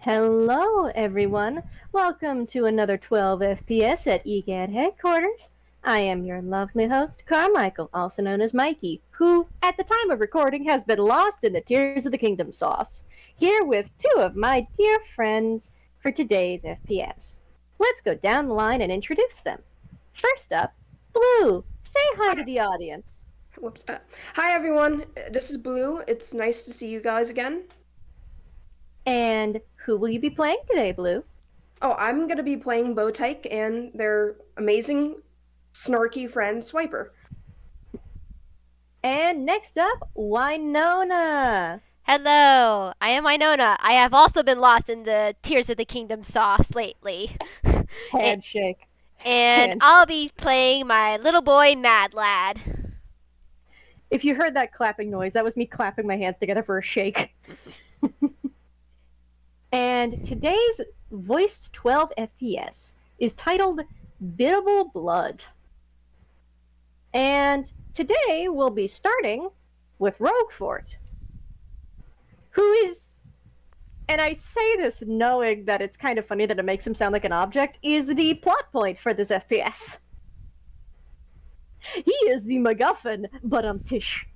Hello, everyone. Welcome to another 12 FPS at EGAD headquarters. I am your lovely host, Carmichael, also known as Mikey, who, at the time of recording, has been lost in the Tears of the Kingdom sauce, here with two of my dear friends for today's FPS. Let's go down the line and introduce them. First up, Blue. Say hi to the audience. Whoops. Hi, everyone. This is Blue. It's nice to see you guys again. And who will you be playing today, Blue? Oh, I'm going to be playing Bow Tyke and their amazing, snarky friend, Swiper. And next up, Winona. Hello, I am Winona. I have also been lost in the Tears of the Kingdom sauce lately. and, Handshake. and I'll be playing my little boy Mad Lad. If you heard that clapping noise, that was me clapping my hands together for a shake. And today's voiced 12 FPS is titled Biddable Blood. And today we'll be starting with Roguefort, who is, and I say this knowing that it's kind of funny that it makes him sound like an object, is the plot point for this FPS. He is the MacGuffin, but tish.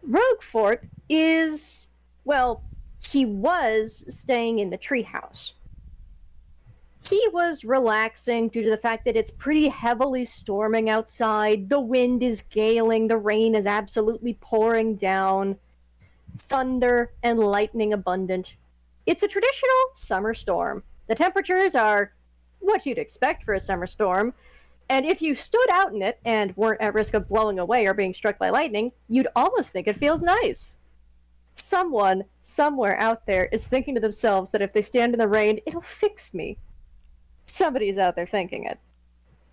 Roguefort is, well, he was staying in the treehouse. He was relaxing due to the fact that it's pretty heavily storming outside. The wind is galing, the rain is absolutely pouring down, thunder and lightning abundant. It's a traditional summer storm. The temperatures are what you'd expect for a summer storm, and if you stood out in it and weren't at risk of blowing away or being struck by lightning, you'd almost think it feels nice. Someone, somewhere out there, is thinking to themselves that if they stand in the rain, it'll fix me. Somebody's out there thinking it.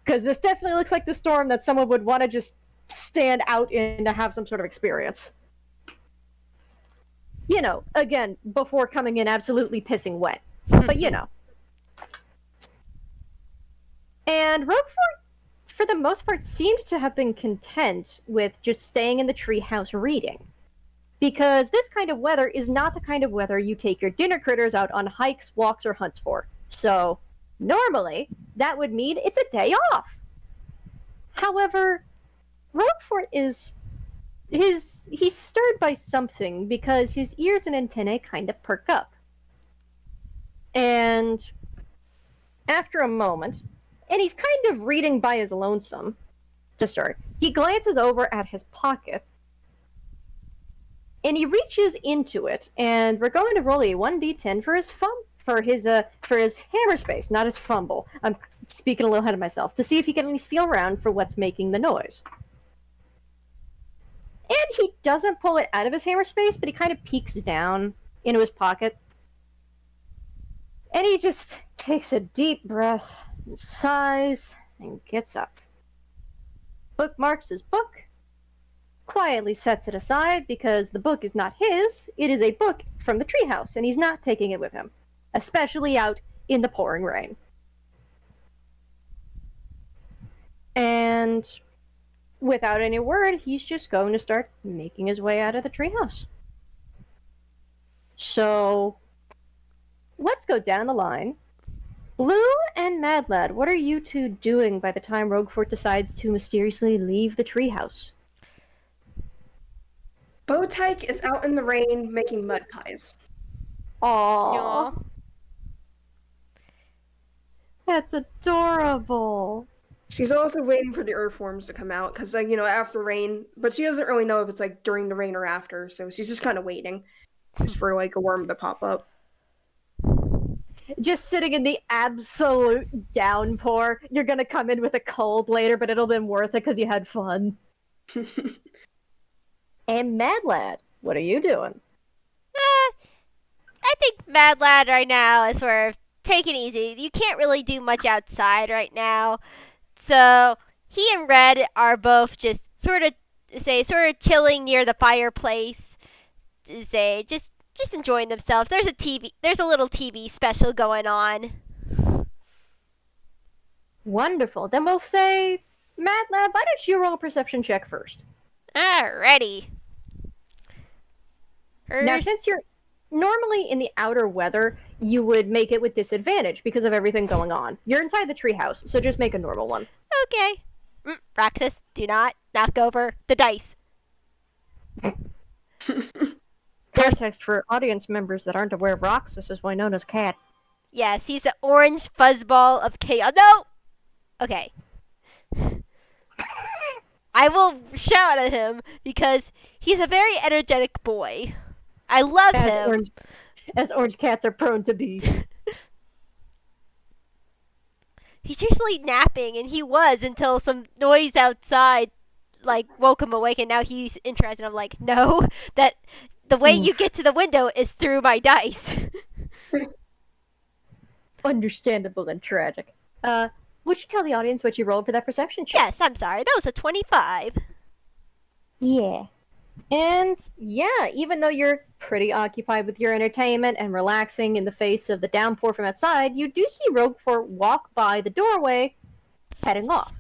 Because this definitely looks like the storm that someone would want to just stand out in to have some sort of experience. You know, again, before coming in absolutely pissing wet. But you know. And Roguefort, for the most part, seemed to have been content with just staying in the treehouse reading. Because this kind of weather is not the kind of weather you take your dinner critters out on hikes, walks, or hunts for. So, normally, that would mean it's a day off. However, Roguefort he's stirred by something because his ears and antennae kind of perk up. And after a moment, and he's kind of reading by his lonesome to start, he glances over at his pocket, and he reaches into it, and we're going to roll a 1d10 for his hammer space, not his fumble. I'm speaking a little ahead of myself, to see if he can at least feel around for what's making the noise. And he doesn't pull it out of his hammer space, but he kind of peeks down into his pocket. And he just takes a deep breath, and sighs, and gets up. Bookmarks his book, quietly sets it aside because the book is not his, it is a book from the treehouse, and he's not taking it with him, especially out in the pouring rain. And without any word, he's just going to start making his way out of the treehouse. So, let's go down the line. Blue and Mad Lad, what are you two doing by the time Roguefort decides to mysteriously leave the treehouse? Bow Tyke is out in the rain making mud pies. Aww. That's adorable. She's also waiting for the earthworms to come out because, after rain, but she doesn't really know if it's during the rain or after, so she's just kind of waiting just for a worm to pop up. Just sitting in the absolute downpour. You're gonna come in with a cold later, but it'll been worth it because you had fun. And Mad Lad, what are you doing? I think Mad Lad right now is sort of taking it easy. You can't really do much outside right now. So he and Red are both just sort of chilling near the fireplace. Just enjoying themselves. There's a little TV special going on. Wonderful. Then we'll say, Mad Lad, why don't you roll a perception check first? Alrighty. Now, since you're normally in the outer weather, you would make it with disadvantage because of everything going on. You're inside the treehouse, so just make a normal one. Okay. Roxas, do not knock over the dice. Context for audience members that aren't aware, Roxas is Winona's cat. Yes, he's the orange fuzzball of chaos. No! Okay. I will shout at him because he's a very energetic boy. I love him. As orange cats are prone to be. He's usually napping, and he was until some noise outside woke him awake, and now he's interested. I'm like, no, that the way you get to the window is through my dice. Understandable and tragic. Would you tell the audience what you rolled for that perception check? Yes, I'm sorry. That was a 25. Yeah. And yeah, even though you're pretty occupied with your entertainment and relaxing in the face of the downpour from outside, you do see Roguefort walk by the doorway, heading off. ...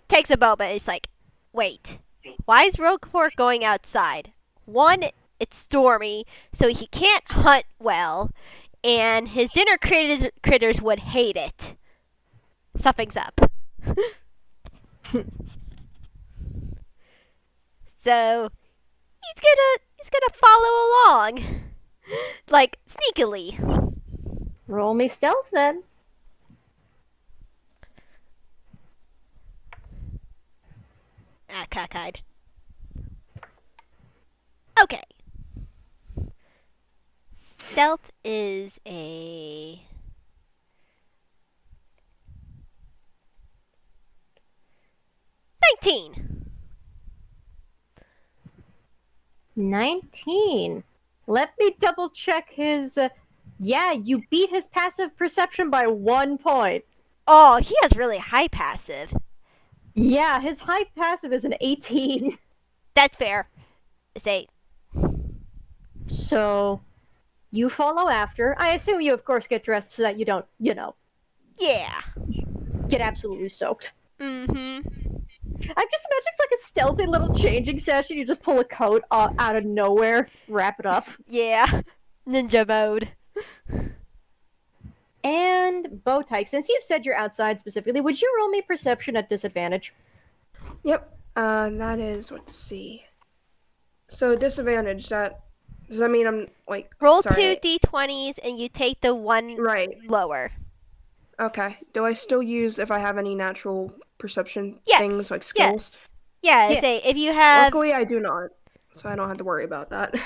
Takes a moment. It's like, wait, why is Roguefort going outside? One, it's stormy, so he can't hunt well, and his dinner critters would hate it. Something's up. So he's gonna follow along, sneakily. Roll me stealth then. Cockeyed. Okay. Stealth is a 19. 19. Let me double check his... yeah, you beat his passive perception by 1 point. Oh, he has really high passive. Yeah, his high passive is an 18. That's fair. It's 8. So, you follow after. I assume you, of course, get dressed so that you don't, Yeah. get absolutely soaked. Mm-hmm. I'm just imagining it's like a stealthy little changing session. You just pull a coat out of nowhere, wrap it up. Yeah. Ninja mode. And Bow Tyke, since you've said you're outside specifically, would you roll me perception at disadvantage? Yep. That is, let's see. So disadvantage, does that mean I'm Roll sorry. 2 d20s and you take the one lower. Okay. Do I still use if I have any natural perception things like Yes. skills? Yeah, say if you have... Luckily I do not, so I don't have to worry about that.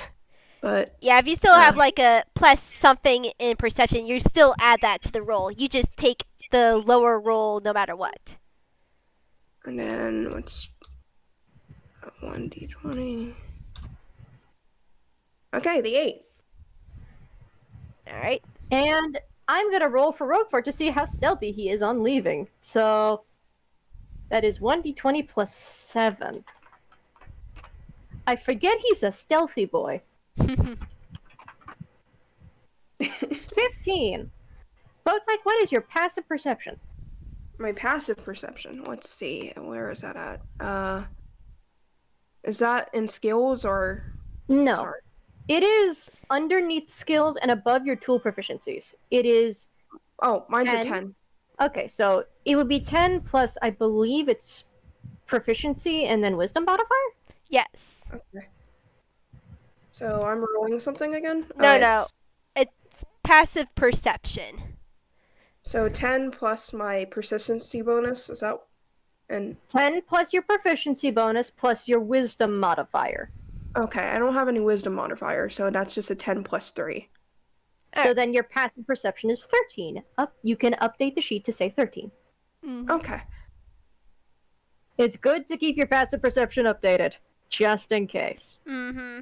But yeah, if you still have a plus something in perception, you still add that to the roll. You just take the lower roll no matter what. And then what's 1d20? Okay, the 8. All right. And I'm gonna roll for Roguefort to see how stealthy he is on leaving. So that is 1d20 plus 7. I forget he's a stealthy boy. 15. Bow Tyke, what is your passive perception? My passive perception. Let's see. Where is that at? Is that in skills or? No. Sorry. It is underneath skills and above your tool proficiencies. It is... Oh, mine's 10. a 10. Okay, so it would be 10 plus, I believe it's proficiency and then wisdom modifier? Yes. Okay. So I'm rolling something again? No. It's passive perception. So 10 plus my persistency bonus, is that? And 10 plus your proficiency bonus plus your wisdom modifier. okay, I don't have any wisdom modifier, so that's just a 10 plus 3. So then your passive perception is 13. You can update the sheet to say 13. Mm-hmm. Okay. It's good to keep your passive perception updated, just in case. Mm-hmm.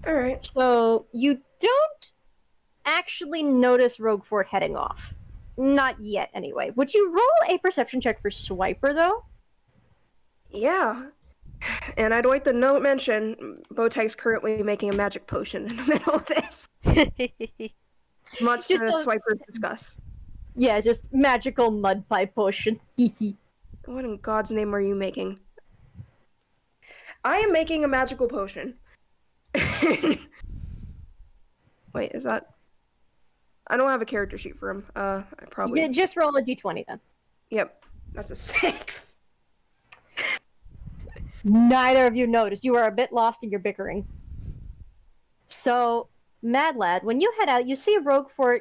Alright. So you don't actually notice Roguefort heading off. Not yet, anyway. Would you roll a perception check for Swiper, though? Yeah. And I'd like to mention, Bow Tyke's currently making a magic potion in the middle of this. Much to Just Swiper discuss. Yeah, just magical mud pipe potion. What in God's name are you making? I am making a magical potion. Wait, is that... I don't have a character sheet for him. I probably... Yeah, just roll a d20 then. Yep. That's a 6. Neither of you notice. You are a bit lost in your bickering. So, Mad Lad, when you head out, you see Roguefort.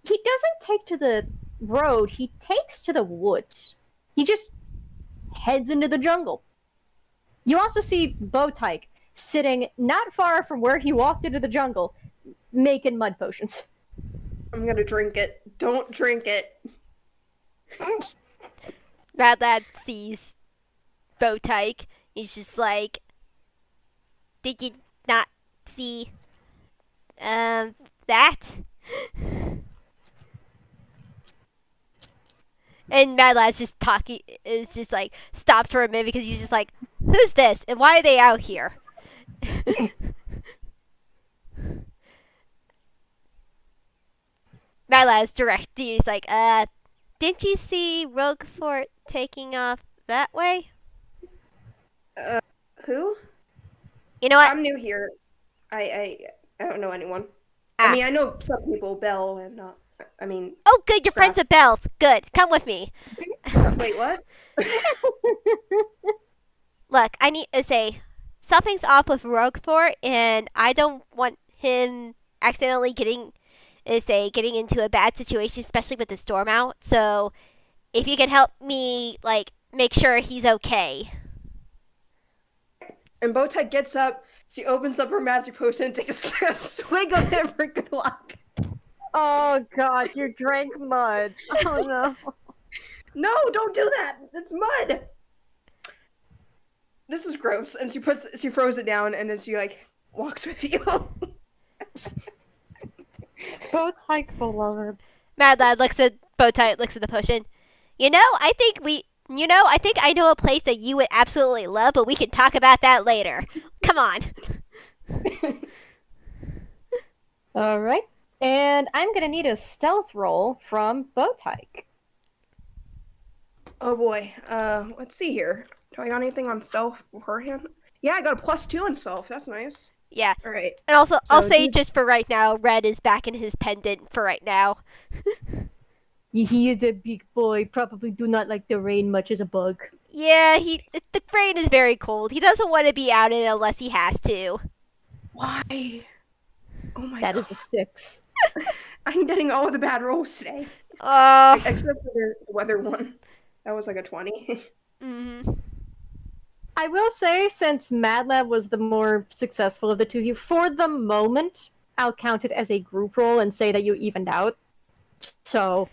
He doesn't take to the road, he takes to the woods. He just heads into the jungle. You also see Bow Tyke sitting not far from where he walked into the jungle, making mud potions. I'm gonna drink it. Don't drink it. Mad Lad sees Bow Tyke. He's just like, did you not see that? And Mad Lad's just talking, is just like stopped for a minute because he's just like, who's this and why are they out here? Mad Lad's direct. He's like, didn't you see Roguefort taking off that way? Who? You know what? I'm new here. I don't know anyone. Ah. I mean, I know some people, Belle, and I mean... Oh, good, you're friends with Bells. Good, come with me. Wait, what? Look, I need to say, something's off with Roguefort, and I don't want him accidentally getting into a bad situation, especially with the storm out. So, if you can help me, like, make sure he's okay. And Bow Tyke gets up, she opens up her magic potion and takes a swig of it for good luck. Oh god, you drank mud. Oh no. No, don't do that! It's mud! This is gross. And she throws it down and then she, like, walks with you. Bow Tyke, beloved. Mad Lad looks at Bow Tyke, looks at the potion. I think I know a place that you would absolutely love, but we can talk about that later. Come on. Alright. And I'm gonna need a stealth roll from Bow Tyke. Oh boy. Let's see here. Do I got anything on stealth beforehand? Yeah, I got a +2 in stealth. That's nice. Yeah. Alright. And also, So I'll say just for right now, Red is back in his pendant for right now. He is a big boy, probably do not like the rain much as a bug. Yeah, the rain is very cold. He doesn't want to be out in it unless he has to. Why? Oh my god. That is a 6. I'm getting all of the bad rolls today. Oh. Except for the weather one. That was like a 20. Mm-hmm. I will say, since Mad Lad was the more successful of the two of you, for the moment, I'll count it as a group roll and say that you evened out. So,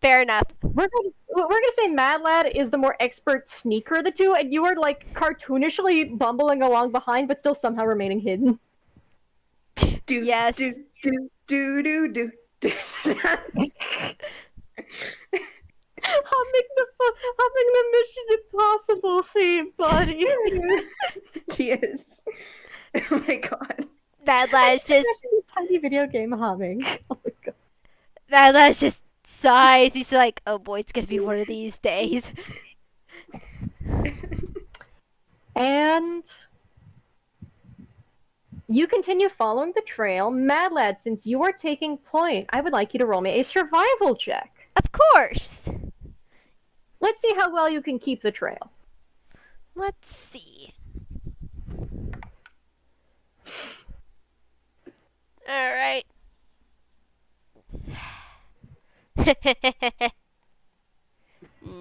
Fair enough. we're gonna say Mad Lad is the more expert sneaker of the two, and you are like cartoonishly bumbling along behind, but still somehow remaining hidden. Yes. Do. Humming the Mission Impossible theme, buddy. She is. Oh my god. Mad Lad's just Especially tiny video game humming. Oh my god. Mad Lad's just sighs. He's like, oh boy, it's gonna be one of these days. And you continue following the trail. Mad Lad, since you are taking point, I would like you to roll me a survival check. Of course. Let's see how well you can keep the trail. Let's see. All right.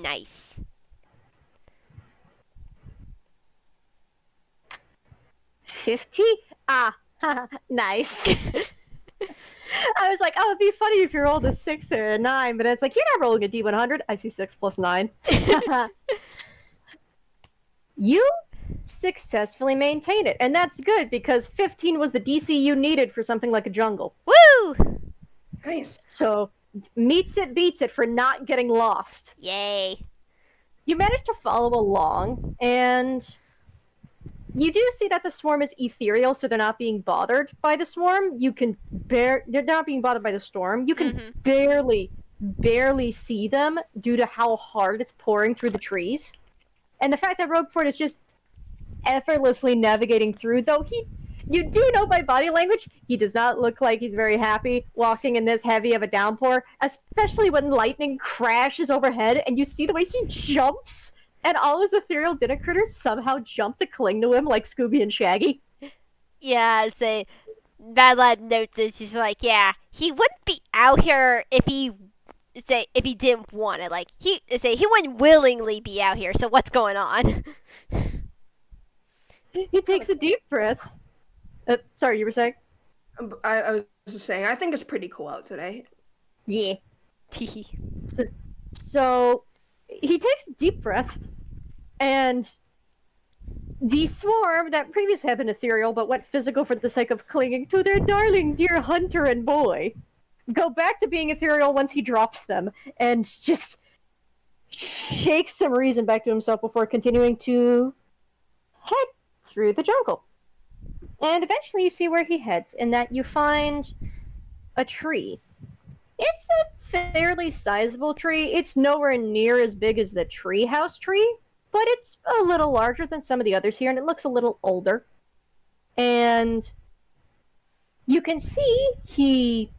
Nice. $50? Ah, nice. I was like, oh, it'd be funny if you rolled a 6 or a 9, but it's like, you're not rolling a D100. I see 6 plus 9. You successfully maintain it, and that's good because 15 was the DC you needed for something like a jungle. Woo! Nice. So, meets it, beats it for not getting lost. Yay. You manage to follow along, and you do see that the swarm is ethereal, so they're not being bothered by the swarm. They're not being bothered by the storm. You can barely barely see them due to how hard it's pouring through the trees. And the fact that Roguefort is just effortlessly navigating through, though you do know by body language, he does not look like he's very happy walking in this heavy of a downpour, especially when lightning crashes overhead and you see the way he jumps, and all his ethereal dinner critters somehow jump to cling to him like Scooby and Shaggy. Yeah, say that lad notes this. He's like, yeah, he wouldn't be out here if he didn't want it. Like he wouldn't willingly be out here. So what's going on? He takes a deep breath. Sorry, you were saying? I was just saying, I think it's pretty cool out today. Yeah. So he takes a deep breath, and the swarm that previously had been ethereal but went physical for the sake of clinging to their darling dear hunter and boy go back to being ethereal once he drops them and just shakes some reason back to himself before continuing to head through the jungle. And eventually you see where he heads, in that you find a tree. It's a fairly sizable tree. It's nowhere near as big as the treehouse tree, but it's a little larger than some of the others here, and it looks a little older. And you can see he,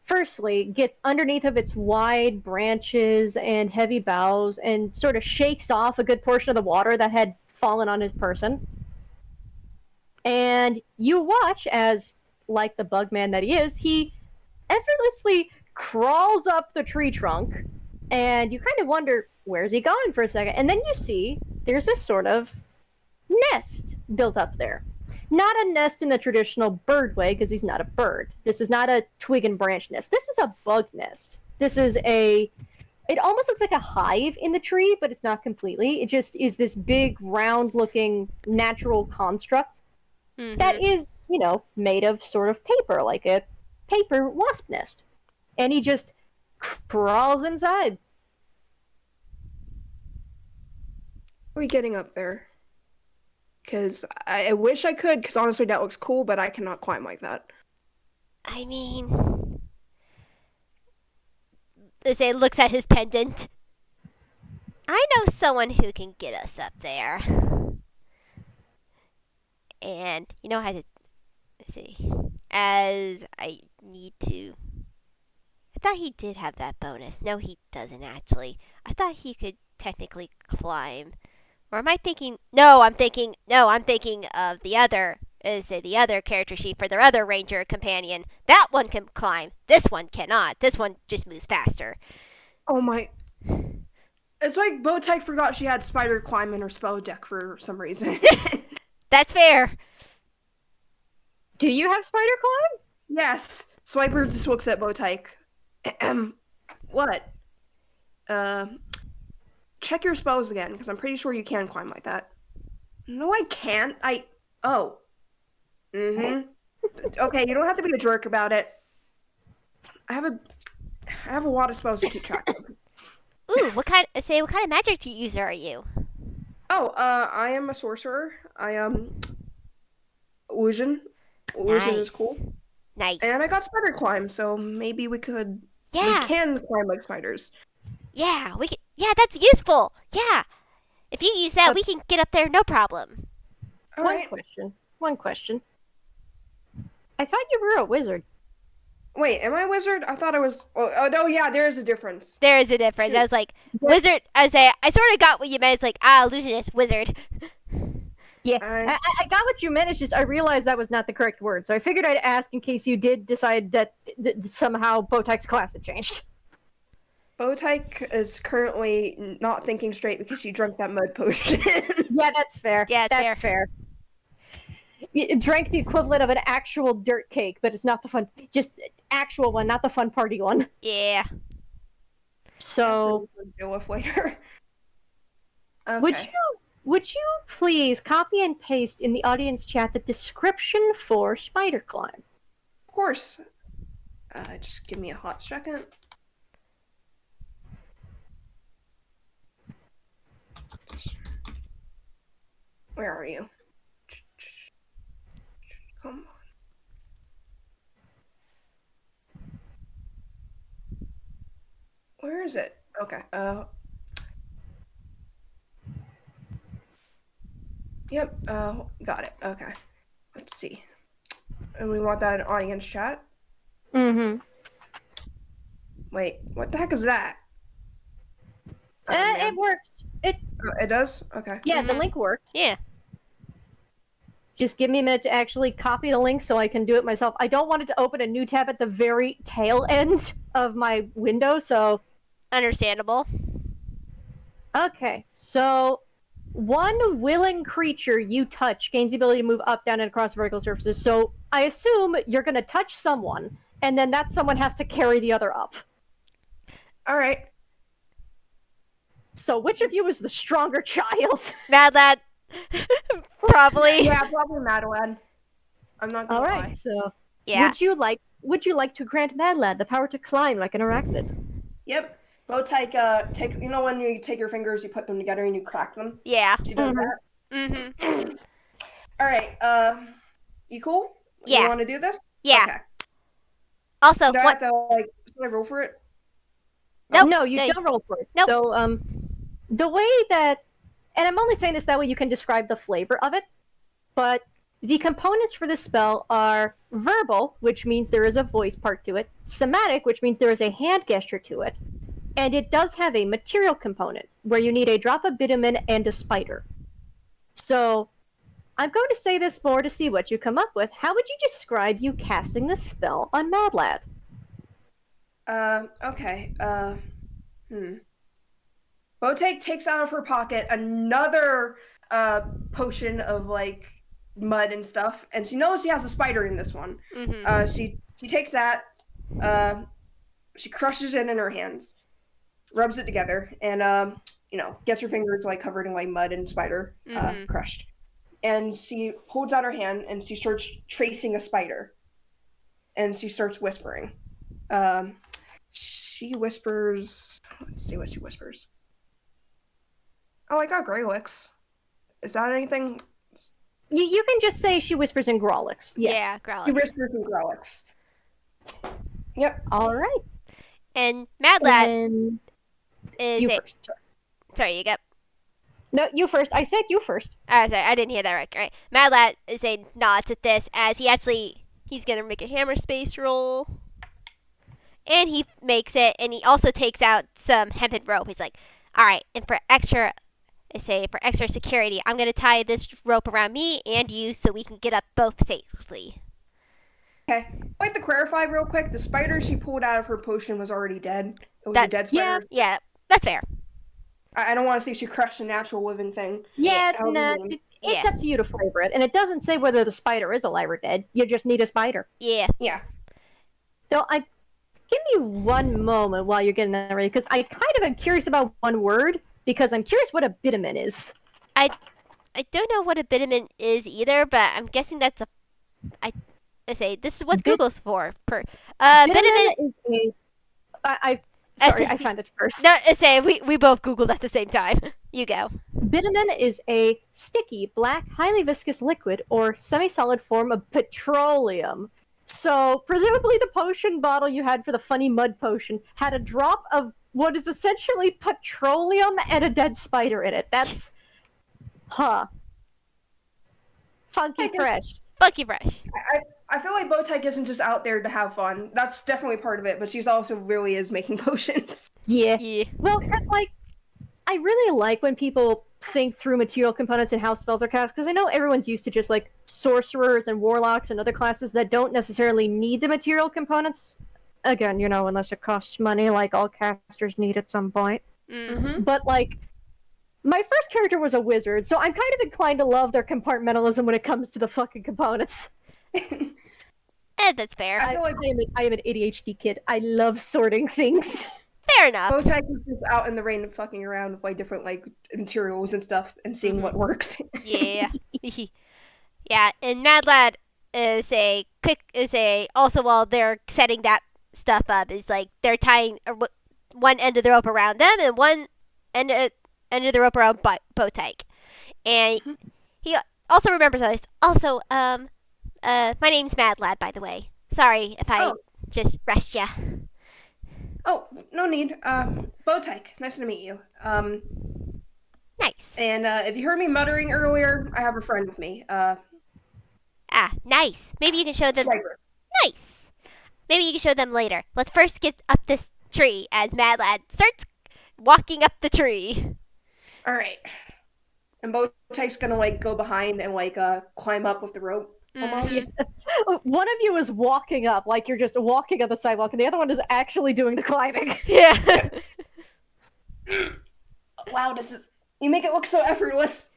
firstly, gets underneath of its wide branches and heavy boughs and sort of shakes off a good portion of the water that had fallen on his person. And you watch as, like the bug man that he is, he effortlessly crawls up the tree trunk, and you kind of wonder, where's he going for a second? And then you see there's a sort of nest built up there. Not a nest in the traditional bird way, because he's not a bird. This is not a twig and branch nest. This is a bug nest. It almost looks like a hive in the tree, but it's not completely. It just is this big, round-looking natural construct that is, made of sort of paper, like a paper wasp nest. And he just crawls inside. How are we getting up there? Because I wish I could, because honestly that looks cool, but I cannot climb like that. I mean, it looks at his pendant. I know someone who can get us up there. And you know how to see, as I need to. I thought he did have that bonus. No, he doesn't actually. I thought he could technically climb. Or am I thinking? No, I'm thinking of the other. The other character sheet for their other ranger companion. That one can climb. This one cannot. This one just moves faster. Oh my! It's like Bow Tyke forgot she had spider climb in her spell deck for some reason. That's fair. Do you have spider climb? Yes. Swiper just looks at Bow Tyke. What? Check your spells again, because I'm pretty sure you can climb like that. No, I can't. Oh. Okay, you don't have to be a jerk about it. I have a lot of spells to keep track of. Ooh, what kind of magic user are you? Oh, I am a sorcerer. I illusion. Illusion is cool. Nice. And I got spider climb, so maybe we can climb like spiders. Yeah, yeah, that's useful. Yeah. If you use that, we can get up there no problem. One question. I thought you were a wizard. Wait, am I a wizard? I thought I was. Oh yeah, there is a difference. There is a difference. I was like, wizard. I sort of got what you meant. It's like, illusionist, wizard. Yeah, I got what you meant. It's just I realized that was not the correct word, so I figured I'd ask in case you did decide that somehow Bow Tyke's class had changed. Bow Tyke is currently not thinking straight because she drank that mud potion. Yeah, that's fair. Yeah, that's fair. It drank the equivalent of an actual dirt cake, but it's not the fun, just actual one, not the fun party one. Yeah. So deal with later. Okay. Would you please copy and paste in the audience chat the description for spider climb? Of course. Just give me a hot second. Where are you? Come on. is it? Okay. Yep. Got it. Okay. Let's see. And we want that in audience chat. Mm-hmm. Wait, what the heck is that? It works. It does? Okay. Yeah, the link works. Yeah. Just give me a minute to actually copy the link so I can do it myself. I don't want it to open a new tab at the very tail end of my window, so... Understandable. Okay, so one willing creature you touch gains the ability to move up, down, and across vertical surfaces. So I assume you're going to touch someone, and then that someone has to carry the other up. All right. So which of you is the stronger child? Mad Lad. Probably. Yeah, probably Madeline. I'm not gonna All lie. right, so Yeah. would you like to grant Mad Lad the power to climb like an arachnid? Yep. Bow Tyke takes. You know when you take your fingers, you put them together and you crack them. Yeah. She does that. Mm-hmm. All right. You cool? Yeah. You want to do this? Yeah. Okay. Also, Do I what? have to should I roll for it? Nope. No, you No. don't roll for it. Nope. So the way that, and I'm only saying this that way you can describe the flavor of it, but the components for this spell are verbal, which means there is a voice part to it, somatic, which means there is a hand gesture to it, and it does have a material component, where you need a drop of bitumen and a spider. So, I'm going to say this more to see what you come up with. How would you describe you casting this spell on Mad Lad? Okay. Bow Tyke takes out of her pocket another potion of like mud and stuff, and she knows she has a spider in this one. Mm-hmm. She takes that, she crushes it in her hands, rubs it together, and gets her fingers like covered in like mud and spider crushed. And she holds out her hand and she starts tracing a spider. And she starts whispering. She whispers. Let's see what she whispers. Oh, I got Greylix. Is that anything? You can just say she whispers in Growlix. Yes. Yeah, She Growlix. whispers in Greylix. Yep. All right. And Mad Lad And is you a... first. Sorry. Sorry, you get... No, you first. I said you first. Sorry, I didn't hear that right. Mad Lad is a nods at this as he's going to make a hammer space roll. And he makes it, and he also takes out some hempen rope. He's like, all right, and for extra security, I'm going to tie this rope around me and you so we can get up both safely. Okay. I'd like to clarify real quick. The spider she pulled out of her potion was already dead. It was a dead spider. Yeah, that's fair. I don't want to say she crushed a natural living thing. Yeah, That would no, be mean. it's up to you to flavor it. And it doesn't say whether the spider is alive or dead. You just need a spider. Yeah. Yeah. So give me one moment while you're getting that ready, because I kind of am curious about one word, because I'm curious what a bitumen is. I don't know what a bitumen is either, but I'm guessing that's I say this is what Google's for. Bitumen is a... I found it first. No, I say we both Googled at the same time. You go. Bitumen is a sticky, black, highly viscous liquid or semi-solid form of petroleum. So, presumably the potion bottle you had for the funny mud potion had a drop of what is essentially petroleum and a dead spider in it. That's... Funky fresh. Funky fresh. I feel like Bow Tyke isn't just out there to have fun. That's definitely part of it, but she's also really is making potions. Yeah. Yeah. Well, it's like, I really like when people think through material components and how spells are cast, because I know everyone's used to just like sorcerers and warlocks and other classes that don't necessarily need the material components. Again, unless it costs money, like all casters need at some point. Mm-hmm. But like, my first character was a wizard, so I'm kind of inclined to love their compartmentalism when it comes to the fucking components. That's fair. I feel like I am an ADHD kid. I love sorting things. Fair enough. Bow Tyke is just out in the rain and fucking around with like different like materials and stuff and seeing what works. Yeah. Yeah, and Mad Lad also while they're setting that stuff up is like they're tying one end of the rope around them and one end of the rope around Bow Tyke. And he also remembers us. Also, my name's Mad Lad, by the way. Sorry if I just rushed ya. Oh, no need. Bow Tyke, nice to meet you. Nice. And if you heard me muttering earlier, I have a friend with me. Nice. Maybe you can show them. Swiper. Nice. Maybe you can show them later. Let's first get up this tree as Mad Lad starts walking up the tree. All right. And Bow Tyke's gonna like go behind and like climb up with the rope. Almost. Yeah. One of you is walking up, like you're just walking on the sidewalk, and the other one is actually doing the climbing. Yeah. Wow, you make it look so effortless.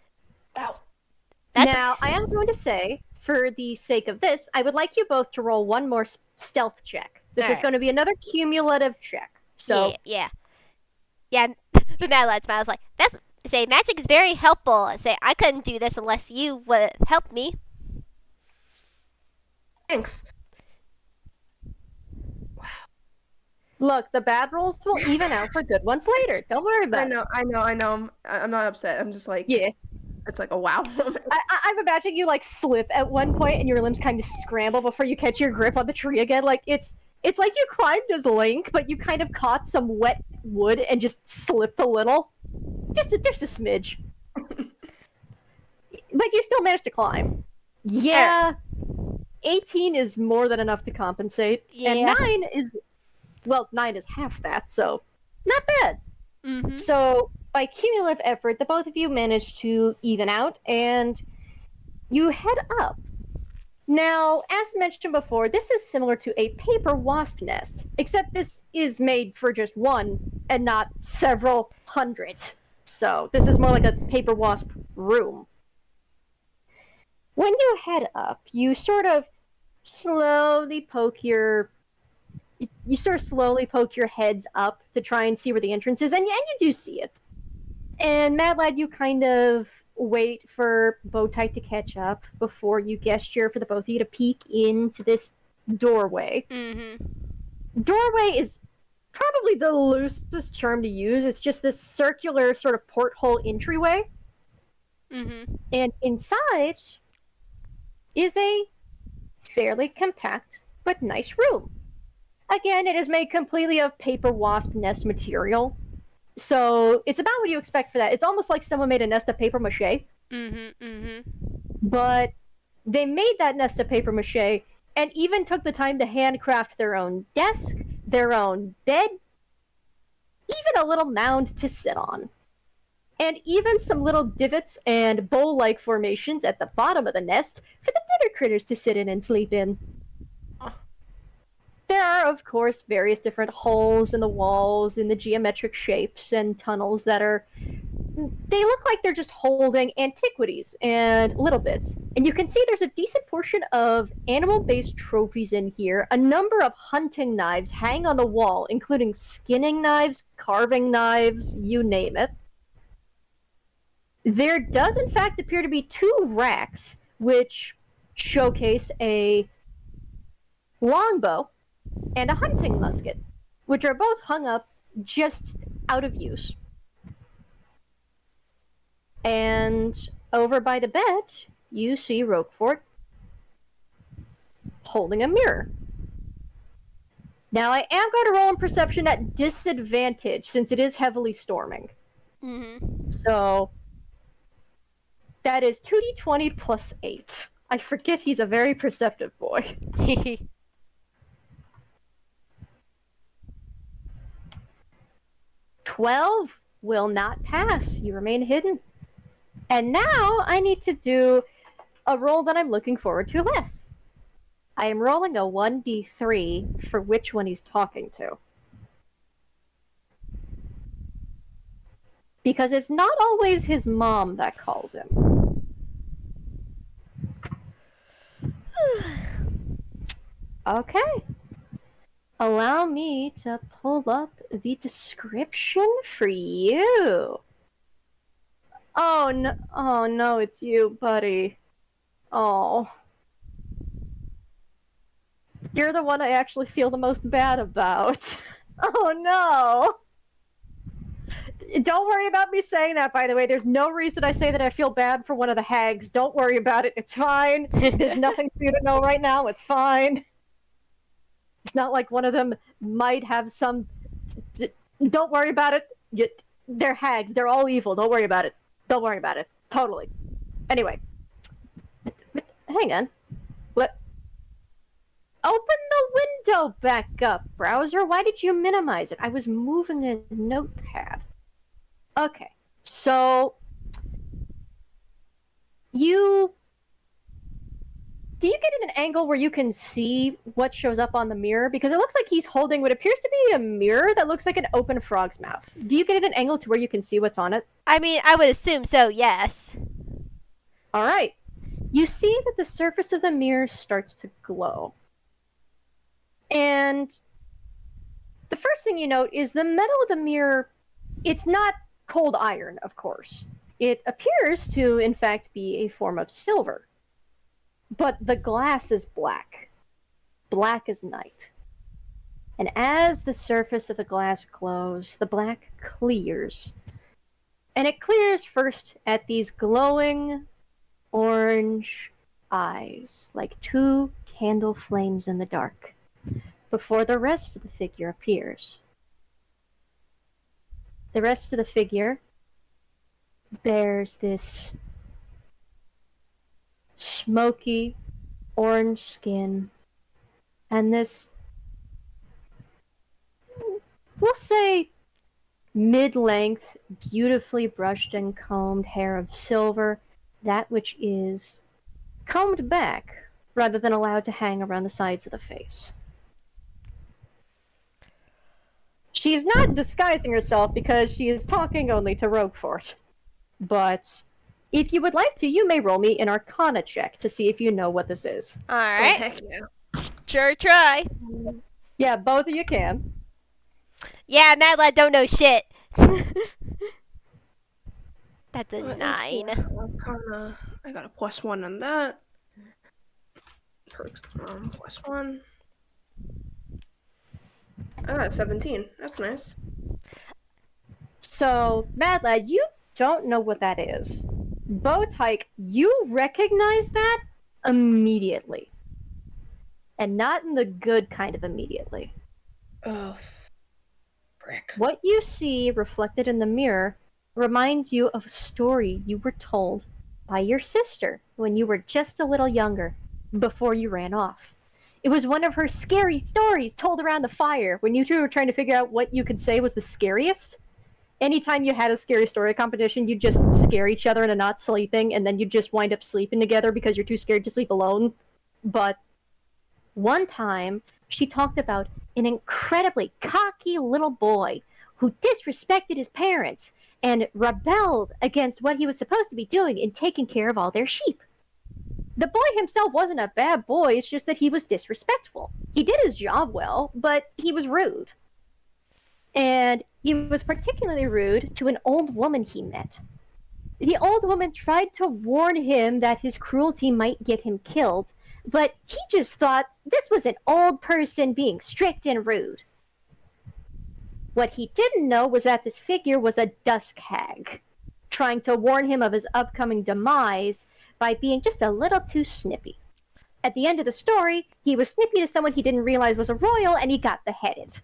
Wow. Now, I am going to say, for the sake of this, I would like you both to roll one more stealth check. This is going to be another cumulative check. So Yeah. The Mad Lad smiles like, magic is very helpful. I couldn't do this unless you would help me. Thanks. Look, the bad rolls will even out for good ones later. Don't worry about it. I know. I'm not upset. I'm just like, yeah. It's like a wow moment. I'm imagining you like slip at one point and your limbs kind of scramble before you catch your grip on the tree again. Like it's like you climbed as Link, but you kind of caught some wet wood and just slipped a little. Just a smidge. But you still managed to climb. Yeah. 18 is more than enough to compensate. Yeah. And 9 is half that, so not bad. Mm-hmm. So by cumulative effort, the both of you managed to even out, and you head up. Now, as mentioned before, this is similar to a paper wasp nest, except this is made for just one and not several hundred. So this is more like a paper wasp room. When you head up, you sort of slowly poke your heads up to try and see where the entrance is, and you do see it. And Mad Lad, you kind of wait for Bow Tyke to catch up before you gesture for the both of you to peek into this doorway. Mm-hmm. Doorway is probably the loosest term to use. It's just this circular sort of porthole entryway. Mm-hmm. And inside is a fairly compact but nice room. Again, it is made completely of paper wasp nest material. So it's about what you expect for that. It's almost like someone made a nest of paper mache. Mm-hmm. Mm-hmm. But they made that nest of paper mache and even took the time to handcraft their own desk, their own bed, even a little mound to sit on. And even some little divots and bowl-like formations at the bottom of the nest for the dinner critters to sit in and sleep in. There are, of course, various different holes in the walls in the geometric shapes and tunnels that they look like they're just holding antiquities and little bits. And you can see there's a decent portion of animal-based trophies in here. A number of hunting knives hang on the wall, including skinning knives, carving knives, you name it. There does, in fact, appear to be 2 racks, which showcase a longbow and a hunting musket, which are both hung up just out of use. And over by the bed, you see Roguefort holding a mirror. Now, I am going to roll in perception at disadvantage, since it is heavily storming. Mm-hmm. So, that is 2d20 plus 8. I forget he's a very perceptive boy. 12 will not pass. You remain hidden. And now I need to do a roll that I'm looking forward to less. I am rolling a 1d3 for which one he's talking to. Because it's not always his mom that calls him. Okay. Allow me to pull up the description for you. Oh no, it's you, buddy. Oh. You're the one I actually feel the most bad about. Oh no. Don't worry about me saying that, by the way. There's no reason I say that I feel bad for one of the hags. Don't worry about it. It's fine. There's nothing for you to know right now. It's fine. It's not like one of them might have some Don't worry about it. They're hags. They're all evil. Don't worry about it. Don't worry about it. Totally. Anyway. Hang on. What? Open the window back up, browser. Why did you minimize it? I was moving a notepad. Okay. So... Do you get in an angle where you can see what shows up on the mirror? Because it looks like he's holding what appears to be a mirror that looks like an open frog's mouth. Do you get in an angle to where you can see what's on it? I mean, I would assume so, yes. All right. You see that the surface of the mirror starts to glow. And the first thing you note is the metal of the mirror, it's not cold iron, of course. It appears to, in fact, be a form of silver. But the glass is black. Black as night. And as the surface of the glass glows, the black clears. And it clears first at these glowing orange eyes, like two candle flames in the dark, before the rest of the figure appears. The rest of the figure bears this smoky orange skin and this, we'll say, mid-length, beautifully brushed and combed hair of silver, that which is combed back rather than allowed to hang around the sides of the face. She is not disguising herself because she is talking only to Roguefort. But if you would like to, you may roll me an Arcana check to see if you know what this is. Alright. Oh, heck yeah. Sure try. Yeah, both of you can. Yeah, Mad Lad don't know shit. That's a 9. Arcana. I got a +1 on that. +1. I got a 17. That's nice. So, Mad Lad, you don't know what that is. Bow Tyke, you recognize that immediately. And not in the good kind of immediately. Oh, frick. What you see reflected in the mirror reminds you of a story you were told by your sister when you were just a little younger, before you ran off. It was one of her scary stories told around the fire when you two were trying to figure out what you could say was the scariest. Anytime you had a scary story competition, you'd just scare each other into not sleeping, and then you'd just wind up sleeping together because you're too scared to sleep alone. But one time, she talked about an incredibly cocky little boy who disrespected his parents and rebelled against what he was supposed to be doing in taking care of all their sheep. The boy himself wasn't a bad boy, it's just that he was disrespectful. He did his job well, but he was rude. And he was particularly rude to an old woman he met. The old woman tried to warn him that his cruelty might get him killed, but he just thought this was an old person being strict and rude. What he didn't know was that this figure was a dusk hag, trying to warn him of his upcoming demise by being just a little too snippy. At the end of the story, he was snippy to someone he didn't realize was a royal, and he got beheaded.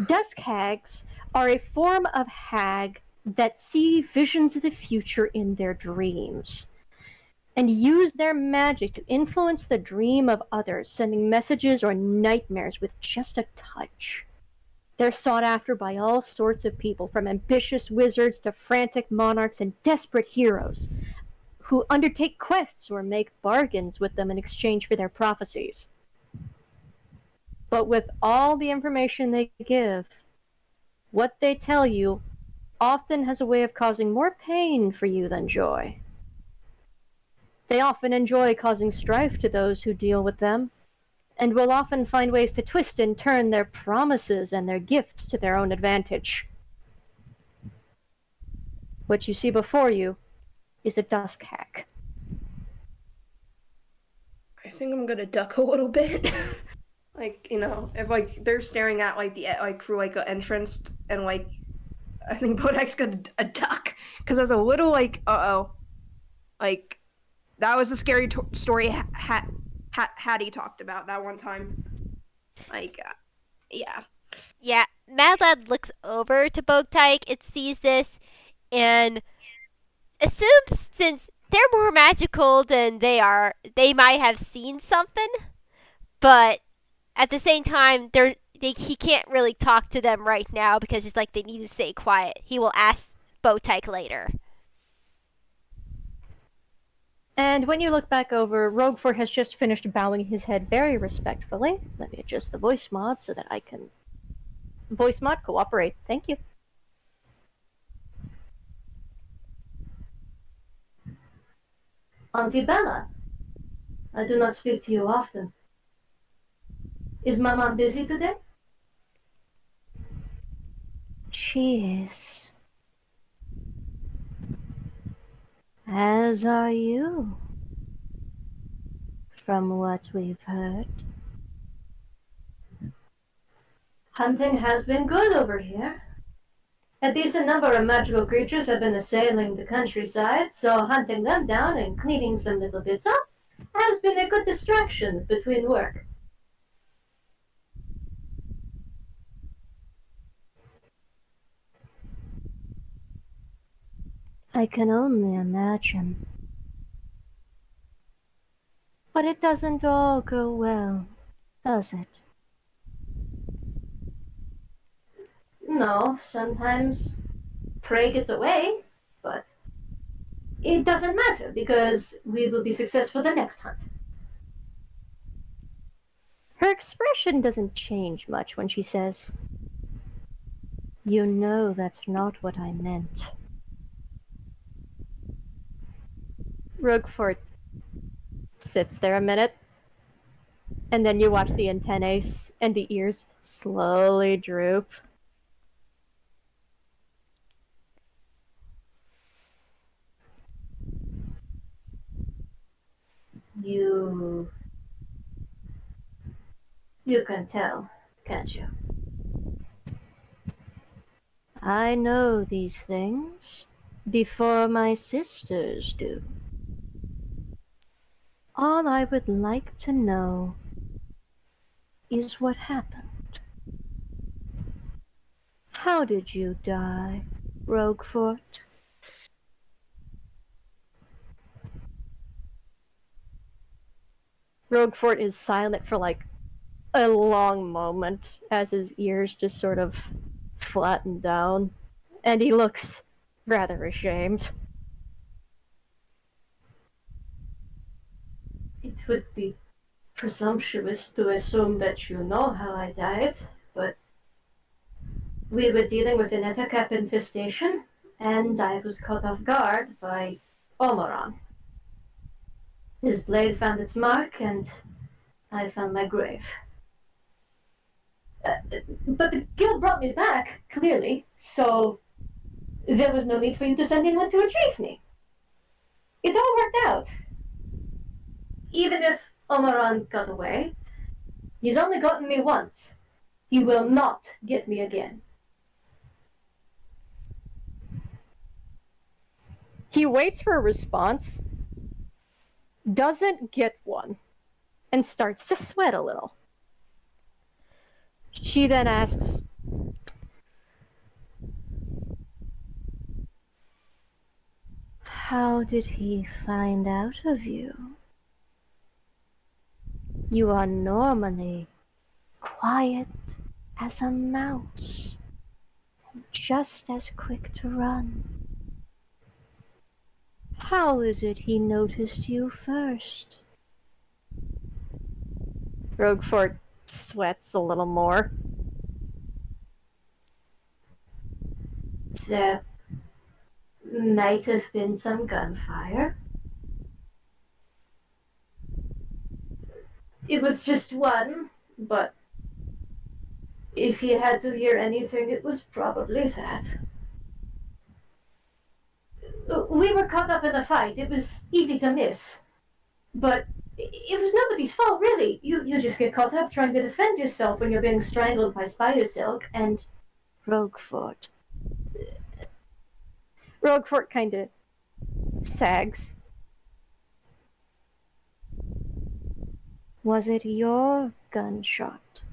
Dusk hags are a form of hag that see visions of the future in their dreams and use their magic to influence the dream of others, sending messages or nightmares with just a touch. They're sought after by all sorts of people, from ambitious wizards to frantic monarchs and desperate heroes who undertake quests or make bargains with them in exchange for their prophecies. But with all the information they give, what they tell you often has a way of causing more pain for you than joy. They often enjoy causing strife to those who deal with them, and will often find ways to twist and turn their promises and their gifts to their own advantage. What you see before you is a dusk hag. I think I'm gonna duck a little bit. Like, you know, if like they're staring at like the like through like an entrance, and like I think Bodek's gonna a duck because there's a little like like that was a scary story Hattie talked about that one time. Like Yeah. Yeah, Mad Lad looks over to Bow Tyke. It sees this and assumes since they're more magical than they are, they might have seen something. But at the same time, he can't really talk to them right now because it's like they need to stay quiet. He will ask Bow Tyke later. And when you look back over, Roguefort has just finished bowing his head very respectfully. Let me adjust the voice mod so that I can... Voice mod, cooperate. Thank you. Auntie Bella, I do not speak to you often. Is Mama busy today? She is. As are you, from what we've heard. Hunting has been good over here. A decent number of magical creatures have been assailing the countryside, so hunting them down and cleaning some little bits up has been a good distraction between work. I can only imagine. But it doesn't all go well, does it? No, sometimes prey gets away, but it doesn't matter because we will be successful the next hunt. Her expression doesn't change much when she says, "You know that's not what I meant." Roguefort sits there a minute, and then you watch the antennae and the ears slowly droop. You can tell, can't you? I know these things before my sisters do. All I would like to know is what happened. How did you die, Roguefort? Roguefort is silent for like a long moment as his ears just sort of flatten down, and he looks rather ashamed. It would be presumptuous to assume that you know how I died, but we were dealing with an Ethercap infestation, and I was caught off guard by Omoron. His blade found its mark, and I found my grave. But the guild brought me back, clearly, so there was no need for you to send anyone to retrieve me. It all worked out. Even if Omoron got away, he's only gotten me once. He will not get me again. He waits for a response, doesn't get one, and starts to sweat a little. She then asks, "How did he find out of you? You are normally quiet as a mouse, just as quick to run. How is it he noticed you first?" Roguefort sweats a little more. There might have been some gunfire. It was just one, but if he had to hear anything, it was probably that. We were caught up in a fight. It was easy to miss. But it was nobody's fault, really. You just get caught up trying to defend yourself when you're being strangled by spider silk, and Roguefort. Roguefort kind of sags. Was it your gunshot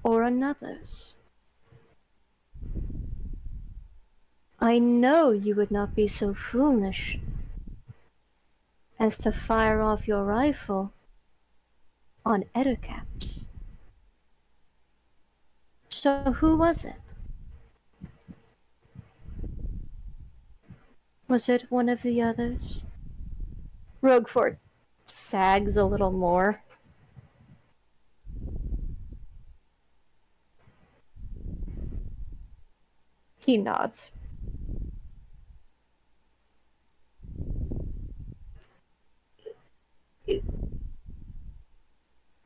or another's. I know you would not be so foolish as to fire off your rifle on ettercaps. So who was it? Was it one of the others? Roguefort sags a little more. He nods.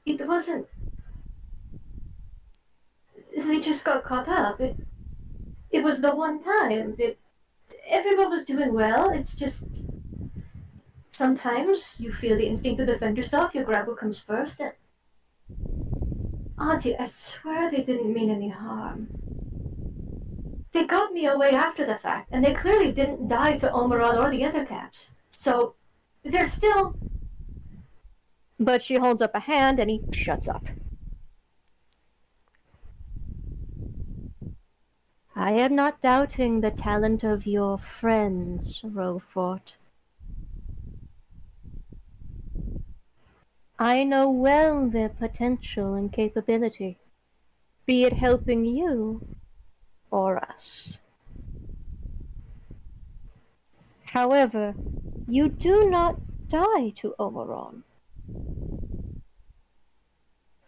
It wasn't. They just got caught up. It was the one time that everyone was doing well. It's just sometimes you feel the instinct to defend yourself. You grab what comes first. And Auntie, I swear they didn't mean any harm. They got me away after the fact, and they clearly didn't die to Omeron or the Ettercaps. So they're still. But she holds up a hand, and he shuts up. I am not doubting the talent of your friends, Roguefort. I know well their potential and capability, be it helping you or us. However, you do not die to Omeron.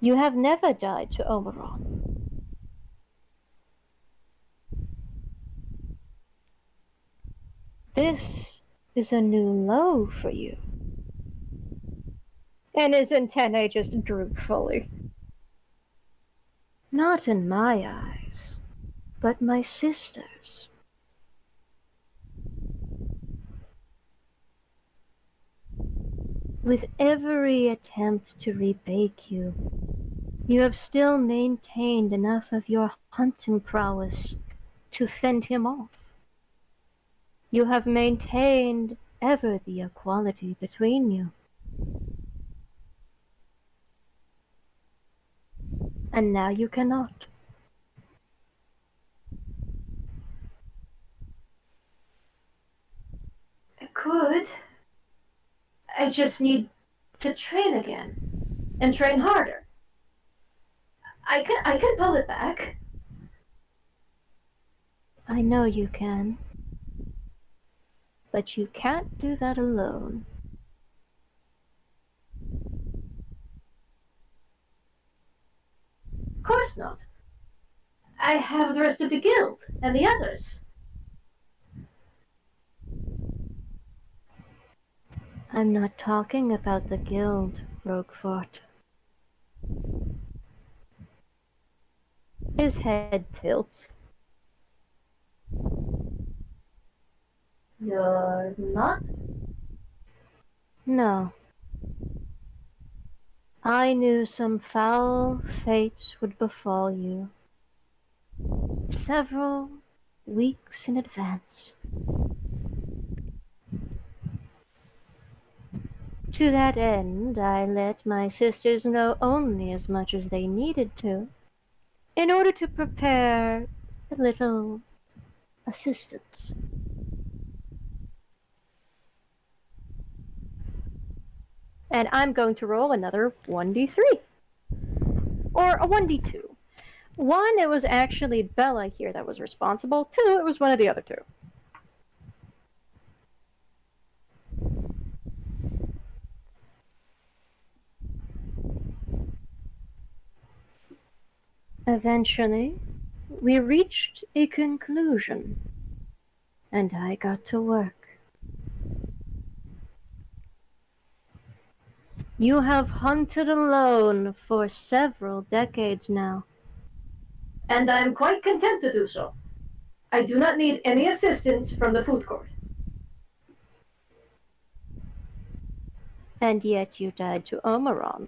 You have never died to Omeron. This is a new low for you. And his antennae just droop fully. Not in my eyes, but my sister's. With every attempt to rebake you, you have still maintained enough of your hunting prowess to fend him off. You have maintained ever the equality between you. And now you cannot. I could. I just need to train again. And train harder. I can pull it back. I know you can. But you can't do that alone. Of course not. I have the rest of the guild and the others. I'm not talking about the guild, Roguefort. His head tilts. You're not? No. I knew some foul fate would befall you. Several weeks in advance. To that end, I let my sisters know only as much as they needed to, in order to prepare a little assistance. And I'm going to roll another 1d3. Or a 1d2. One, it was actually Bella here that was responsible. Two, it was one of the other two. Eventually, we reached a conclusion, and I got to work. You have hunted alone for several decades now. And I am quite content to do so. I do not need any assistance from the food court. And yet you died to Omeron.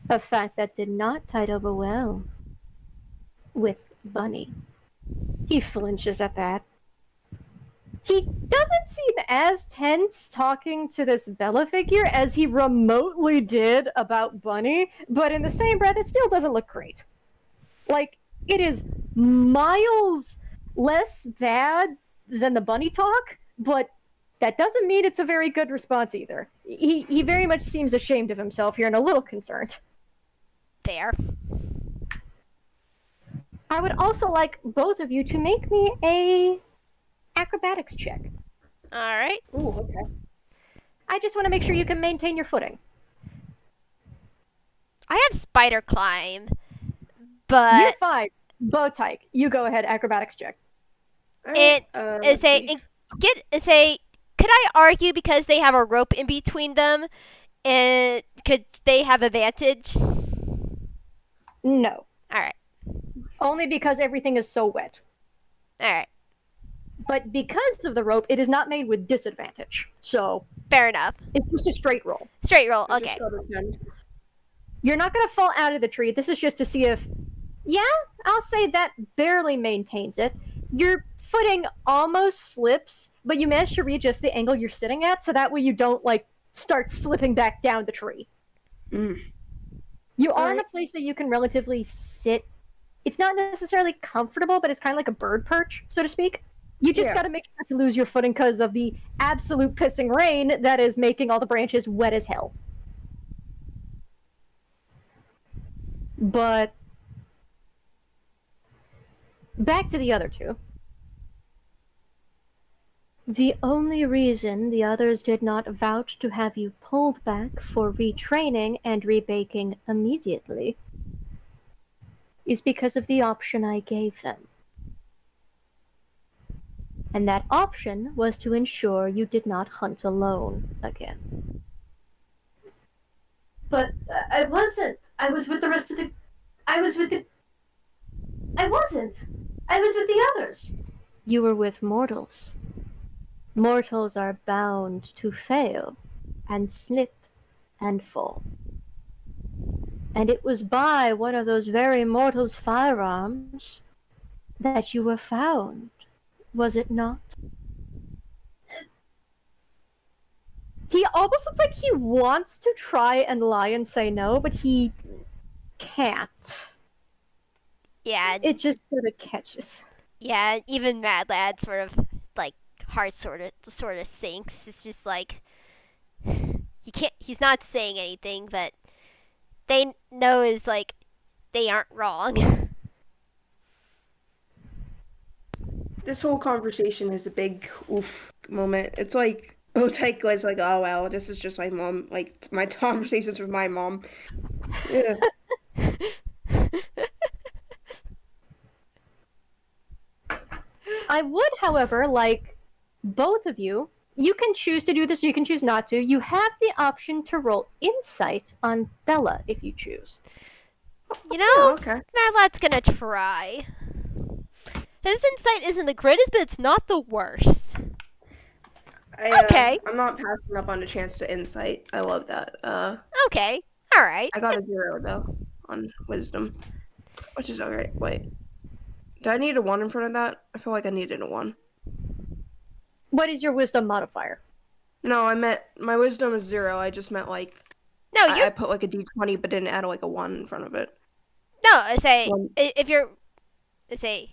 A fact that did not tide over well with Bunny. He flinches at that. He doesn't seem as tense talking to this Bella figure as he remotely did about Bunny, but in the same breath, it still doesn't look great. Like, it is miles less bad than the bunny talk, but that doesn't mean it's a very good response either. He very much seems ashamed of himself here and a little concerned. Fair. I would also like both of you to make me a acrobatics check. All right. Ooh, okay. I just want to make sure you can maintain your footing. I have spider climb, but You're fine. Bow Tyke, you go ahead, acrobatics check. It let's see. could I argue because they have a rope in between them, and could they have advantage? No. All right. Only because everything is so wet. All right. But because of the rope, it is not made with disadvantage. So Fair enough. it's just a straight roll. Straight roll. I Okay. just got a 10. You're not going to fall out of the tree. This is just to see if, yeah, I'll say that barely maintains it. Your footing almost slips, but you manage to readjust the angle you're sitting at, so that way you don't, like, start slipping back down the tree. Mm. You are in a place that you can relatively sit. It's not necessarily comfortable, but it's kind of like a bird perch, so to speak. You just got to make sure to lose your footing because of the absolute pissing rain that is making all the branches wet as hell. But back to the other two. The only reason the others did not vouch to have you pulled back for retraining and rebaking immediately is because of the option I gave them. And that option was to ensure you did not hunt alone again. But I wasn't. I was with the rest of the... I wasn't. I was with the others. You were with mortals. Mortals are bound to fail, and slip, and fall. And it was by one of those very mortals' firearms that you were found, was it not? He almost looks like he wants to try and lie and say no, but he can't. Yeah. It just sort of catches. Yeah. Even Mad Lad sort of like heart sort of sinks. It's just like he can't. He's not saying anything, but they know is like they aren't wrong. This whole conversation is a big oof moment. It's like Bow Tyke was like, oh well, this is just my mom, like my conversations with my mom. Yeah. I would, however, like both of you, you can choose to do this or you can choose not to. You have the option to roll insight on Bella if you choose. You know, okay. Mad Lad's gonna try. His insight isn't the greatest, but it's not the worst. Okay. I'm not passing up on a chance to insight. I love that. Okay. All right. I got a 0 though on wisdom, which is alright. Wait, do I need a 1 in front of that? I feel like I needed a 1. What is your wisdom modifier? No, I meant my wisdom is 0. I just meant like I put like a d20 but didn't add like a 1 in front of it. No, I say One. if you're say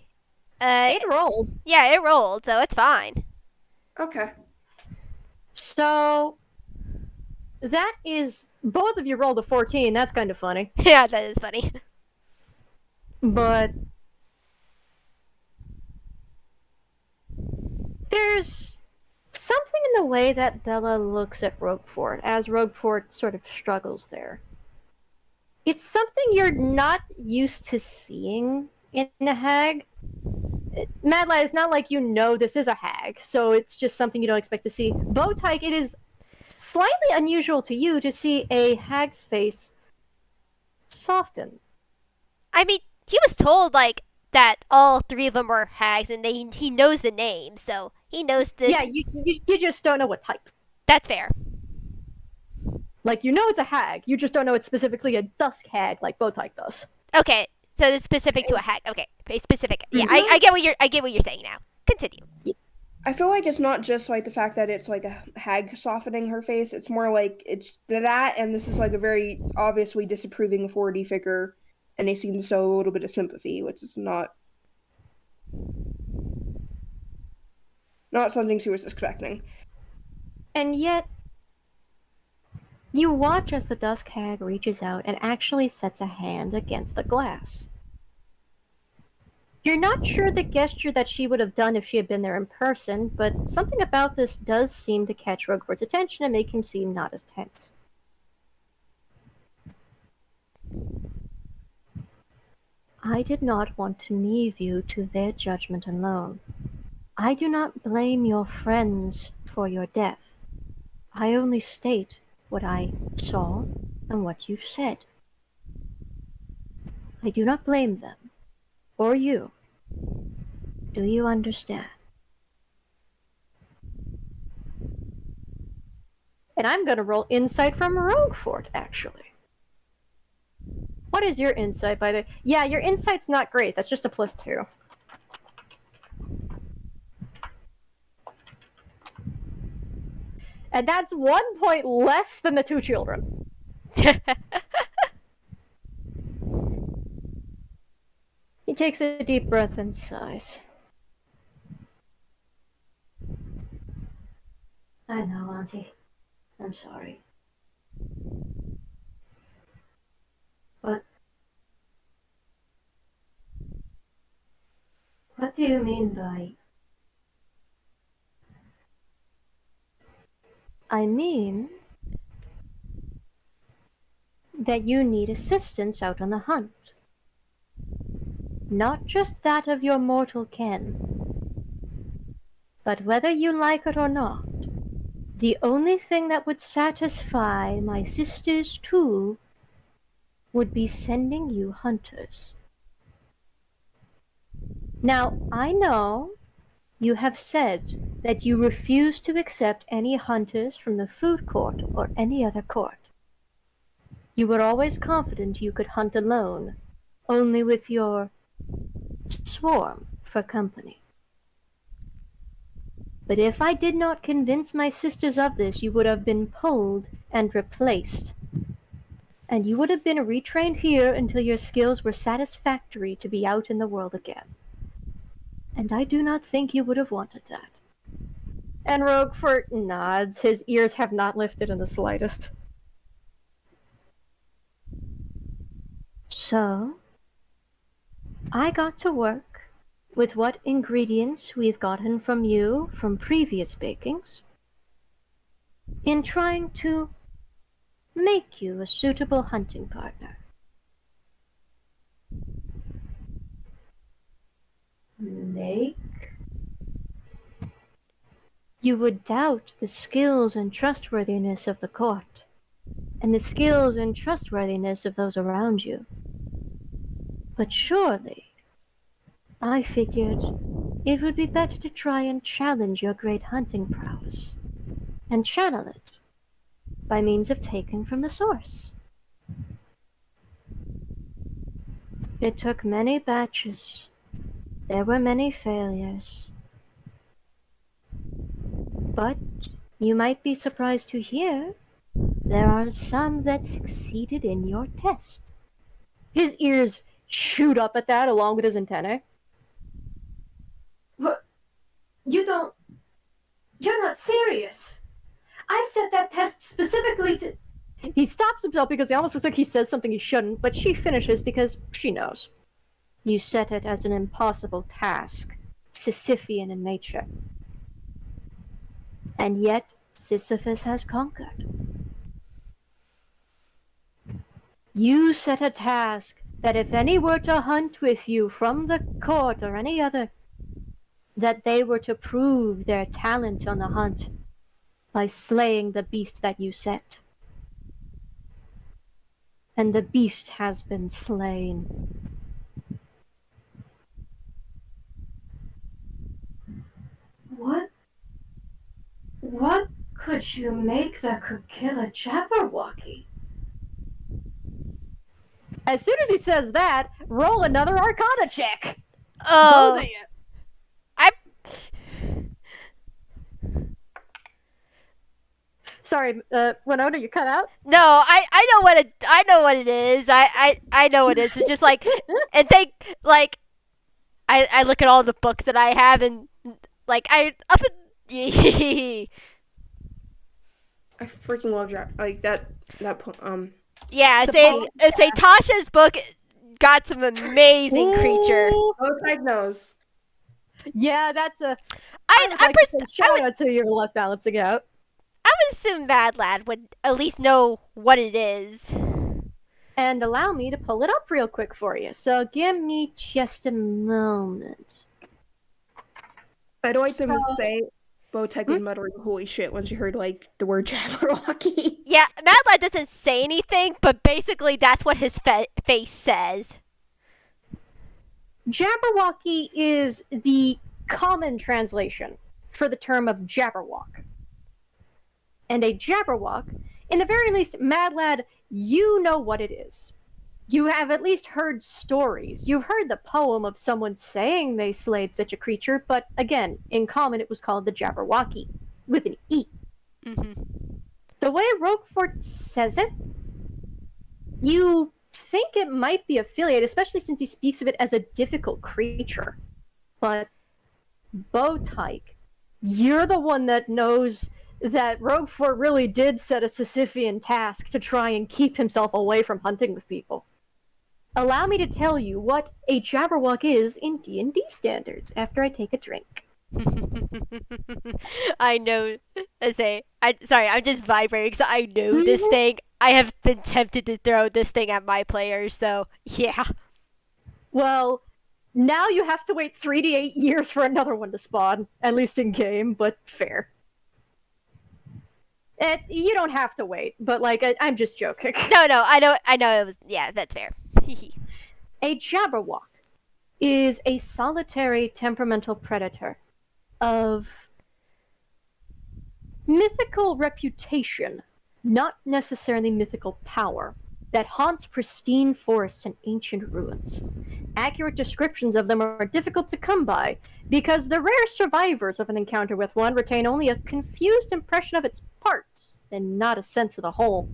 It rolled. Yeah, it rolled, so it's fine. Okay. So that is both of you rolled a 14. That's kind of funny. Yeah, that is funny. But there's something in the way that Bella looks at Roguefort as Roguefort sort of struggles there. It's something you're not used to seeing in a hag. Mad Lad, it's not like you know this is a hag, so it's just something you don't expect to see. Bow Tyke, it is slightly unusual to you to see a hag's face soften. I mean, he was told like that all three of them were hags, and he knows the name, so he knows this. Yeah, you just don't know what type. That's fair. Like, you know it's a hag, you just don't know it's specifically a dusk hag like Bow Tyke does. Okay, so it's specific to a hag. Okay, specific. Yeah, I get what you're saying now. Continue. I feel like it's not just like the fact that it's like a hag softening her face. It's more like it's that, and this is like a very obviously disapproving 4D figure and they seem to show a little bit of sympathy, which is not something she was expecting. And yet, you watch as the Dusk Hag reaches out and actually sets a hand against the glass. You're not sure the gesture that she would have done if she had been there in person, but something about this does seem to catch Roguefort's attention and make him seem not as tense. I did not want to leave you to their judgment alone. I do not blame your friends for your death. I only state what I saw and what you've said. I do not blame them, or you. Do you understand? And I'm going to roll insight from Roguefort, actually. What is your insight, by the way? Yeah, your insight's not great. That's just a +2. And that's 1 point less than the 2 children. He takes a deep breath and sighs. I know, Auntie. I'm sorry. But what do you mean by... I mean that you need assistance out on the hunt. Not just that of your mortal kin, but whether you like it or not, the only thing that would satisfy my sisters too would be sending you hunters. Now, I know you have said that you refuse to accept any hunters from the food court or any other court. You were always confident you could hunt alone, only with your swarm for company. But if I did not convince my sisters of this, you would have been pulled and replaced. And you would have been retrained here until your skills were satisfactory to be out in the world again. And I do not think you would have wanted that. And Roguefort nods. His ears have not lifted in the slightest. So, I got to work with what ingredients we've gotten from you from previous bakings in trying to make you a suitable hunting partner. Make? You would doubt the skills and trustworthiness of the court, and the skills and trustworthiness of those around you. But surely, I figured it would be better to try and challenge your great hunting prowess, and channel it by means of taking from the source. It took many batches. There were many failures. But you might be surprised to hear there are some that succeeded in your test. His ears shoot up at that along with his antennae. What? You're not serious. I set that test specifically to... He stops himself because he almost looks like he says something he shouldn't, but she finishes because she knows. You set it as an impossible task, Sisyphean in nature. And yet, Sisyphus has conquered. You set a task that if any were to hunt with you from the court or any other, that they were to prove their talent on the hunt by slaying the beast that you set. And the beast has been slain. What could you make that could kill a Jabberwocky? As soon as he says that, roll another Arcana check. Oh, Both of you. Sorry, Winona, you cut out? No, I know what it is. I know what it is. It's just like, and they like, I look at all the books that I have, and like I up in I freaking love like that yeah, The say Tasha's book got some amazing creature. Ooh, Bow Tyke knows. yeah, that's a. I would I, like to say I shout would out to your luck balancing out. I would assume Mad Lad would at least know what it is. And allow me to pull it up real quick for you. So give me just a moment. I'd like to So- say Bow Tyke was muttering holy shit when she heard like the word Jabberwocky. Yeah, Mad Lad doesn't say anything, but basically that's what his face says. Jabberwocky is the common translation for the term of Jabberwock. And a Jabberwock, in the very least, Mad Lad, you know what it is. You have at least heard stories. You've heard the poem of someone saying they slayed such a creature, but again, in common it was called the Jabberwocky, with an E. Mm-hmm. The way Roguefort says it, you think it might be affiliated, especially since he speaks of it as a difficult creature. But Bow Tyke, you're the one that knows that Roguefort really did set a Sisyphean task to try and keep himself away from hunting with people. Allow me to tell you what a Jabberwock is in D&D standards after I take a drink. I know. Sorry, I'm just vibrating because I know this thing. I have been tempted to throw this thing at my players, so yeah. Well, now you have to wait 3d8 years for another one to spawn, at least in game, but fair. You don't have to wait, but like I'm just joking. No, I know it was. Yeah, that's fair. A Jabberwock is a solitary temperamental predator of mythical reputation, not necessarily mythical power, that haunts pristine forests and ancient ruins. Accurate descriptions of them are difficult to come by, because the rare survivors of an encounter with one retain only a confused impression of its parts, and not a sense of the whole.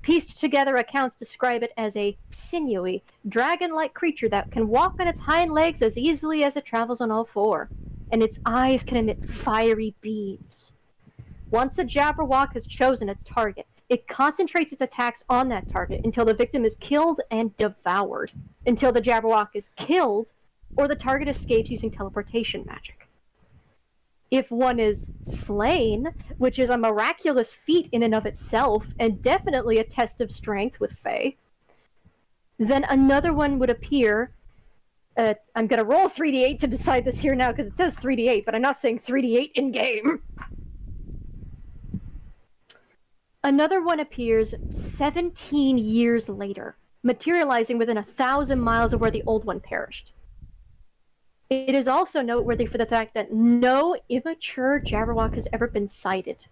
Pieced together accounts describe it as a sinewy, dragon-like creature that can walk on its hind legs as easily as it travels on all four, and its eyes can emit fiery beams. Once a Jabberwock has chosen its target, it concentrates its attacks on that target until the victim is killed and devoured, until the Jabberwock is killed, or the target escapes using teleportation magic. If one is slain, which is a miraculous feat in and of itself, and definitely a test of strength with Fae, then another one would appear. I'm going to roll 3d8 to decide this here now, because it says 3d8, but I'm not saying 3d8 in-game. Another one appears 17 years later, materializing within 1,000 miles of where the old one perished. It is also noteworthy for the fact that no immature Jabberwock has ever been sighted.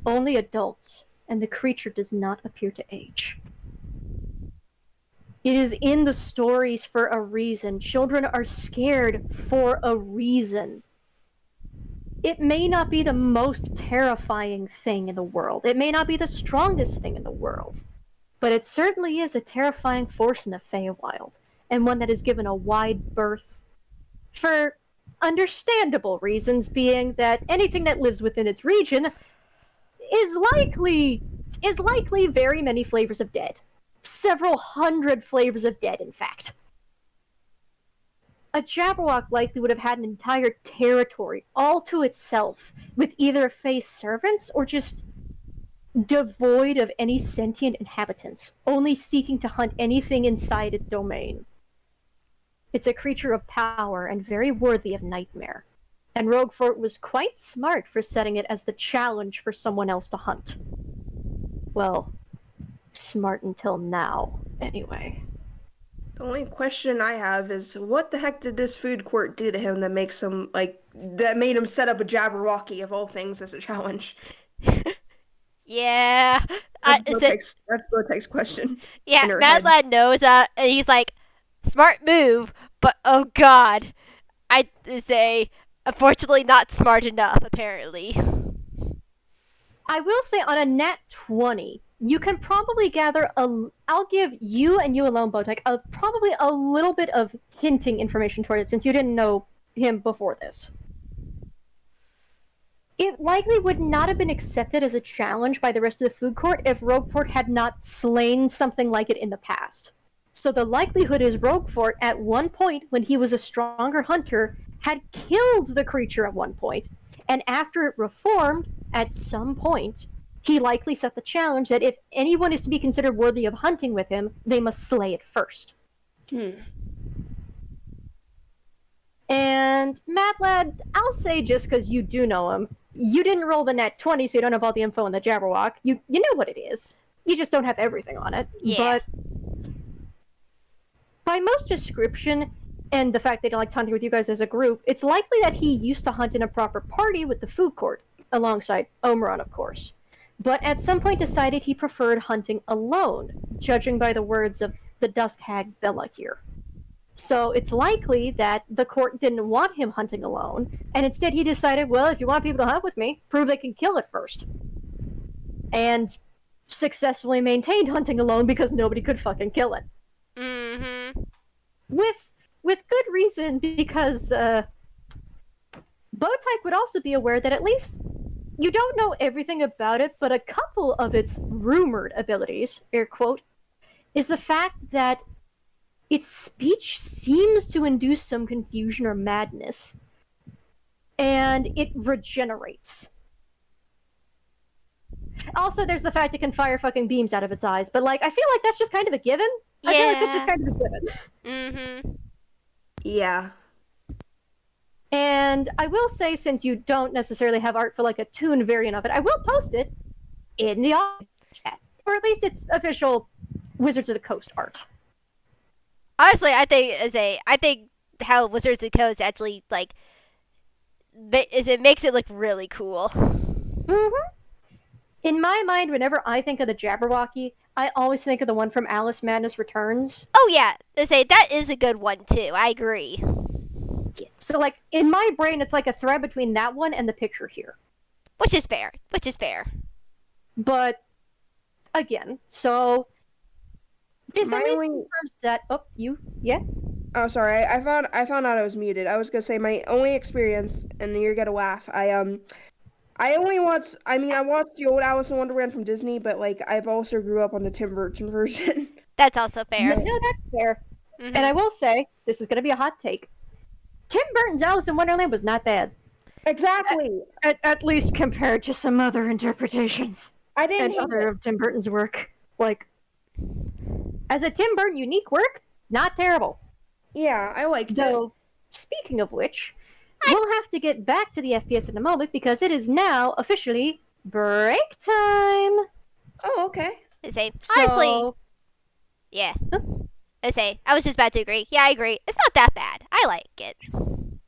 Only adults, and the creature does not appear to age. It is in the stories for a reason. Children are scared for a reason. It may not be the most terrifying thing in the world. It may not be the strongest thing in the world. But it certainly is a terrifying force in the Feywild, and one that is given a wide berth for understandable reasons, being that anything that lives within its region is likely very many flavors of dead. Several hundred flavors of dead, in fact. A Jabberwock likely would have had an entire territory all to itself, with either Fey servants or just devoid of any sentient inhabitants, only seeking to hunt anything inside its domain. It's a creature of power and very worthy of nightmare, and Roguefort was quite smart for setting it as the challenge for someone else to hunt. Well, smart until now, anyway. The only question I have is, what the heck did this food court do to him that makes him that made him set up a Jabberwocky of all things as a challenge? Yeah. That's Bow Tyke's question. Yeah, in her Mad head. Lad knows that, and he's like, smart move, but oh god. I'd say, unfortunately not smart enough, apparently. I will say on a nat 20, you can probably gather I'll give you and you alone, Bow Tyke, probably a little bit of hinting information toward it since you didn't know him before this. It likely would not have been accepted as a challenge by the rest of the food court if Roguefort had not slain something like it in the past. So the likelihood is Roguefort, at one point when he was a stronger hunter, had killed the creature at one point, and after it reformed, at some point, he likely set the challenge that if anyone is to be considered worthy of hunting with him, they must slay it first. And Mad Lad, I'll say just because you do know him, you didn't roll the nat 20, so you don't have all the info on the Jabberwock. You know what it is. You just don't have everything on it. Yeah. But by most description, and the fact that he likes hunting with you guys as a group, it's likely that he used to hunt in a proper party with the food court, alongside Omeron, of course. But at some point decided he preferred hunting alone, judging by the words of the dusk hag Bella here. So it's likely that the court didn't want him hunting alone, and instead he decided, well, if you want people to hunt with me, prove they can kill it first. And successfully maintained hunting alone because nobody could fucking kill it. Mm-hmm. With good reason, because Bow Tyke would also be aware that at least you don't know everything about it, but a couple of its rumored abilities, air quote, is the fact that its speech seems to induce some confusion or madness, and it regenerates. Also, there's the fact it can fire fucking beams out of its eyes, but, like, I feel like that's just kind of a given. Yeah. I feel like that's just kind of a given. Mm-hmm. Yeah. And I will say, since you don't necessarily have art for, like, a Toon variant of it, I will post it in the chat, or at least its official Wizards of the Coast art. Honestly, I think how Wizards of the Coast actually it makes it look really cool. Mm-hmm. In my mind, whenever I think of the Jabberwocky, I always think of the one from Alice Madness Returns. Oh yeah, that is a good one too. I agree. Yeah. So, like, in my brain, it's like a thread between that one and the picture here. Which is fair. But again, so this My at least only- confirms that. Oh, yeah. Oh, sorry. I found out I was muted. I was gonna say my only experience, and you're gonna laugh. I watched the old Alice in Wonderland from Disney, but, like, I've also grew up on the Tim Burton version. That's also fair. No, that's fair. Mm-hmm. And I will say, this is going to be a hot take. Tim Burton's Alice in Wonderland was not bad. Exactly. At least compared to some other interpretations. I didn't And hate other it. of Tim Burton's work. Like, as a Tim Burton unique work, not terrible. Yeah, I liked it. Though, speaking of which, we'll have to get back to the FPS in a moment because it is now officially break time. Oh, okay. Honestly, So, yeah. I was just about to agree. Yeah, I agree. It's not that bad. I like it.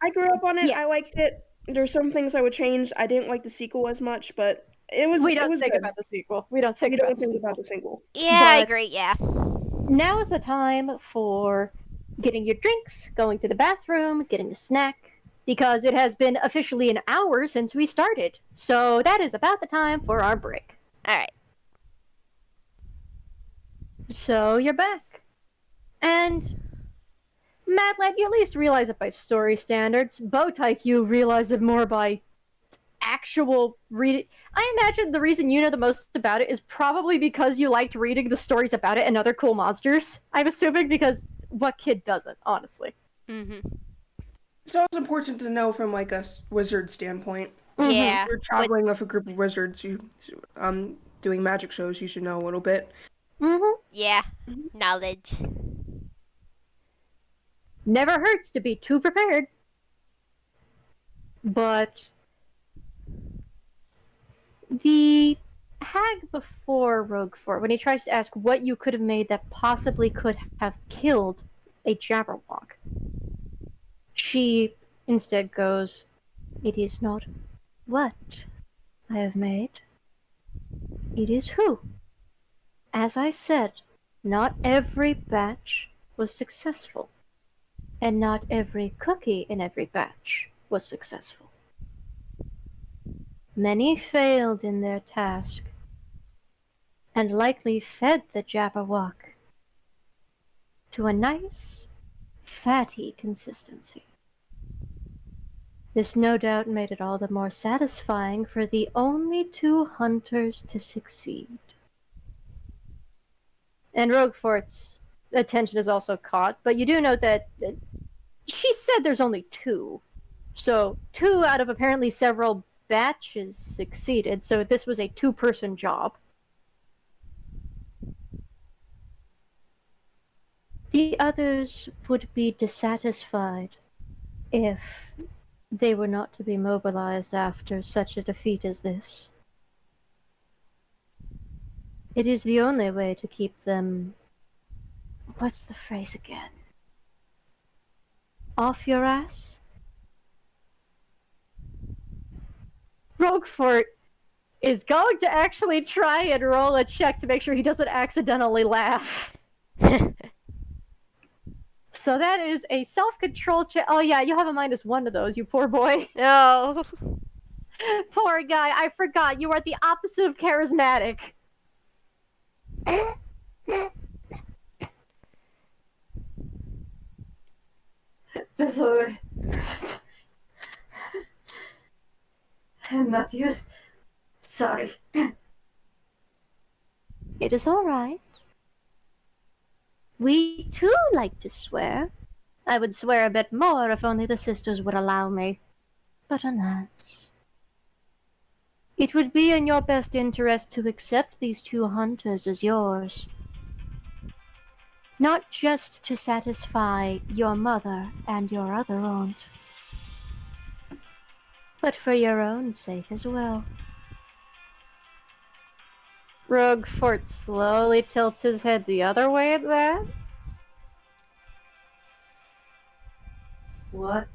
I grew up on it. Yeah. I liked it. There's some things I would change. I didn't like the sequel as much, but it was. we don't it was think good. about the sequel. We don't think We about don't the think sequel. about the sequel. Yeah, I But- agree. Yeah. Now is the time for getting your drinks, going to the bathroom, getting a snack, because it has been officially an hour since we started. So that is about the time for our break. All right. So you're back. And Mad Lad, you at least realize it by story standards. Bow Tyke, you realize it more by actual reading. I imagine the reason you know the most about it is probably because you liked reading the stories about it and other cool monsters. I'm assuming because what kid doesn't, honestly? Mm-hmm. It's also important to know from, like, a wizard standpoint. Yeah. If you're traveling with a group of wizards, doing magic shows, you should know a little bit. Mm-hmm. Yeah. Knowledge. Never hurts to be too prepared. But the hag before Roguefort, when he tries to ask what you could have made that possibly could have killed a Jabberwock, she instead goes, "It is not what I have made. It is who. As I said, not every batch was successful. And not every cookie in every batch was successful." Many failed in their task, and likely fed the Jabberwock to a nice, fatty consistency. This no doubt made it all the more satisfying for the only 2 hunters to succeed. And Roguefort's attention is also caught, but you do note that she said there's only 2. So 2 out of apparently several batches succeeded, so this was a 2-person job. The others would be dissatisfied if they were not to be mobilized after such a defeat as this. It is the only way to keep them... What's the phrase again? Off your ass? Roguefort is going to actually try and roll a check to make sure he doesn't accidentally laugh. So that is a self-control check. Oh yeah, you have a -1 to those, you poor boy. No. Poor guy, I forgot. You are the opposite of charismatic. Désolé. I'm not used. Sorry. It is all right. We too like to swear. I would swear a bit more if only the sisters would allow me. But alas. It would be in your best interest to accept these 2 hunters as yours. Not just to satisfy your mother and your other aunt, but for your own sake as well. Roguefort slowly tilts his head the other way at that. What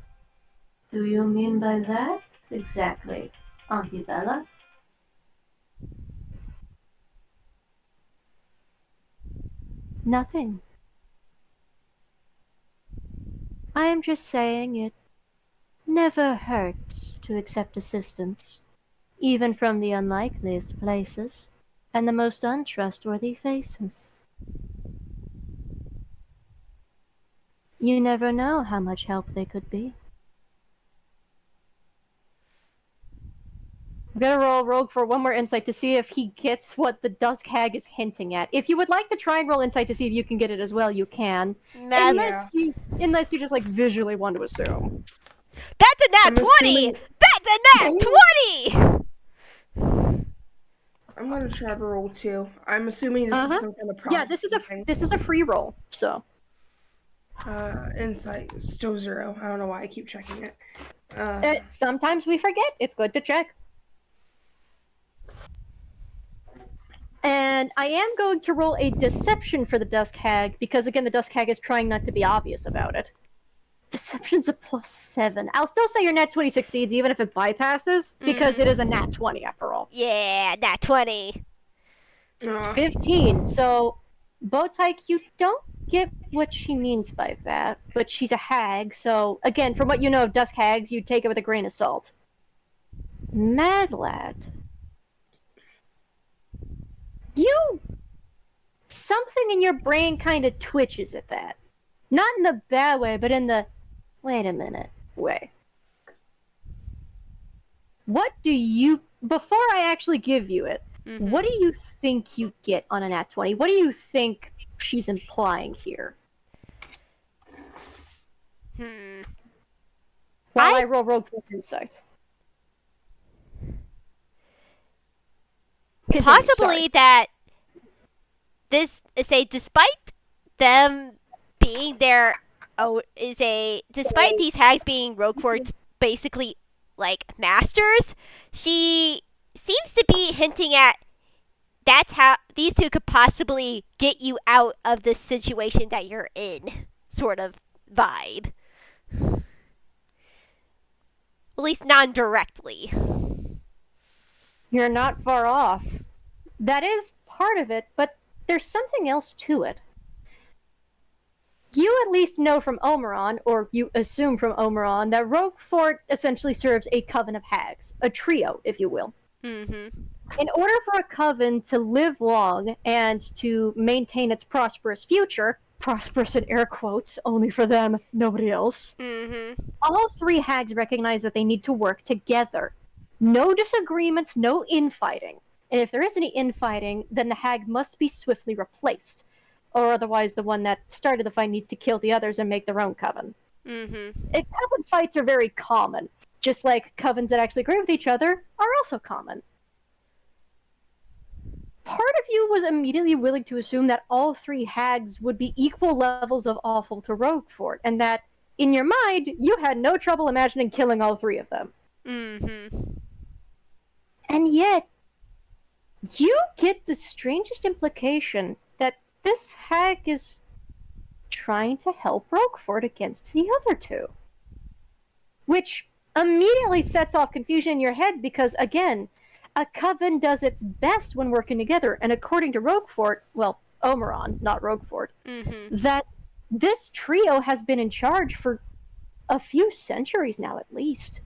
do you mean by that, exactly, Auntie Bella? Nothing. I am just saying it never hurts to accept assistance, even from the unlikeliest places and the most untrustworthy faces. You never know how much help they could be. I'm gonna roll Rogue for one more insight to see if he gets what the Dusk Hag is hinting at. If you would like to try and roll insight to see if you can get it as well, you can. Unless you just like visually want to assume. That's a nat 20! Assuming... That's a nat 20! I'm gonna try to roll 2. I'm assuming this is some kind of prophecy. Yeah, this is a free roll, so. Insight still 0. I don't know why I keep checking it. Sometimes we forget. It's good to check. And I am going to roll a deception for the Dusk Hag, because again, the Dusk Hag is trying not to be obvious about it. Deception's a +7. I'll still say your nat 20 succeeds, even if it bypasses, because it is a nat 20 after all. Yeah, nat 20. 15. So, Bow Tyke, you don't get what she means by that, but she's a hag, so again, from what you know of Dusk Hags, you take it with a grain of salt. Mad Lad. Something in your brain kind of twitches at that. Not in the bad way, but in the, wait a minute, way. What do you, before I actually give you it, what do you think you get on a nat 20? What do you think she's implying here? While I roll Roguefort's insight. Continue, Possibly sorry. that this say despite them being there despite these hags being Roguefort's basically like masters, she seems to be hinting at that's how these 2 could possibly get you out of the situation that you're in, sort of vibe. At least non-directly. You're not far off. That is part of it, but there's something else to it. You at least know from Omeron, or you assume from Omeron, that Roguefort essentially serves a coven of hags, a trio, if you will. Mm-hmm. In order for a coven to live long and to maintain its prosperous future, prosperous in air quotes, only for them, nobody else, Mm-hmm. all three hags recognize that they need to work together. No disagreements, no infighting. And if there is any infighting, then the hag must be swiftly replaced. Or otherwise, the one that started the fight needs to kill the others and make their own coven. Mm-hmm. Coven fights are very common, just like covens that actually agree with each other are also common. Part of you was immediately willing to assume that all three hags would be equal levels of awful to Roguefort, and that, in your mind, you had no trouble imagining killing all three of them. Mm-hmm. And yet, you get the strangest implication that this hag is trying to help Roguefort against the other two. Which immediately sets off confusion in your head because, again, a coven does its best when working together, and according to Roguefort, well, Omeron, not Roguefort, that this trio has been in charge for a few centuries now, at least.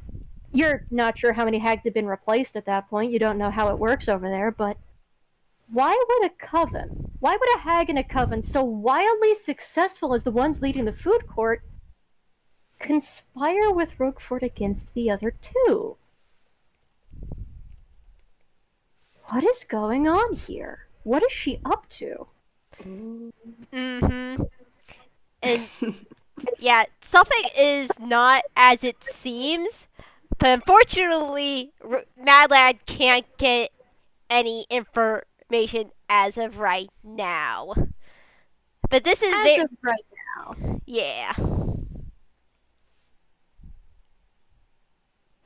You're not sure how many hags have been replaced at that point. You don't know how it works over there, but why would a coven, why would a hag in a coven so wildly successful as the ones leading the food court conspire with Roguefort against the other two? What is going on here? What is she up to? Mm-hmm. And yeah, Suffolk is not as it seems, but unfortunately, Mad Lad can't get any information as of right now. But this is As of right now. yeah.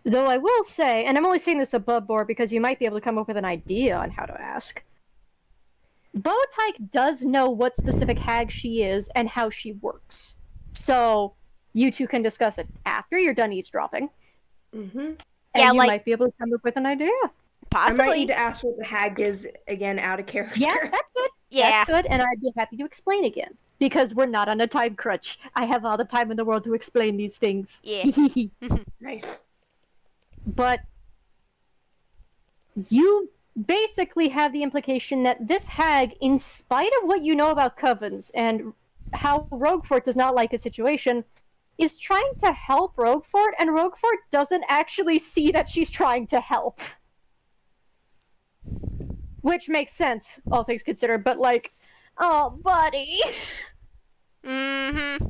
Though I will say, and I'm only saying this above board because you might be able to come up with an idea on how to ask. Bow Tyke does know what specific hag she is and how she works. So you two can discuss it after you're done eavesdropping. Mm-hmm. And Yeah, you like might be able to come up with an idea. possibly. I might need to ask what the hag is again out of character. Yeah, that's good. Yeah. That's good, and I'd be happy to explain again. Because we're not on a time crunch. I have all the time in the world to explain these things. Yeah. Nice. But you basically have the implication that this hag, in spite of what you know about covens and how Roguefort does not like a situation, is trying to help Roguefort, and Roguefort doesn't actually see that she's trying to help. Which makes sense, all things considered, but like, oh, buddy. Mm-hmm.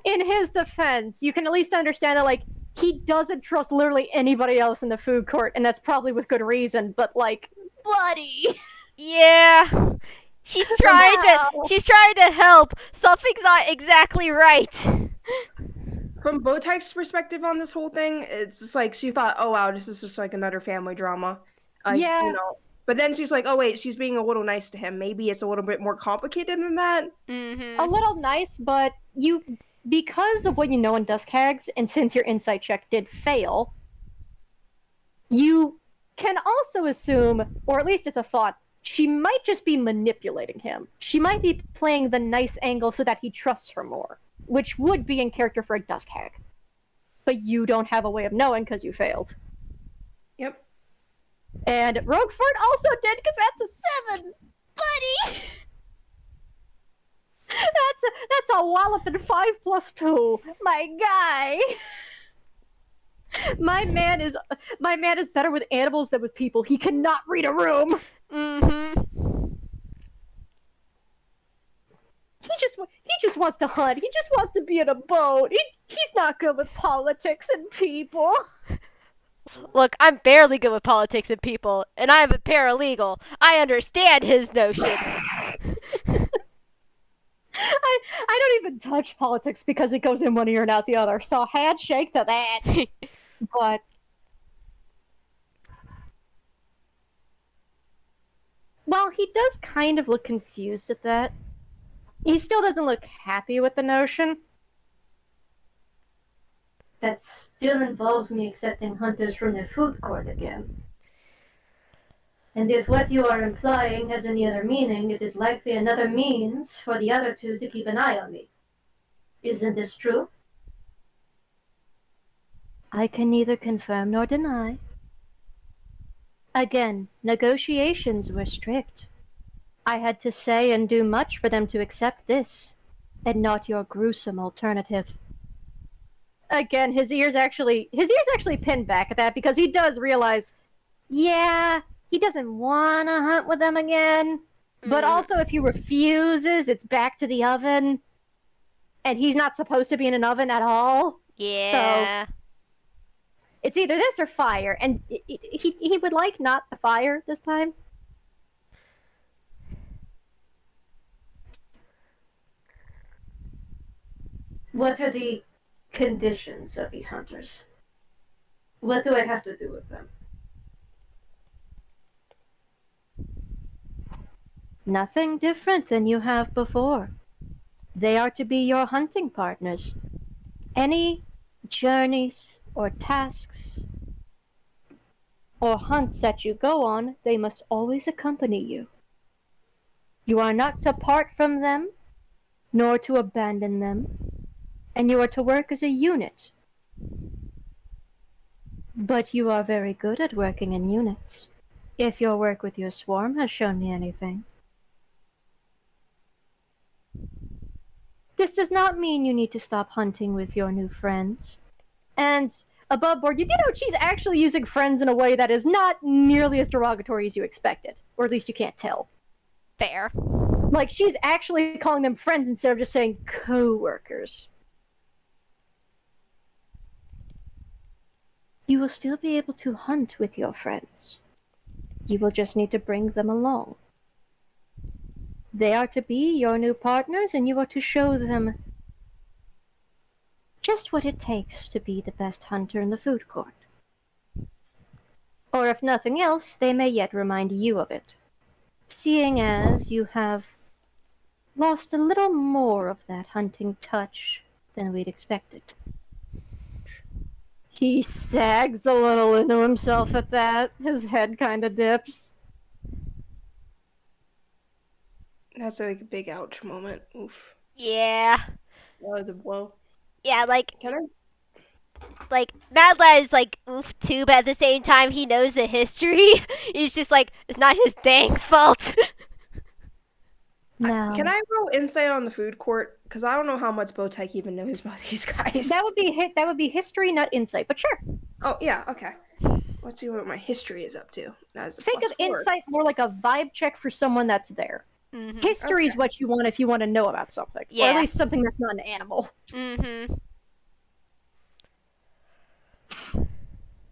In his defense, you can at least understand that, like, he doesn't trust literally anybody else in the food court, and that's probably with good reason, but like, buddy. Yeah. She's trying to help. Something's not exactly right. From Bow Tyke's perspective on this whole thing, it's just like she thought, oh wow, this is just like another family drama. Yeah. You know. But then she's like, oh wait, she's being a little nice to him. Maybe it's a little bit more complicated than that. Mm-hmm. A little nice, but you, because of what you know in Dusk Hags, and since your insight check did fail, you can also assume, or at least it's a thought, she might just be manipulating him. She might be playing the nice angle so that he trusts her more, which would be in character for a Dusk Hag. But you don't have a way of knowing because you failed. Yep. And Roguefort also did because that's a 7! Buddy! That's a walloping 5 plus 2. My guy! My man is better with animals than with people. He cannot read a room. Mm-hmm. He just wants to hunt. He just wants to be in a boat. He's not good with politics and people. Look, I'm barely good with politics and people, and I'm a paralegal. I understand his notion. I don't even touch politics because it goes in one ear and out the other. So handshake to that. But while he does kind of look confused at that, he still doesn't look happy with the notion. That still involves me accepting hunters from the food court again. And if what you are implying has any other meaning, it is likely another means for the other two to keep an eye on me. Isn't this true? I can neither confirm nor deny. Again, negotiations were strict. I had to say and do much for them to accept this, and not your gruesome alternative. Again, his ears actually pinned back at that because he does realize, yeah, he doesn't want to hunt with them again. But also, if he refuses, it's back to the oven. And he's not supposed to be in an oven at all. Yeah. So, it's either this or fire. And he would like not the fire this time. What are the conditions of these hunters? What do I have to do with them? Nothing different than you have before. They are to be your hunting partners. Any journeys or tasks or hunts that you go on, they must always accompany you. You are not to part from them, nor to abandon them, and you are to work as a unit. But you are very good at working in units, if your work with your swarm has shown me anything. This does not mean you need to stop hunting with your new friends. And above board, you do know she's actually using friends in a way that is not nearly as derogatory as you expected. Or at least you can't tell. Fair. Like, she's actually calling them friends instead of just saying co-workers. You will still be able to hunt with your friends. You will just need to bring them along. They are to be your new partners, and you are to show them just what it takes to be the best hunter in the food court. Or if nothing else, they may yet remind you of it, seeing as you have lost a little more of that hunting touch than we'd expected. He sags a little into himself at that. His head kind of dips. That's like a big ouch moment. Oof. Yeah. That was a blow. Yeah, like Can I? Mad Lad is like oof too, but at the same time he knows the history. He's just like, it's not his dang fault. Now, Can I roll insight on the food court? Because I don't know how much Bow Tyke even knows about these guys. that would be history, not insight, but sure. Oh yeah, okay. Let's see what my history is up to. That is a Think of +4. insight more like a vibe check for someone that's there. Mm-hmm. History is what you want if you want to know about something. Or Yeah. at least something that's not an animal. Mm-hmm.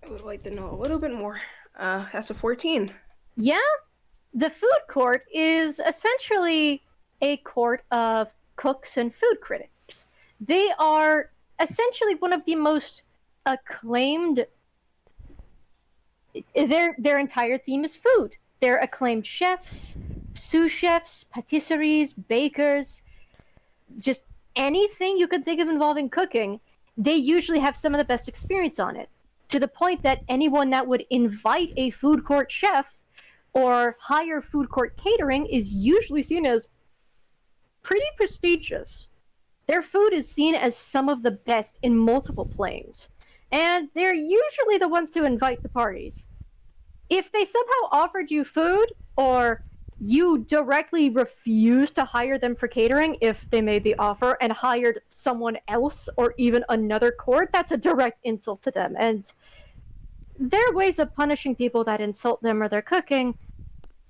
I would like to know a little bit more. That's a 14. Yeah? The food court is essentially a court of cooks and food critics. They are essentially one of the most acclaimed. Their entire theme is food. They're acclaimed chefs, sous chefs, patisseries, bakers, just anything you could think of involving cooking. They usually have some of the best experience on it, to the point that anyone that would invite a food court chef or hire food court catering is usually seen as pretty prestigious. Their food is seen as some of the best in multiple planes, and they're usually the ones to invite to parties. If they somehow offered you food, or you directly refused to hire them for catering if they made the offer and hired someone else or even another court, that's a direct insult to them. And their ways of punishing people that insult them or their cooking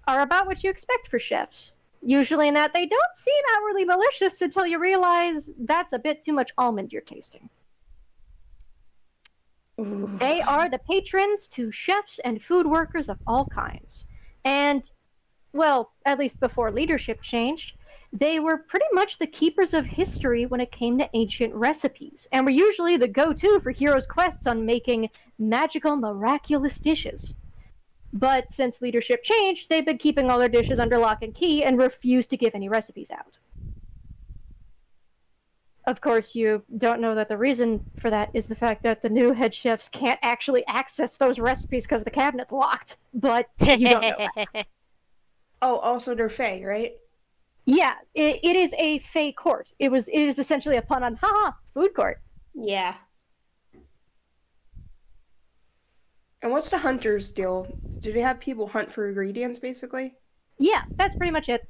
are about what you expect for chefs. Usually in that they don't seem outwardly malicious until you realize that's a bit too much almond you're tasting. Ooh. They are the patrons to chefs and food workers of all kinds. And, well, at least before leadership changed, they were pretty much the keepers of history when it came to ancient recipes, and were usually the go-to for heroes' quests on making magical, miraculous dishes. But since leadership changed, they've been keeping all their dishes under lock and key and refuse to give any recipes out. Of course, you don't know that the reason for that is the fact that the new head chefs can't actually access those recipes because the cabinet's locked. But you don't know that. Oh, also they're Fae, right? Yeah, it is a Fae court. It is essentially a pun on haha food court. Yeah. And what's the hunter's deal? Do they have people hunt for ingredients, basically? Yeah, that's pretty much it.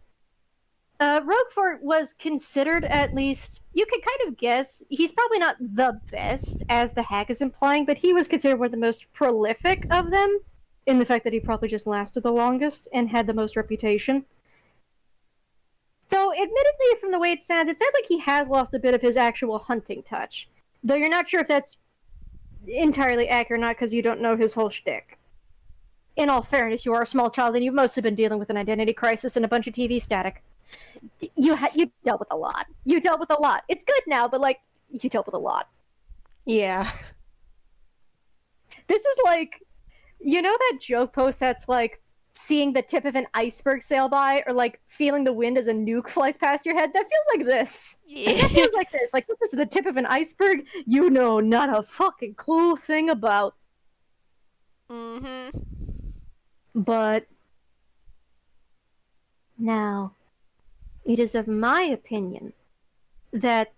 Roguefort was considered, at least, you can kind of guess, he's probably not the best, as the hag is implying, but he was considered one of the most prolific of them, in the fact that he probably just lasted the longest and had the most reputation. Though, admittedly, from the way it sounds like he has lost a bit of his actual hunting touch. Though you're not sure if that's entirely accurate or not, because you don't know his whole shtick. In all fairness, you are a small child, and you've mostly been dealing with an identity crisis and a bunch of TV static. You dealt with a lot. You dealt with a lot. It's good now, but like you dealt with a lot. Yeah. This is like, you know that joke post that's like seeing the tip of an iceberg sail by, or like feeling the wind as a nuke flies past your head. That feels like this. Yeah. That feels like this. Like this is the tip of an iceberg. You know not a fucking clue thing about. Mm-hmm. But now, it is of my opinion that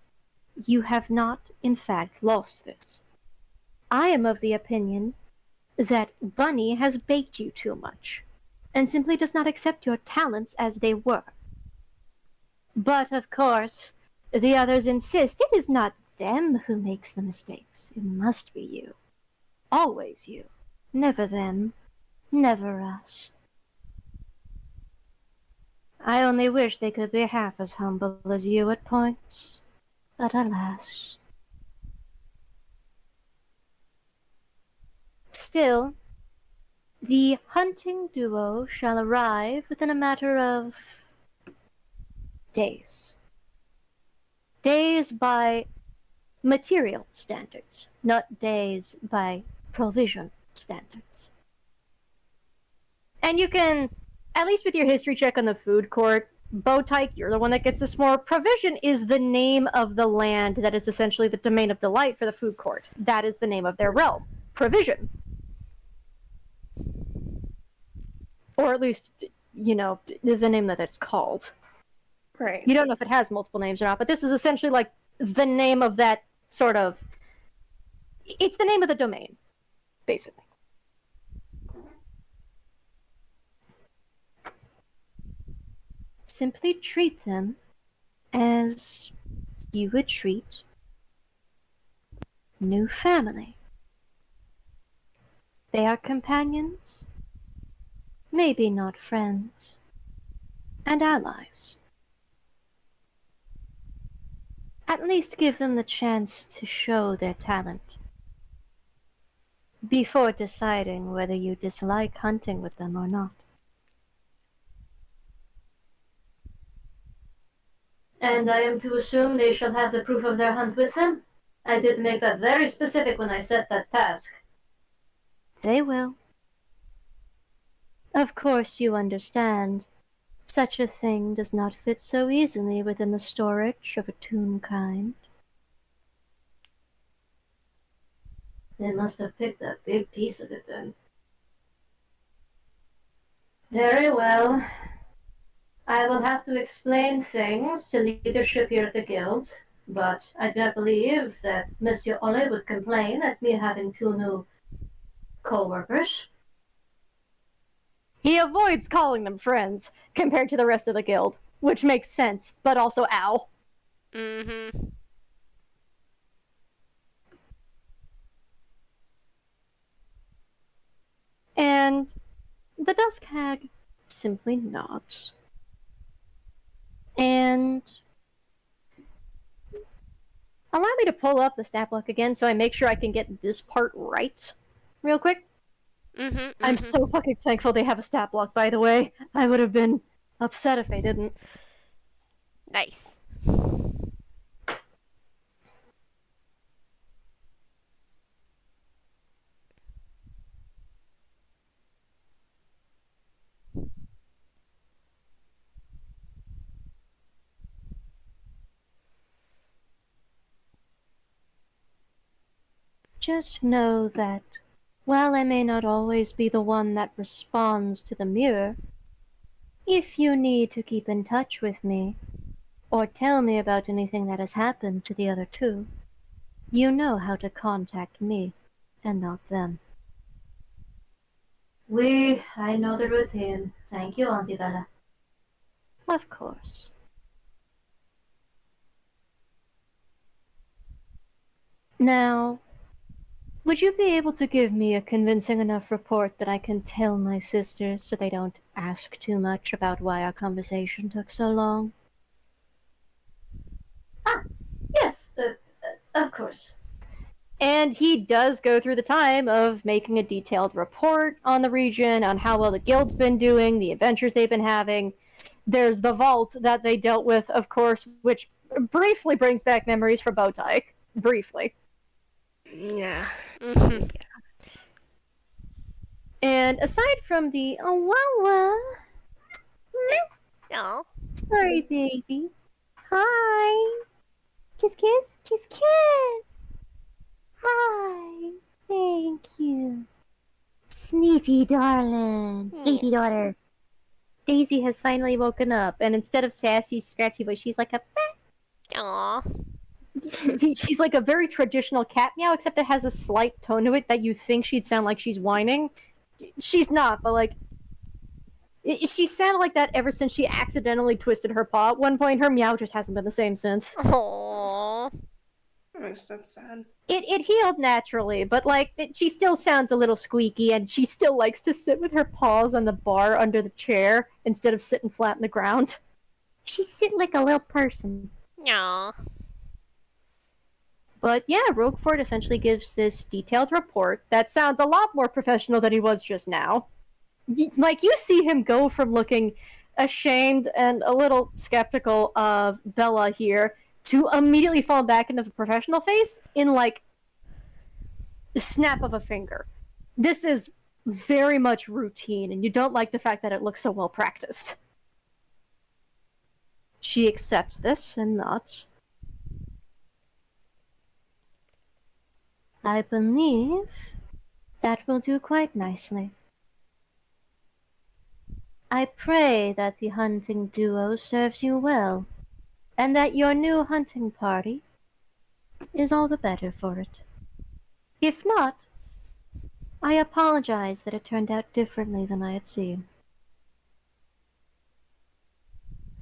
you have not, in fact, lost this. I am of the opinion that Bunny has baked you too much, and simply does not accept your talents as they were. But, of course, the others insist it is not them who makes the mistakes. It must be you. Always you. Never them. Never us. I only wish they could be half as humble as you at points, but alas. Still, the hunting duo shall arrive within a matter of days. Days by material standards, not days by provision standards. And you can, at least with your history check on the food court, Bow Tyke, you're the one that gets this more. Provision is the name of the land that is essentially the domain of delight for the food court. That is the name of their realm. Provision. Or at least, you know, the name that it's called. Right. You don't know if it has multiple names or not, but this is essentially like the name of that sort of. It's the name of the domain, basically. Simply treat them as you would treat new family. They are companions, maybe not friends, and allies. At least give them the chance to show their talent before deciding whether you dislike hunting with them or not. And I am to assume they shall have the proof of their hunt with them? I did make that very specific when I set that task. They will. Of course you understand. Such a thing does not fit so easily within the storage of a Toonkind. They must have picked a big piece of it then. Very well. I will have to explain things to leadership here at the guild, but I do not believe that Monsieur Ole would complain at me having two new co-workers. He avoids calling them friends compared to the rest of the guild, which makes sense, but also ow. Mm-hmm. And the Dusk Hag simply nods. And allow me to pull up the stat block again so I make sure I can get this part right real quick. Mm-hmm. Mm-hmm. I'm so fucking thankful they have a stat block, by the way. I would have been upset if they didn't. Nice. Just know that, while I may not always be the one that responds to the mirror, if you need to keep in touch with me, or tell me about anything that has happened to the other two, you know how to contact me, and not them. I know the routine. Thank you, Auntie Bella. Of course. Now, would you be able to give me a convincing enough report that I can tell my sisters so they don't ask too much about why our conversation took so long? Ah, yes, of course. And he does go through the time of making a detailed report on the region, on how well the guild's been doing, the adventures they've been having. There's the vault that they dealt with, of course, which briefly brings back memories for Bow Tyke. Briefly. Yeah. Mhm. And aside from the No. sorry, baby. Hi. Kiss, kiss, kiss, kiss. Hi. Thank you. Sneaky darling. Sleepy daughter. Daisy has finally woken up, and instead of sassy, scratchy voice, she's like a Aw. she's like a very traditional cat meow, except it has a slight tone to it that you think she'd sound like she's whining. She's not, but like she sounded like that ever since she accidentally twisted her paw at one point. Her meow just hasn't been the same since. Aw. That's sad. It healed naturally, but like she still sounds a little squeaky, and she still likes to sit with her paws on the bar under the chair instead of sitting flat in the ground. She's sitting like a little person. Aw. But yeah, Roguefort essentially gives this detailed report that sounds a lot more professional than he was just now. Like, you see him go from looking ashamed and a little skeptical of Bella here to immediately fall back into the professional face in, like, the snap of a finger. This is very much routine, and you don't like the fact that it looks so well practiced. She accepts this and nods. I believe that will do quite nicely. I pray that the hunting duo serves you well, and that your new hunting party is all the better for it. If not, I apologize that it turned out differently than I had seen.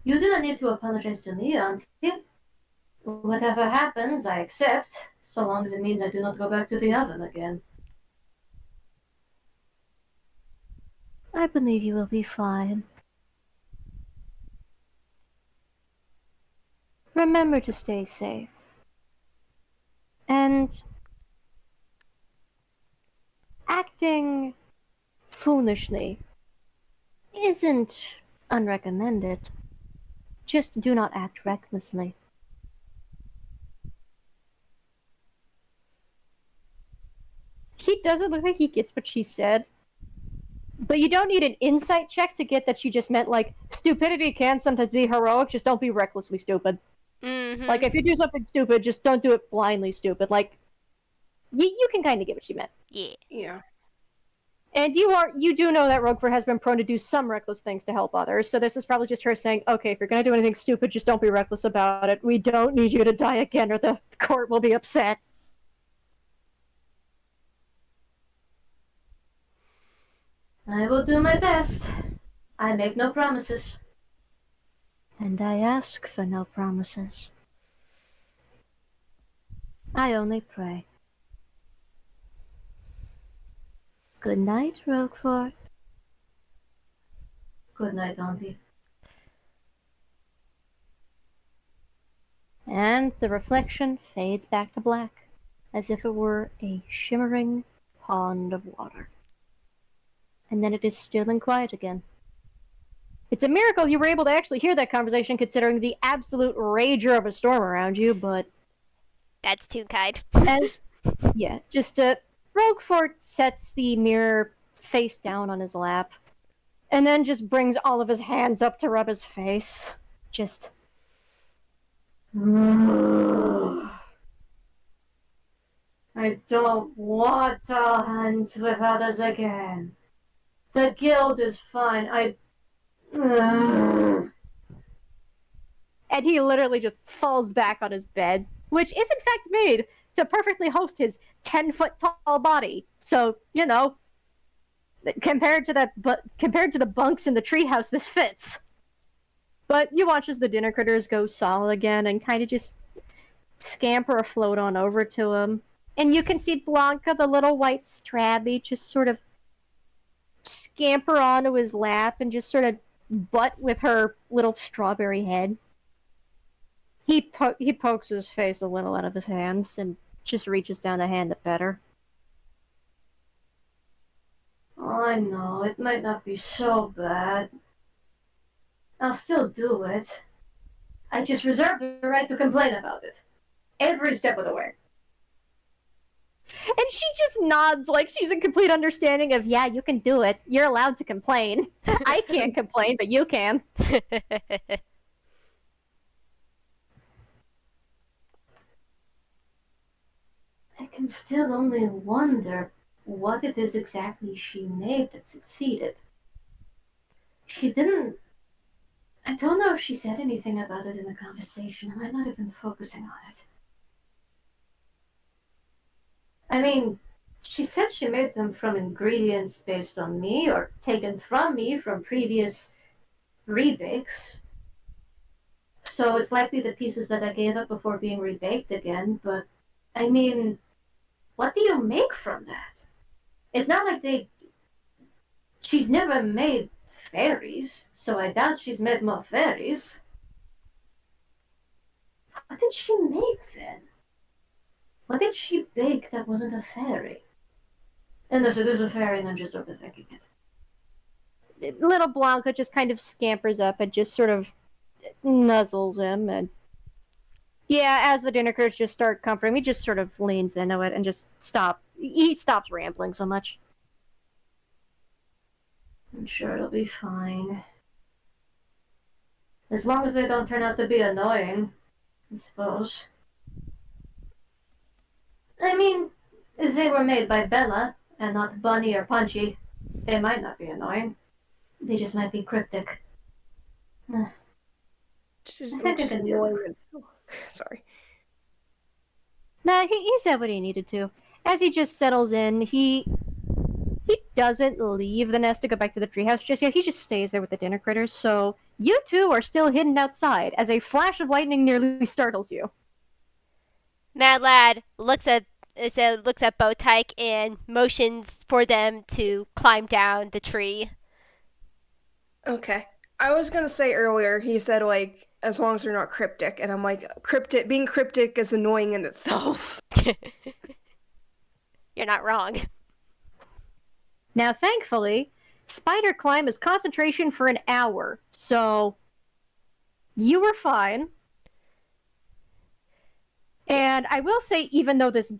You don't need to apologize to me, Auntie. Whatever happens, I accept, so long as it means I do not go back to the oven again. I believe you will be fine. Remember to stay safe. And acting foolishly isn't unrecommended. Just do not act recklessly. He doesn't look like he gets what she said. But you don't need an insight check to get that she just meant, like, stupidity can sometimes be heroic, just don't be recklessly stupid. Mm-hmm. Like, if you do something stupid, just don't do it blindly stupid. Like, you can kind of get what she meant. Yeah. Yeah. And you do know that Roguefort has been prone to do some reckless things to help others, so this is probably just her saying, okay, if you're gonna do anything stupid, just don't be reckless about it. We don't need you to die again, or the court will be upset. I will do my best. I make no promises. And I ask for no promises. I only pray. Good night, Roguefort. Good night, Auntie. And the reflection fades back to black, as if it were a shimmering pond of water. And then it is still and quiet again. It's a miracle you were able to actually hear that conversation, considering the absolute rager of a storm around you, but... That's Toonkind. Yeah, just, Roguefort sets the mirror face down on his lap, and then just brings all of his hands up to rub his face. Just... I don't want to hunt with others again. The guild is fine. And he literally just falls back on his bed, which is in fact made to perfectly host his 10-foot tall body. So, compared to the bunks in the treehouse, this fits. But you watch as the dinner critters go solid again and kind of just scamper afloat on over to him. And you can see Blanca, the little white strabby, just sort of scamper onto his lap and just sort of butt with her little strawberry head. He pokes his face a little out of his hands and just reaches down a hand to pet her. Oh, I know, it might not be so bad. I'll still do it. I just reserve the right to complain about it. Every step of the way. And she just nods like she's in complete understanding of, yeah, you can do it. You're allowed to complain. I can't complain, but you can. I can still only wonder what it is exactly she made that succeeded. She didn't... I don't know if she said anything about it in the conversation. I might not have been focusing on it. I mean, she said she made them from ingredients based on me or taken from me from previous rebakes. So it's likely the pieces that I gave up before being rebaked again, but I mean, what do you make from that? It's not like she's never made fairies, so I doubt she's made more fairies. What did she make then? What did she bake that wasn't a fairy? Unless it is a fairy and I'm just overthinking it. Little Blanca just kind of scampers up and just sort of nuzzles him, and as the dinner critters just start comforting, he just sort of leans into it and just he stops rambling so much. I'm sure it'll be fine. As long as they don't turn out to be annoying, I suppose. I mean, if they were made by Bella, and not Bunny or Punchy, they might not be annoying. They just might be cryptic. I think I can deal with it. Sorry. Nah, he said what he needed to. As he just settles in, he doesn't leave the nest to go back to the treehouse just yet. He just stays there with the dinner critters, so you two are still hidden outside as a flash of lightning nearly startles you. Mad Lad looks at Bow Tyke and motions for them to climb down the tree. Okay. I was gonna say earlier, he said, like, as long as they're not cryptic, and I'm like, being cryptic is annoying in itself. You're not wrong. Now, thankfully, spider climb is concentration for an hour, so you were fine. And I will say, even though this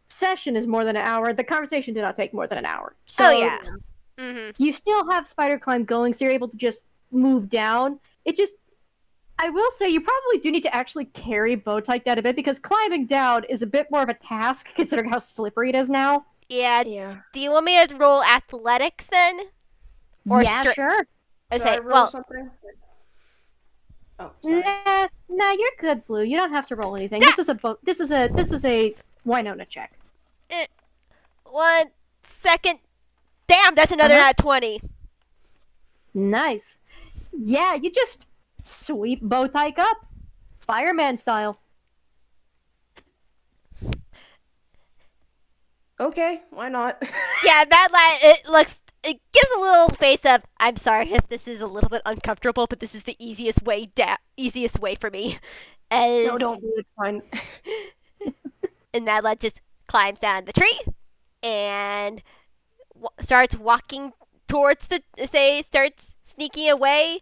session is more than an hour, the conversation did not take more than an hour. So you still have spider climb going, so you're able to just move down. I will say, you probably do need to actually carry Bow Tyke down a bit, because climbing down is a bit more of a task, considering how slippery it is now. Yeah. Do you want me to roll athletics then? Or sure. I roll something? Oh, sorry. Nah, you're good, Blue. You don't have to roll anything. This is a Winona check. 1 second. Damn, that's another nat 20. Nice. Yeah, you just sweep Bow Tyke up, fireman style. Okay, why not? Yeah, Mad Lad, it gives a little face of, I'm sorry if this is a little bit uncomfortable, but this is the easiest way for me. No, don't do it. It's fine. And Mad Lad just climbs down the tree and starts walking towards starts sneaking away,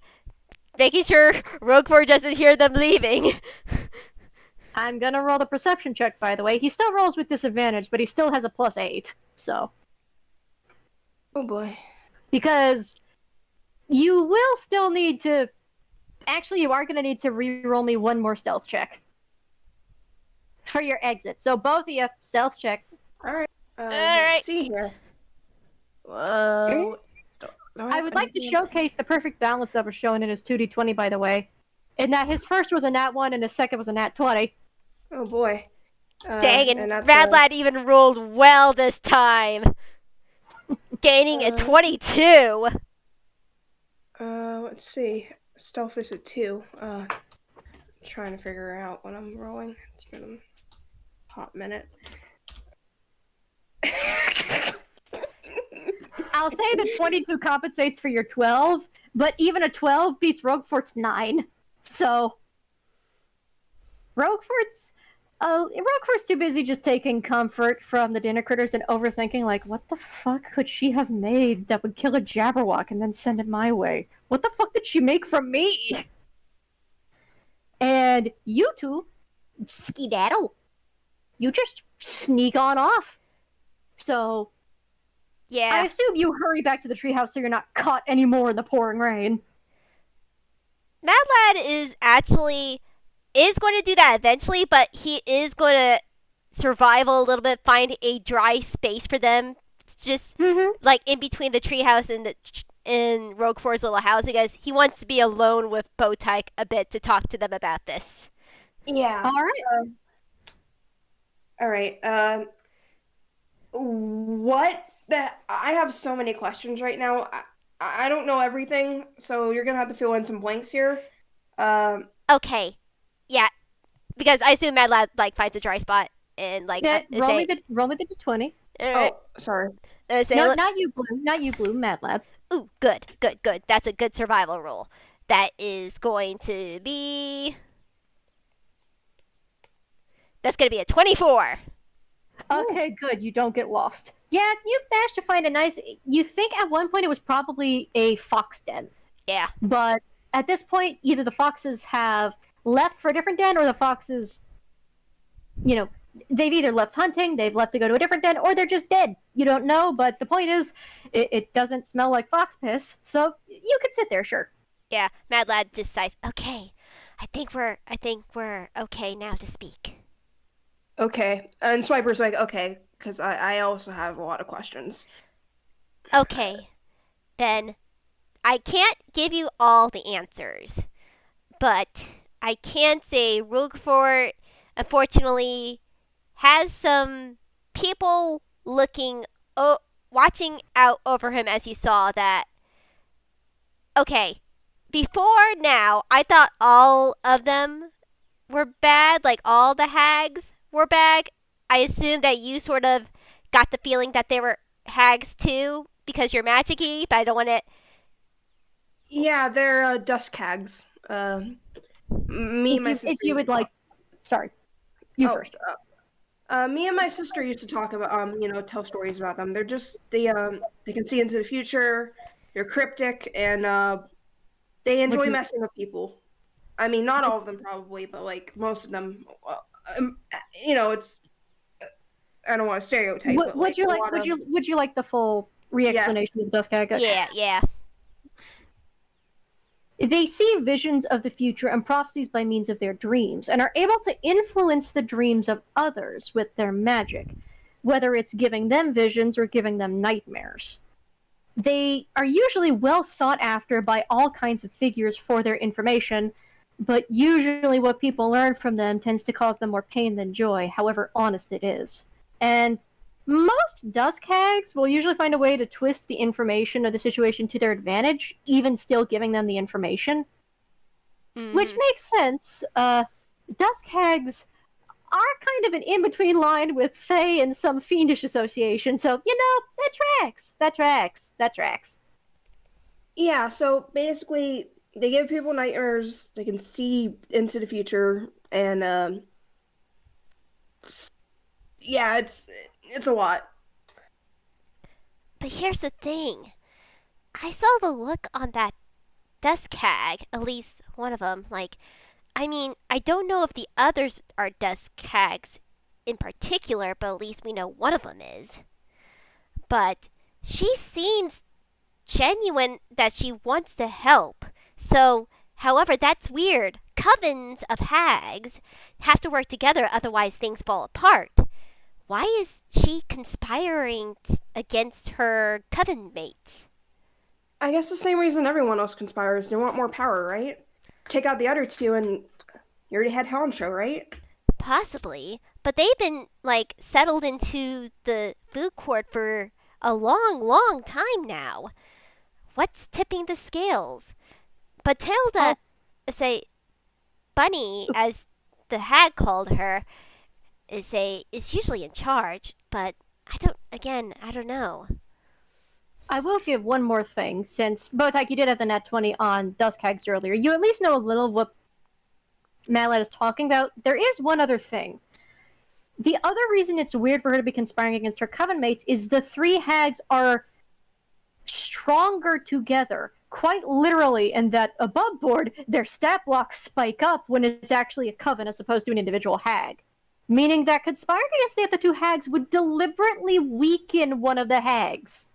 making sure Roguefort doesn't hear them leaving. I'm gonna roll the perception check, by the way. He still rolls with disadvantage, but he still has a +8, so. Oh boy. Because you will still need to... Actually, you are gonna need to re-roll me one more stealth check. for your exit. So both of you, stealth check. All right. right. Let's see here. I would like to showcase the perfect balance that was shown in his 2d20, by the way. In that his first was a nat 1 and his second was a nat 20. Oh boy. Dang, and Rad Lad even rolled well this time. Gaining a 22. Let's see. Stealth is a 2. Trying to figure out what I'm rolling. It's been a hot minute. I'll say the 22 compensates for your 12, but even a 12 beats Roguefort's 9. So, Roguefort's too busy just taking comfort from the dinner critters and overthinking, like, what the fuck could she have made that would kill a Jabberwock and then send it my way? What the fuck did she make from me? And you two, skedaddle. You just sneak on off. So, yeah. I assume you hurry back to the treehouse so you're not caught anymore in the pouring rain. Mad Lad is going to do that eventually, but he is going to survival a little bit, find a dry space for them, just like in between the treehouse and in Roguefort's little house, because he wants to be alone with Bow Tyke a bit to talk to them about this. Yeah. All right. What the? I have so many questions right now. I don't know everything, so you're gonna have to fill in some blanks here. Okay. Yeah. Because I assume Mad Lad finds a dry spot and roll me the d20. Right. Oh, sorry. No, not you, Blue. Mad Lad. Ooh, good. That's a good survival roll. That is going to be. That's going to be a 24. Okay, good. You don't get lost. Yeah, you managed to find a nice. You think at one point it was probably a fox den. Yeah. But at this point, either the foxes have left for a different den, or the foxes, they've either left hunting, they've left to go to a different den, or they're just dead. You don't know, but the point is, it doesn't smell like fox piss, so you could sit there, sure. Yeah, Mad Lad just sighs. Okay, I think we're okay now to speak. Okay, and Swiper's like, okay, because I also have a lot of questions. Okay, then I can't give you all the answers, but I can say Roguefort, unfortunately, has some people watching out over him, as you saw that. Okay, before now, I thought all of them were bad, like all the hags were bad. I assumed that you sort of got the feeling that they were hags too, because you're magic-y, but I don't want to. Yeah, they're dusk hags. Me and my sister. If you would like, sorry, you first. Me and my sister used to talk about, tell stories about them. They're just they can see into the future. They're cryptic and they enjoy messing with people. I mean, not all of them probably, but most of them. It's. I don't want to stereotype. Would you like the full re-explanation of the dusk hag? Yeah. They see visions of the future and prophecies by means of their dreams, and are able to influence the dreams of others with their magic, whether it's giving them visions or giving them nightmares. They are usually well sought after by all kinds of figures for their information, but usually what people learn from them tends to cause them more pain than joy, however honest it is. And most dusk hags will usually find a way to twist the information or the situation to their advantage, even still giving them the information. Which makes sense. Dusk hags are kind of an in-between line with Fae and some fiendish association, so, that tracks. Yeah, so basically, they give people nightmares, they can see into the future, and, yeah, it's a lot. But here's the thing. I saw the look on that dusk hag, at least one of them. I don't know if the others are dusk hags in particular, but at least we know one of them is. But she seems genuine that she wants to help. So, however, that's weird, covens of hags have to work together, otherwise things fall apart. Why is she conspiring against her coven mates? I guess the same reason everyone else conspires. They want more power, right? Take out the other two and you already had honcho, right? Possibly, but they've been settled into the food court for a long, long time now. What's tipping the scales? Batilda, say, Bunny, as the hag called her, is usually in charge, but I don't know. I will give one more thing, since Bow Tyke, you did have the nat 20 on Dusk Hags earlier. You at least know a little of what Madeline is talking about. There is one other thing. The other reason it's weird for her to be conspiring against her coven mates is the three hags are stronger together, quite literally, in that above board, their stat blocks spike up when it's actually a coven as opposed to an individual hag. Meaning that conspiring against the other two hags would deliberately weaken one of the hags.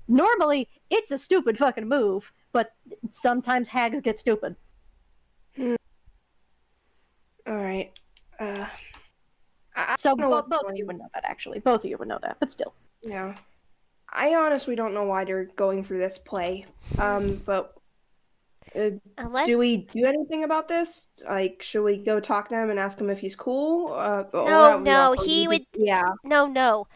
Normally, it's a stupid fucking move, but sometimes hags get stupid. Alright. So both of you would know that, actually. Both of you would know that, but still. Yeah. I honestly don't know why they're going through this play. But do we do anything about this? Like, should we go talk to him and ask him if he's cool? No, he would... Yeah. No.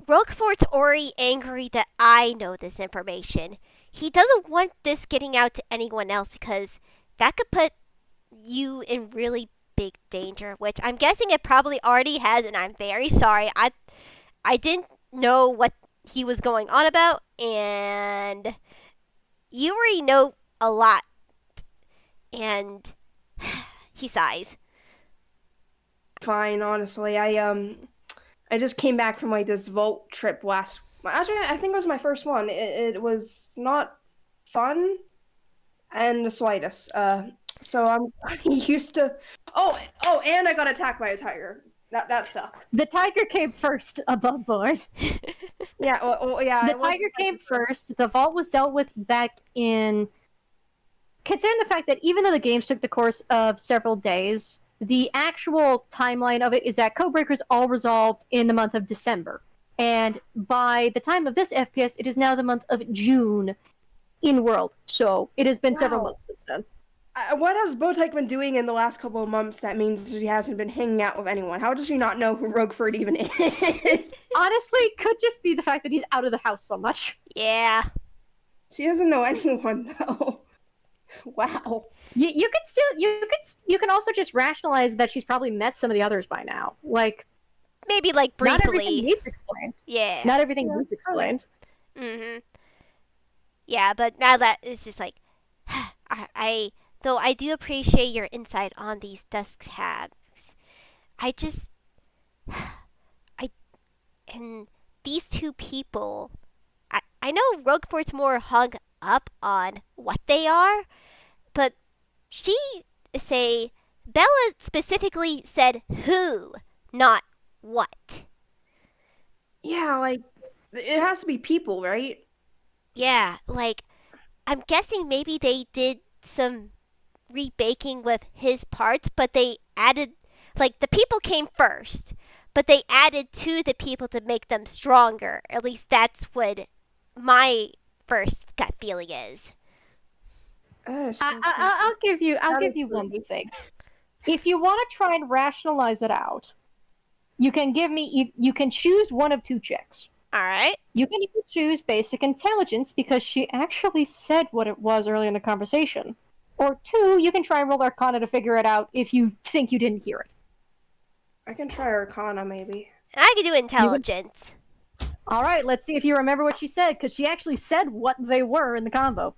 Roguefort's already angry that I know this information. He doesn't want this getting out to anyone else because that could put you in really big danger, which I'm guessing it probably already has, and I'm very sorry. I didn't know what he was going on about, and you already know a lot. And he sighs. Fine, honestly. I just came back from this vault trip actually, I think it was my first one. It was not fun and the slightest. So I'm used to. Oh, and I got attacked by a tiger. That sucked. The tiger came first above board. Yeah, yeah. The tiger came first. The vault was dealt with back in. Considering the fact that even though the games took the course of several days, the actual timeline of it is that Codebreaker's all resolved in the month of December. And by the time of this FPS, it is now the month of June in world. So it has been several months since then. What has Bow Tyke been doing in the last couple of months that means he hasn't been hanging out with anyone? How does he not know who Roguefort even is? Honestly, could just be the fact that he's out of the house so much. Yeah. She doesn't know anyone, though. Wow. You can also just rationalize that she's probably met some of the others by now. Maybe briefly. Not everything needs explained. Yeah. Not everything needs explained. Mm-hmm. Yeah, but now that it's just though I do appreciate your insight on these dusk hags, and these two people, I know Roguefort's more hung up on what they are, but Bella specifically said who, not what. Yeah, it has to be people, right? Yeah, I'm guessing maybe they did some rebaking with his parts, but they added, the people came first, but they added to the people to make them stronger. At least that's what my first gut feeling is. I'll give you one thing. If you want to try and rationalize it out, you can choose one of two checks. All right. You can either choose basic intelligence because she actually said what it was earlier in the conversation. Or two, you can try and roll Arcana to figure it out if you think you didn't hear it. I can try Arcana, maybe. I can do intelligence. Alright, let's see if you remember what she said, because she actually said what they were in the combo.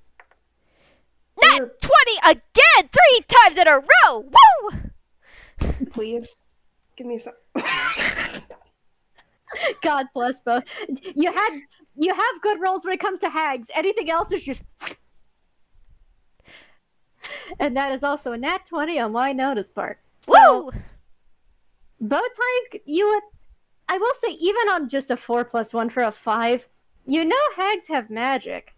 Nat 20 again! 3 times in a row! Woo! Please. Give me some... God bless both. You have good rolls when it comes to hags. Anything else is just... And that is also a nat 20 on my notice part. So, woo! Bow Tyke, I will say, even on just a 4+1 for a 5, hags have magic.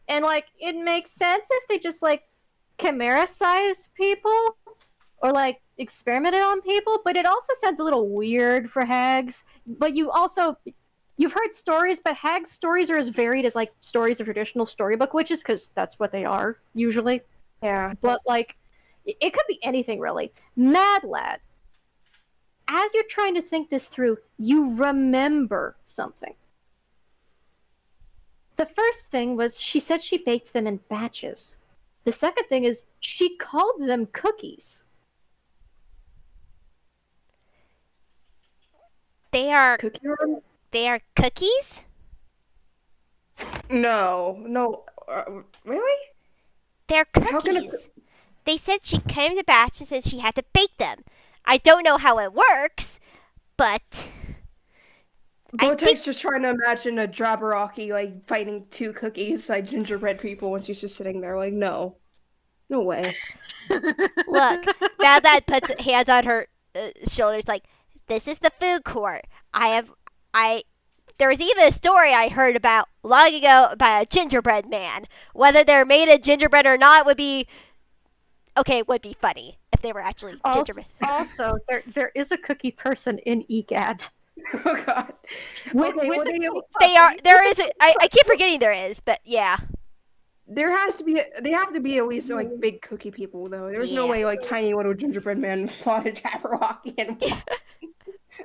And, it makes sense if they just, chimera-sized people or like experimented on people, but it also sounds a little weird for hags. But you've heard stories, but hag stories are as varied as like stories of traditional storybook witches, because that's what they are usually. Yeah. But like, it could be anything really. Mad Lad, as you're trying to think this through, you remember something. The first thing was she said she baked them in batches. The second thing is she called them cookies. They are Cookie run? cookies? No. Really? They're How can cookies. They said she came to batches and she had to bake them. I don't know how it works, but Bow Tyke's just trying to imagine a Jabberwocky like fighting two cookies like gingerbread people when she's just sitting there like no way. look, Mad Lad puts hands on her shoulders like, this is the food court. There was even a story I heard about long ago about a gingerbread man. Whether they're made of gingerbread or not would be funny if they were actually gingerbread. Also, there is a cookie person in EGAD. Oh god. I keep forgetting there is, but yeah. They have to be at least like big cookie people though. There's no way like tiny little gingerbread men fought a Jabberwocky and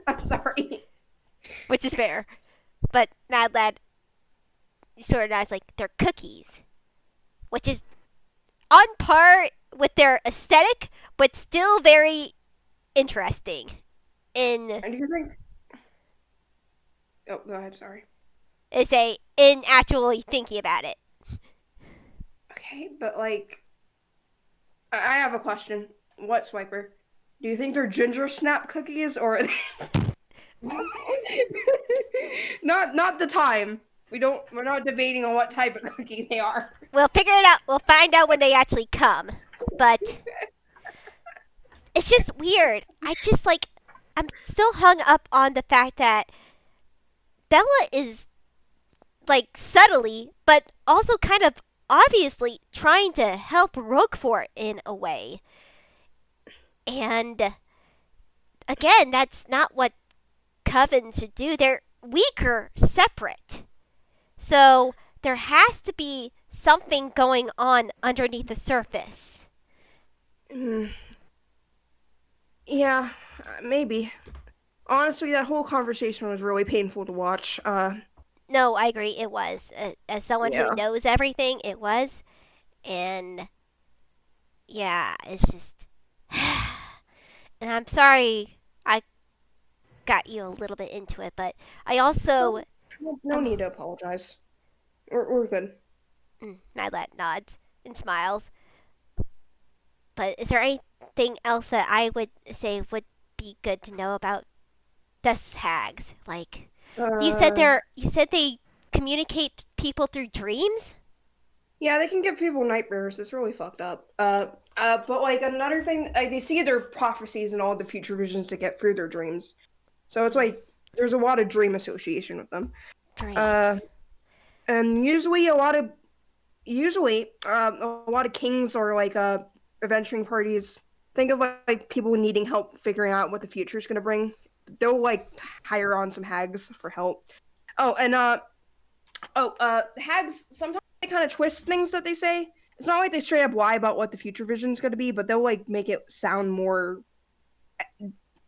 I'm sorry. Which is fair. But Mad Lad sort of nods like they're cookies. Which is on par with their aesthetic, but still very interesting. And do you think Oh, go ahead, sorry. In actually thinking about it. Okay, but like I have a question. What, Swiper? Do you think they're ginger snap cookies or are they... not the time. We're not debating on what type of cookie they are. We'll figure it out. We'll find out when they actually come. But it's just weird. I'm still hung up on the fact that Bella is like subtly, but also kind of obviously trying to help Roguefort in a way. And again, that's not what covens should do. They're weaker separate. So there has to be something going on underneath the surface. Yeah, maybe. Honestly, that whole conversation was really painful to watch. No, I agree. It was. As someone who knows everything, it was. And yeah, it's just... And I'm sorry I got you a little bit into it, but I also... No need to apologize. We're good. Mad Lad nods and smiles. But is there anything else that I would say would be good to know about dust hags? Like, you said they communicate people through dreams? Yeah, they can give people nightmares. It's really fucked up. But like another thing, like, they see their prophecies and all the future visions to get through their dreams. So it's like there's a lot of dream association with them. Dreams. And usually a lot of kings or like adventuring parties think of like people needing help figuring out what the future is going to bring. They'll like hire on some hags for help. Hags sometimes they kind of twist things that they say. It's not like they straight up lie about what the future vision is going to be, but they'll like make it sound more.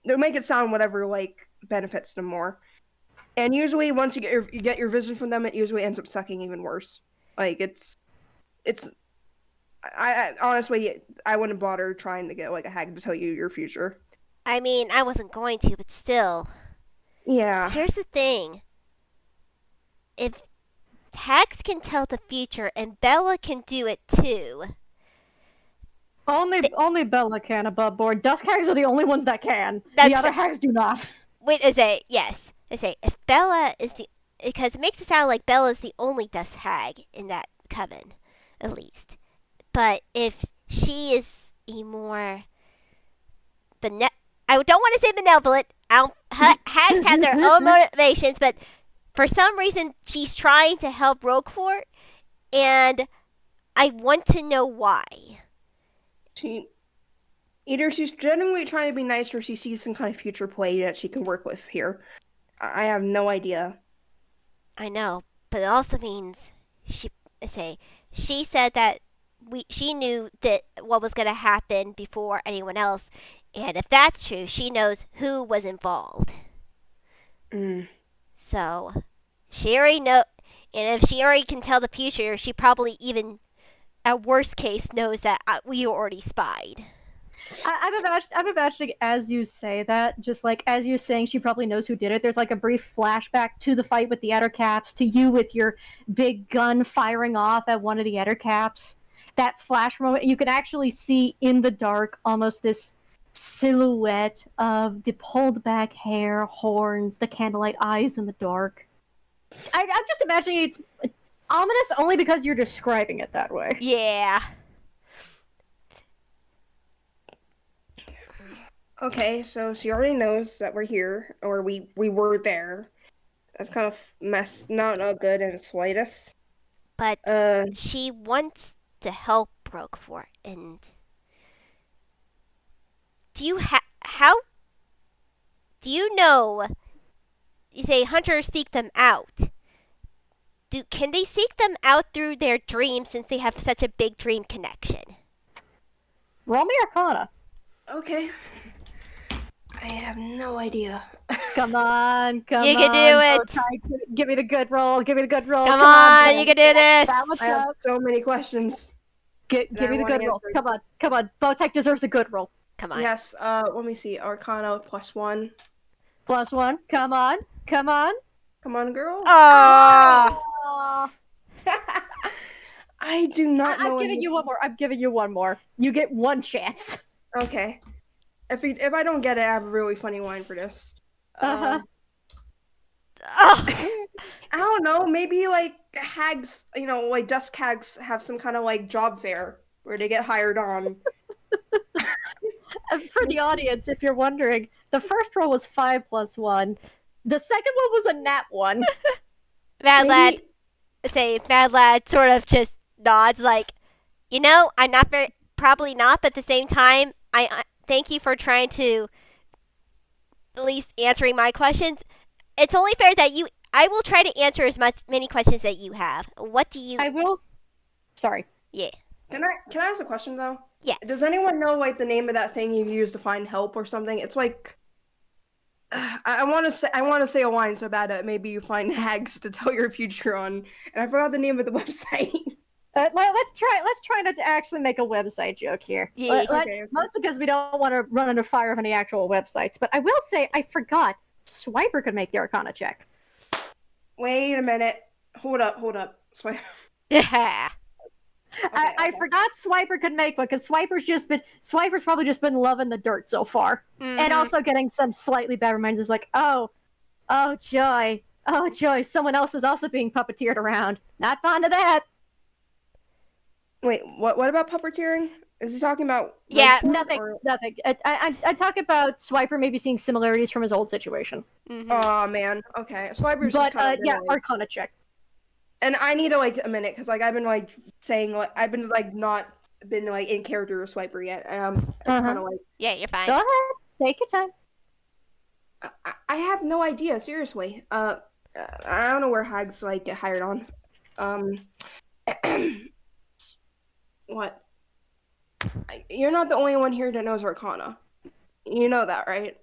They'll make it sound whatever like benefits them more. And usually, once you get your vision from them, it usually ends up sucking even worse. Like it's. I honestly, I wouldn't bother trying to get like a hag to tell you your future. I mean, I wasn't going to, but still. Yeah. Here's the thing. If hags can tell the future and Bella can do it too. Only Bella can above board. Dusk hags are the only ones that can. The other hags do not. Wait, yes. I say if Bella is because it makes it sound like Bella is the only dust hag in that coven, at least. But if she is a more I don't want to say benevolent. Hags have their own motivations, but for some reason she's trying to help Roguefort, and I want to know why. Either she's genuinely trying to be nice, or she sees some kind of future play that she can work with here. I have no idea. I know, but it also means she said that she knew that what was going to happen before anyone else, and if that's true, she knows who was involved. So she already know, and if she already can tell the future, she probably even, at worst case, knows that we already spied. I'm imagining as you say that, just like as you're saying she probably knows who did it, there's like a brief flashback to the fight with the Ettercaps, to you with your big gun firing off at one of the Ettercaps. That flash moment, you can actually see in the dark almost this silhouette of the pulled back hair, horns, the candlelight eyes in the dark. I'm just imagining it's ominous only because you're describing it that way. Yeah. Okay, so she already knows that we're here, or we were there. That's kind of not good in the slightest. But she wants to help Roguefort, and how do you know? You say hunters seek them out. Can they seek them out through their dreams, since they have such a big dream connection? Roll me Arcana. Okay. I have no idea. Come on. You can do it. Bow Tyke. Give me the good roll. Come on, you can do this. I have so many questions. Give me the good roll. Come on. Bow Tyke deserves a good roll. Come on. Yes, let me see. Arcana +1. +1. Come on. Come on, girl. Oh. I do not know. I'm giving you one more. You get one chance. Okay. If I don't get it, I have a really funny line for this. Oh. I don't know. Maybe like hags, like dusk hags have some kind of like job fair where they get hired on. For the audience, if you're wondering, the first roll was 5 + 1. The second one was a nat 1. Mad Lad sort of just nods like, I'm not probably not, but at the same time, I thank you for trying to at least answering my questions. It's only fair that I will try to answer many questions that you have. What do you? I will. Sorry. Yeah. Can I ask a question though? Yeah. Does anyone know like the name of that thing you use to find help or something? It's like I want to say a line so bad that maybe you find hags to tell your future on, and I forgot the name of the website. Let's try not to actually make a website joke here. Yeah. Okay. Mostly because we don't want to run under fire of any actual websites. But I will say I forgot Swiper could make the Arcana check. Wait a minute. Hold up. Swiper. Yeah. I forgot Swiper could make one because Swiper's probably just been loving the dirt so far, and also getting some slightly bad reminders like, oh joy, someone else is also being puppeteered around. Not fond of that. Wait, what about puppeteering? Is he talking about? Yeah, nothing. I talk about Swiper maybe seeing similarities from his old situation. Oh man, okay. Swiper's But just kind of Arcana check. And I need a minute because like I've been like saying like I've been like not been like in character with Swiper yet. It's kind of like Yeah, you're fine. Go ahead, take your time. I have no idea. Seriously, I don't know where hags like get hired on. What? You're not the only one here that knows Arcana. You know that, right?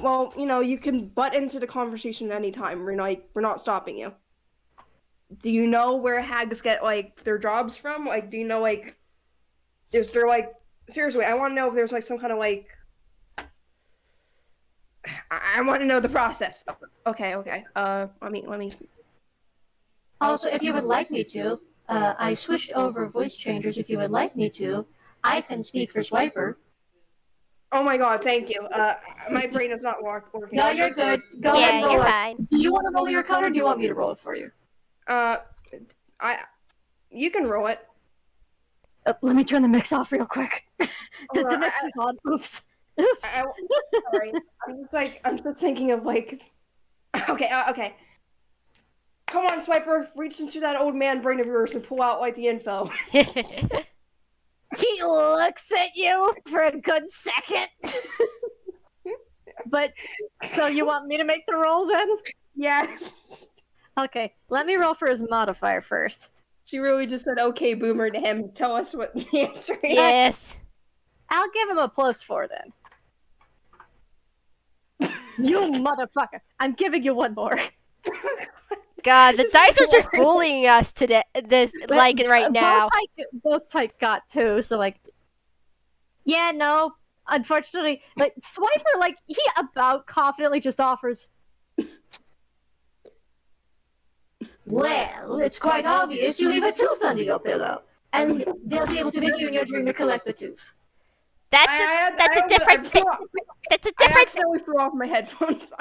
Well, you can butt into the conversation anytime. We're not stopping you. Do you know where hags get like their jobs from? Like, do you know like is there like seriously? I want to know if there's like some kind of like I want to know the process. Okay. Let me. Also, if you would like me to, I switched over voice changers. If you would like me to, I can speak for Swiper. Oh my god, thank you. My brain is not working. No, you're good. Go ahead and roll you're it. fine. Do you want to roll your Arcana, or do you want me to roll it for you? You can roll it. Let me turn the mix off real quick. The mix is on. Oops. Sorry. I'm just thinking of like. Okay. Come on, Swiper. Reach into that old man brain of yours and pull out like the info. He He looks at you for a good second. But, so you want me to make the roll then? Yes. Okay, let me roll for his modifier first. She really just said, okay, boomer to him. Tell us what the answer is. Yes. I'll give him a +4 then. You motherfucker. I'm giving you one more. God, the dice are just bullying us today. Right now. Bow Tyke got 2, so yeah, no. Unfortunately, Swiper, he about confidently just offers. Well, it's quite obvious you leave a tooth under your pillow, and they'll be able to make you in your dream to collect the tooth. That's a different. I accidentally threw off my headphones.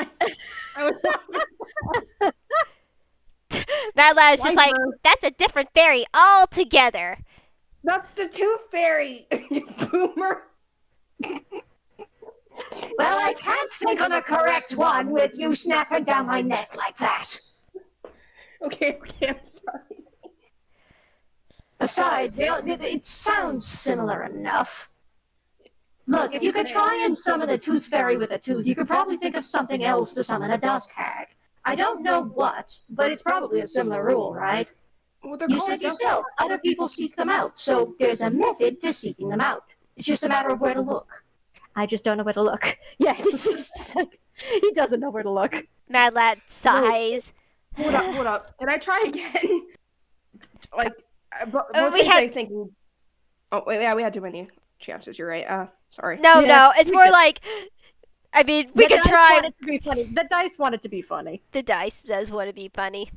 That lad's just like, that's a different fairy altogether. That's the tooth fairy, you boomer. Well, I can't think of a correct one with you snapping down my neck like that. Okay, I'm sorry. Besides, it sounds similar enough. Look, if you could try and summon a tooth fairy with a tooth, you could probably think of something else to summon a dust hag. I don't know what, but it's probably a similar rule, right? Well, You said yourself, other people seek them out, so there's a method to seeking them out. It's just a matter of where to look. I just don't know where to look. Yeah, it's just like, he doesn't know where to look. Mad Lad sighs. Hold up. Can I try again? Thinking. Oh, wait, yeah, we had too many chances. You're right. Sorry. No, it's more like, I mean, we could try. Want it to be funny. The dice want it to be funny. The dice does want to be funny.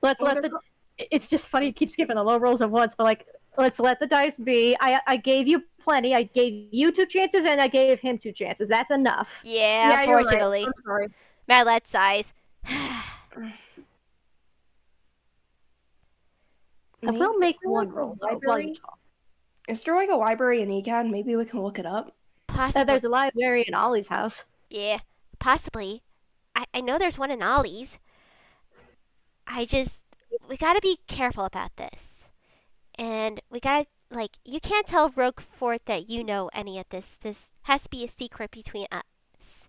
It's just funny. It keeps giving the low rolls at once, but let's let the dice be. I gave you plenty. I gave you 2 chances, and I gave him 2 chances. That's enough. Yeah, unfortunately. Right. I'm sorry. Mad Lad sighs. I will make one roll while you talk. Is there a library in Egan? Maybe we can look it up. Possibly. There's a library in Ollie's house. Yeah, possibly. I know there's one in Ollie's. We gotta be careful about this. And we gotta, you can't tell Roguefort that you know any of this. This has to be a secret between us.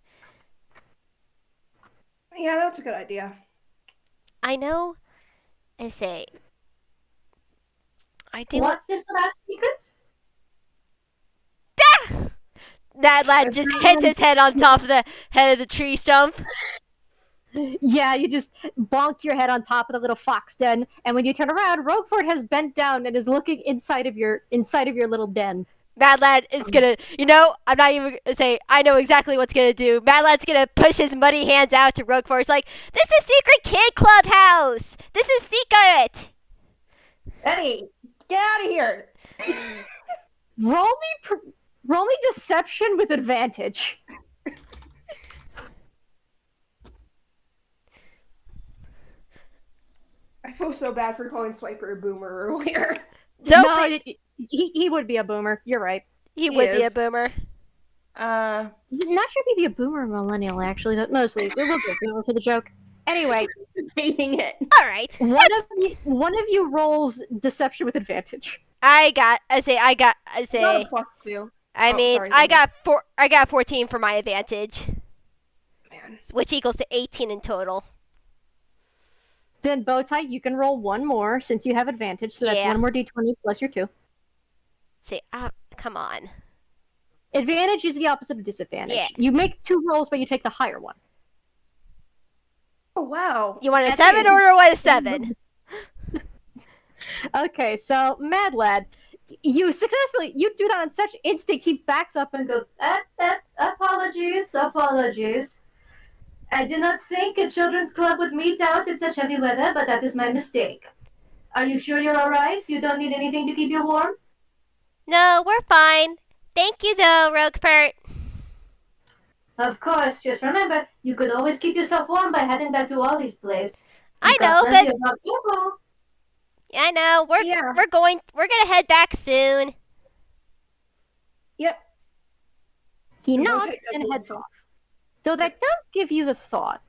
Yeah, that's a good idea. I know. What's this about secrets? That lad just hits his head on top of the head of the tree stump. Yeah, you just bonk your head on top of the little fox den, and when you turn around, Roguefort has bent down and is looking inside of your little den. Mad Lad is gonna, I'm not even gonna say, I know exactly what's gonna do. Mad Lad's gonna push his muddy hands out to Roguefort. It's like, this is Secret Kid Clubhouse! This is secret! Eddie, get out of here! Roll me deception with advantage. I feel so bad for calling Swiper a boomer earlier. He would be a boomer. You're right. He would be a boomer. Not sure if he'd be a boomer or millennial, actually, but mostly. We'll go boomer for the joke. Anyway. Hating it. All right. One of you rolls deception with advantage. I got 14 for my advantage. Man. Which equals to 18 in total. Then Bow Tyke, you can roll one more since you have advantage, so that's one more d20 plus your 2. Come on. Advantage is the opposite of disadvantage. Yeah. You make 2 rolls, but you take the higher one. Oh, wow. You want a 7 or a 7? Okay, so Mad Lad, you do that on such instinct, he backs up and goes, apologies. I did not think a children's club would meet out in such heavy weather, but that is my mistake. Are you sure you're alright? You don't need anything to keep you warm? No, we're fine. Thank you, though, Roguefort. Of course, just remember, you could always keep yourself warm by heading back to Ollie's place. I know, but... I know, we're gonna head back soon. Yep. He nods and heads off. Though that does give you the thought.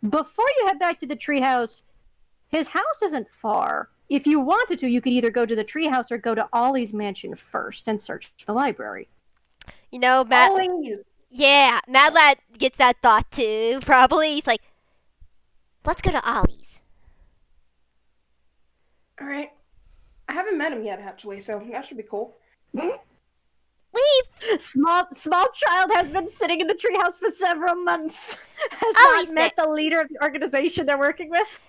Before you head back to the treehouse, his house isn't far. if you wanted to, you could either go to the treehouse or go to Ollie's mansion first and search the library. You know, Matt. Ollie. Yeah, Mad Lad gets that thought too. Probably he's like, let's go to Ollie's. All right. I haven't met him yet, actually, so that should be cool. Leave. Small child has been sitting in the treehouse for several months. Has Ollie's not met the leader of the organization they're working with.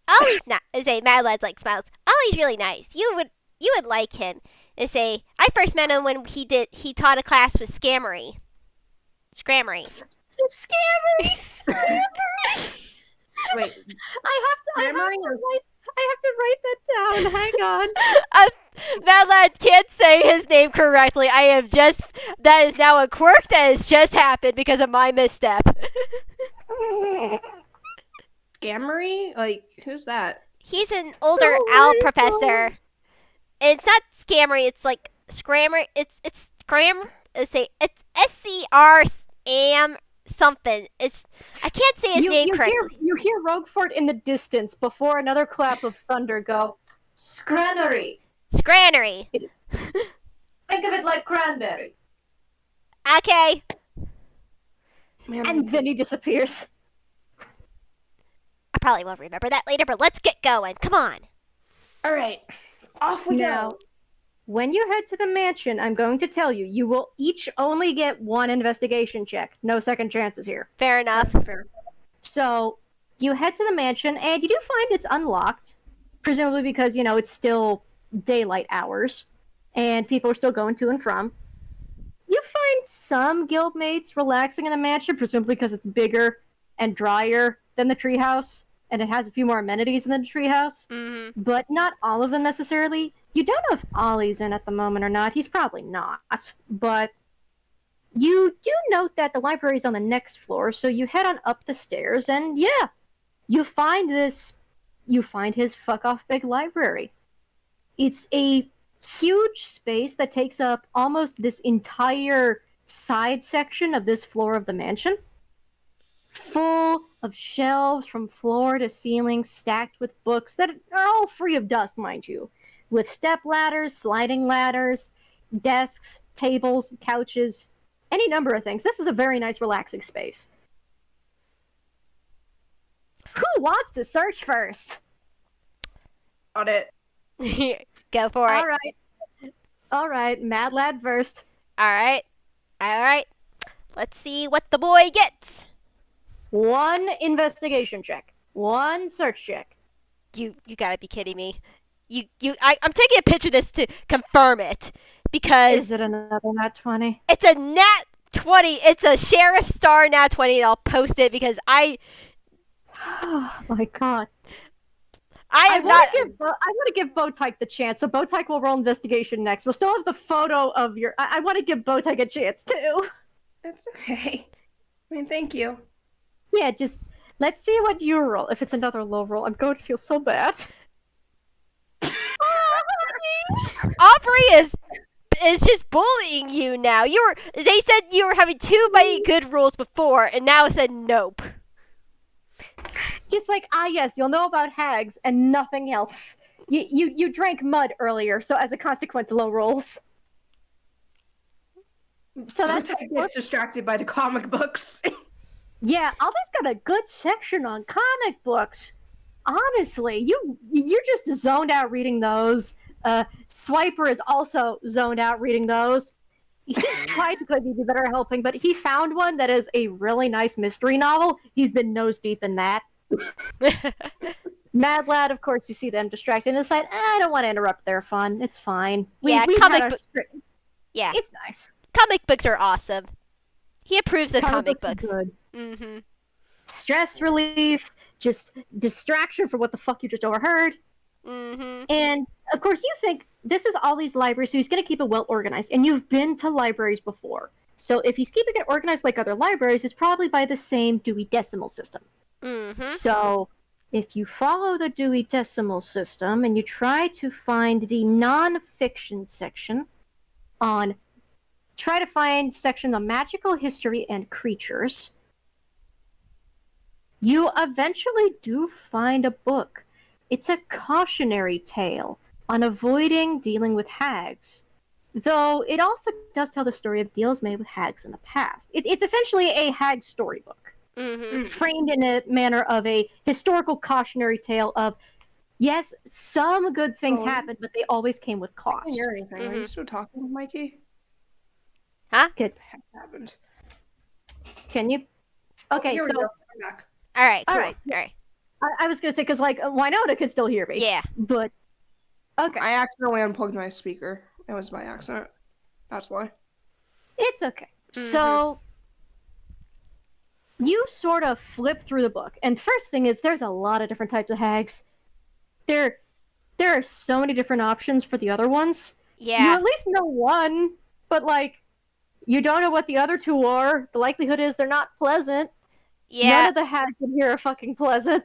Ollie's not. Say Mad Lad's like smiles. Ollie's really nice. You would like him. And say I first met him when he taught a class with Scammery. Scammery. Scammery. Wait. I have to write that down. Hang on. Mad Lad can't say his name correctly. That is now a quirk that has just happened because of my misstep. Scammery? Like, who's that? He's an older owl professor. And it's not Scammery, it's like Scrammer. It's Scram. It's SCR am something. I can't say his name correctly. You hear Roguefort in the distance before another clap of thunder go, Scrannery. Scrannery. Think of it like cranberry. Okay. Man, And then he disappears. I probably won't remember that later, but let's get going. Come on. all right. Off we Now, go. when you head to the mansion, I'm going to tell you, you will each only get one investigation check. No second chances here. Fair enough. That's fair. So, you head to the mansion, and you do find it's unlocked. Presumably because, it's still daylight hours, and people are still going to and from. You find some guildmates relaxing in the mansion, presumably because it's bigger and drier than the treehouse, and it has a few more amenities than the treehouse. Mm-hmm. But not all of them necessarily. You don't know if Ollie's in at the moment or not. He's probably not. But you do note that the library's on the next floor, so you head on up the stairs, and yeah, you find his fuck-off big library. It's a huge space that takes up almost this entire side section of this floor of the mansion. Full of shelves from floor to ceiling stacked with books that are all free of dust, mind you. With step ladders, sliding ladders, desks, tables, couches, any number of things. This is a very nice, relaxing space. Who wants to search first? Got it. Go for it. All right, Mad Lad first. All right. Let's see what the boy gets. One investigation check. One search check. You gotta be kidding me. I'm taking a picture of this to confirm it because Is it another nat 20? it's a nat 20. It's a sheriff star nat 20, and I'll post it because Oh my god. I want to give Bow Tyke the chance, so Bow Tyke will roll investigation next. We'll still have the photo of your. I want to give Bow Tyke a chance too. It's okay. I mean, thank you. Yeah, just let's see what you roll. If it's another low roll, I'm going to feel so bad. Aubrey is just bullying you now. They said you were having too many good rules before, and now it said nope. Just like, yes, you'll know about hags and nothing else. You drank mud earlier, so as a consequence, low rolls. So that's how Gets distracted by the comic books. Yeah, Aldi's got a good section on comic books. Honestly, you're just zoned out reading those. Swiper is also zoned out reading those. He tried to be better at helping, but he found one that is a really nice mystery novel. He's been nose deep in that. Mad Lad, of course, you see them distracted and decide, I don't want to interrupt their fun. It's fine. Yeah, yeah, it's nice. Comic books are awesome. He approves of comic books. Good. Mm-hmm. Stress relief, just distraction from what the fuck you just overheard. Mm-hmm. And, of course, you think this is all these libraries, so he's going to keep it well organized. And you've been to libraries before. So if he's keeping it organized like other libraries, it's probably by the same Dewey Decimal System. Mm-hmm. So if you follow the Dewey Decimal System and you try to find the non-fiction section try to find sections on magical history and creatures, you eventually do find a book It's a cautionary tale on avoiding dealing with hags. Though it also does tell the story of deals made with hags in the past. It's essentially a hag storybook, framed in a manner of a historical cautionary tale of, yes, some good things happened, but they always came with I can't cost. hear anything. Are you still talking, Mikey? Huh? What the heck happened? Can you? Okay, here so we go. I'm back. All right, cool. All right. All right. I was gonna say because like Winona can still hear me. Yeah. But okay, I accidentally unplugged my speaker. It was by accident. That's why. it's okay. So you sort of flip through the book, and first thing is there's a lot of different types of hags. There are so many different options for the other ones. You Yeah. at least know one, but like you don't know what the other two are. The likelihood is they're not pleasant. None Yeah. of the hags in here are fucking pleasant.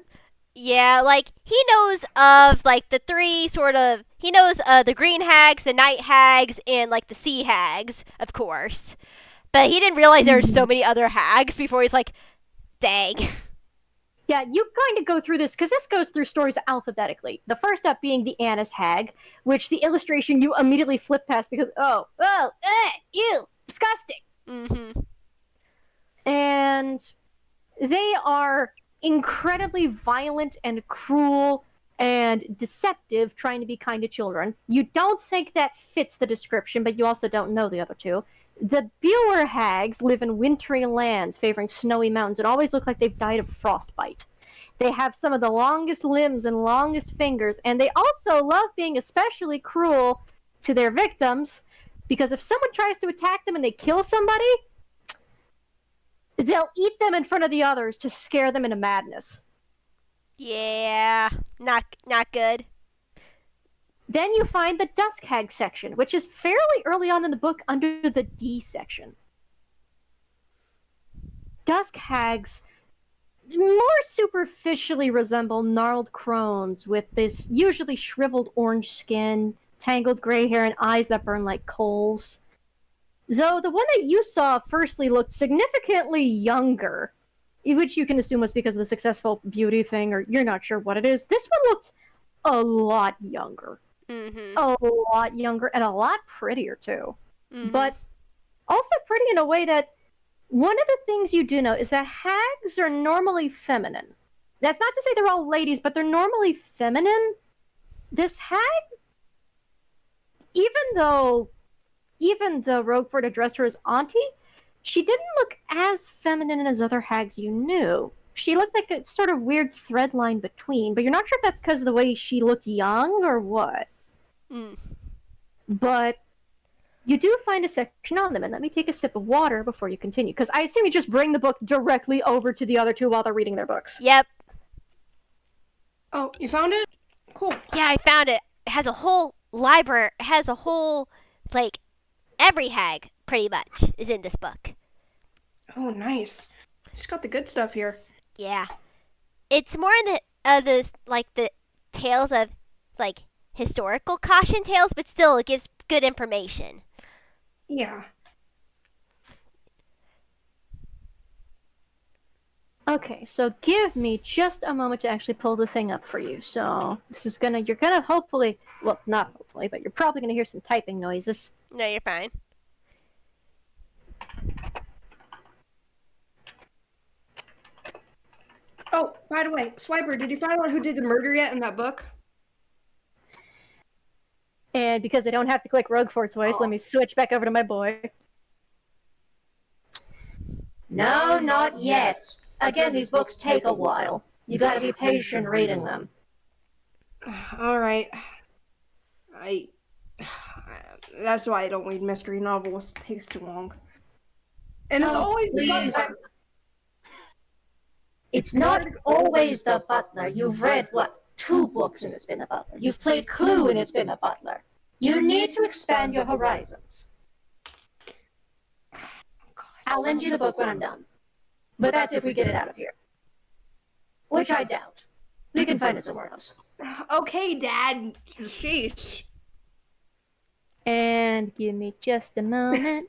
Yeah, like he knows of like the three sort of he knows the green hags, the night hags, and like the sea hags, of course. But he didn't realize there were so many other hags before he's like, dang. Yeah, you kind of go through this because this goes through stories alphabetically. The first up being the Annis hag, which the illustration you immediately flip past because ew, disgusting. And they are incredibly violent and cruel and deceptive, trying to be kind to children. You don't think that fits the description, but you also don't know the other two. The Buer hags live in wintry lands favoring snowy mountains and always look like they've died of frostbite. They have some of the longest limbs and longest fingers, and they also love being especially cruel to their victims, because if someone tries to attack them and they kill somebody, they'll eat them in front of the others to scare them into madness. Yeah, not good. Then you find the Dusk Hag section, which is fairly early on in the book under the D section. Dusk Hags more superficially resemble gnarled crones with this usually shriveled orange skin, tangled gray hair, and eyes that burn like coals. Though the one that you saw firstly looked significantly younger, which you can assume was because of the successful beauty thing, or you're not sure what it is. This one looked a lot younger. A lot younger and a lot prettier too. But also pretty in a way that one of the things you do know is that hags are normally feminine. That's not to say they're all ladies, but they're normally feminine. This hag, even though Roguefort addressed her as auntie, she didn't look as feminine as other hags you knew. She looked like a sort of weird thread line between, but you're not sure if that's because of the way she looked young or what. But you do find a section on them, and let me take a sip of water before you continue, because I assume you just bring the book directly over to the other two while they're reading their books. Yep. Oh, you found it? Cool. Yeah, I found it. It has a whole library. It has a whole, like, every hag, pretty much, is in this book. Oh, nice. He's got the good stuff here. Yeah. It's more in the tales of, like, historical caution tales, but still, it gives good information. Yeah. Okay, so give me just a moment to actually pull the thing up for you. So you're gonna hopefully, well, not hopefully, but you're probably gonna hear some typing noises. No, you're fine. Oh, by the way, Swiper, did you find out who did the murder yet in that book? And because I don't have to click Roguefort's voice, let me switch back over to my boy. No, not yet. Again, these books take a while. You gotta be patient reading them. All right. That's why I don't read mystery novels. It takes too long. And it's always the butler. It's not always the butler. You've read, what, 2 books and it's been the butler. You've played Clue and it's been the butler. You need to expand your horizons. I'll lend you the book when I'm done. But that's if we get it out of here. Which I doubt. We can find it somewhere else. Okay, Dad. Sheesh. And give me just a moment.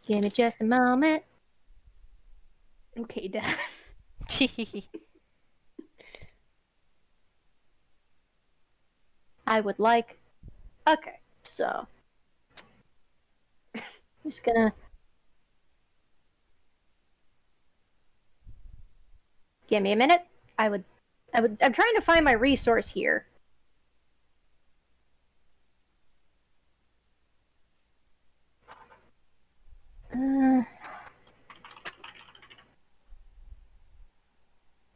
Give me just a moment. Okay, Dad. I would like... Okay, so... I'm just gonna... Give me a minute. I'm trying to find my resource here.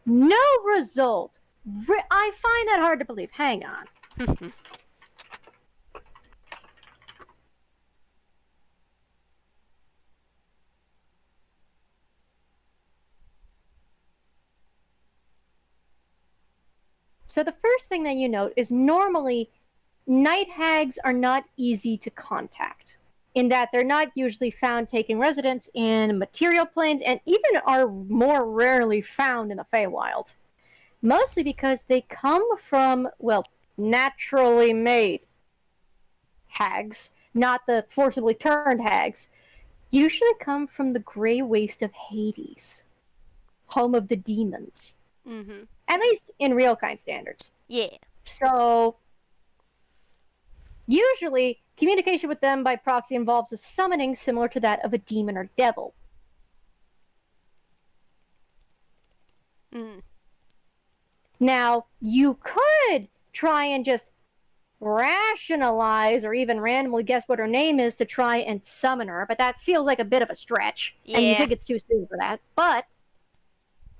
No result. I find that hard to believe. Hang on. So the first thing that you note is normally night hags are not easy to contact, in that they're not usually found taking residence in material planes and even are more rarely found in the Feywild. Mostly because they come from, well, naturally made hags, not the forcibly turned hags, usually come from the Grey Waste of Hades, home of the demons. Mm-hmm. At least in real kind standards. Yeah. So, usually, communication with them by proxy involves a summoning similar to that of a demon or devil. Mm. Now, you could try and just rationalize or even randomly guess what her name is to try and summon her, but that feels like a bit of a stretch, and you Yeah. think it's too soon for that. But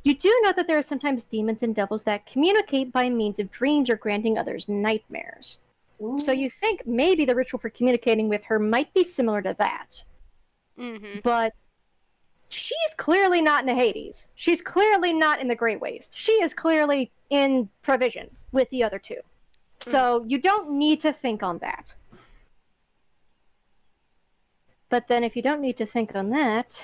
you do know that there are sometimes demons and devils that communicate by means of dreams or granting others nightmares. Ooh. So you think maybe the ritual for communicating with her might be similar to that. Mm-hmm. But she's clearly not in Hades. She's clearly not in the Great Waste. She is clearly in Provision with the other two. So you don't need to think on that. But then if you don't need to think on that,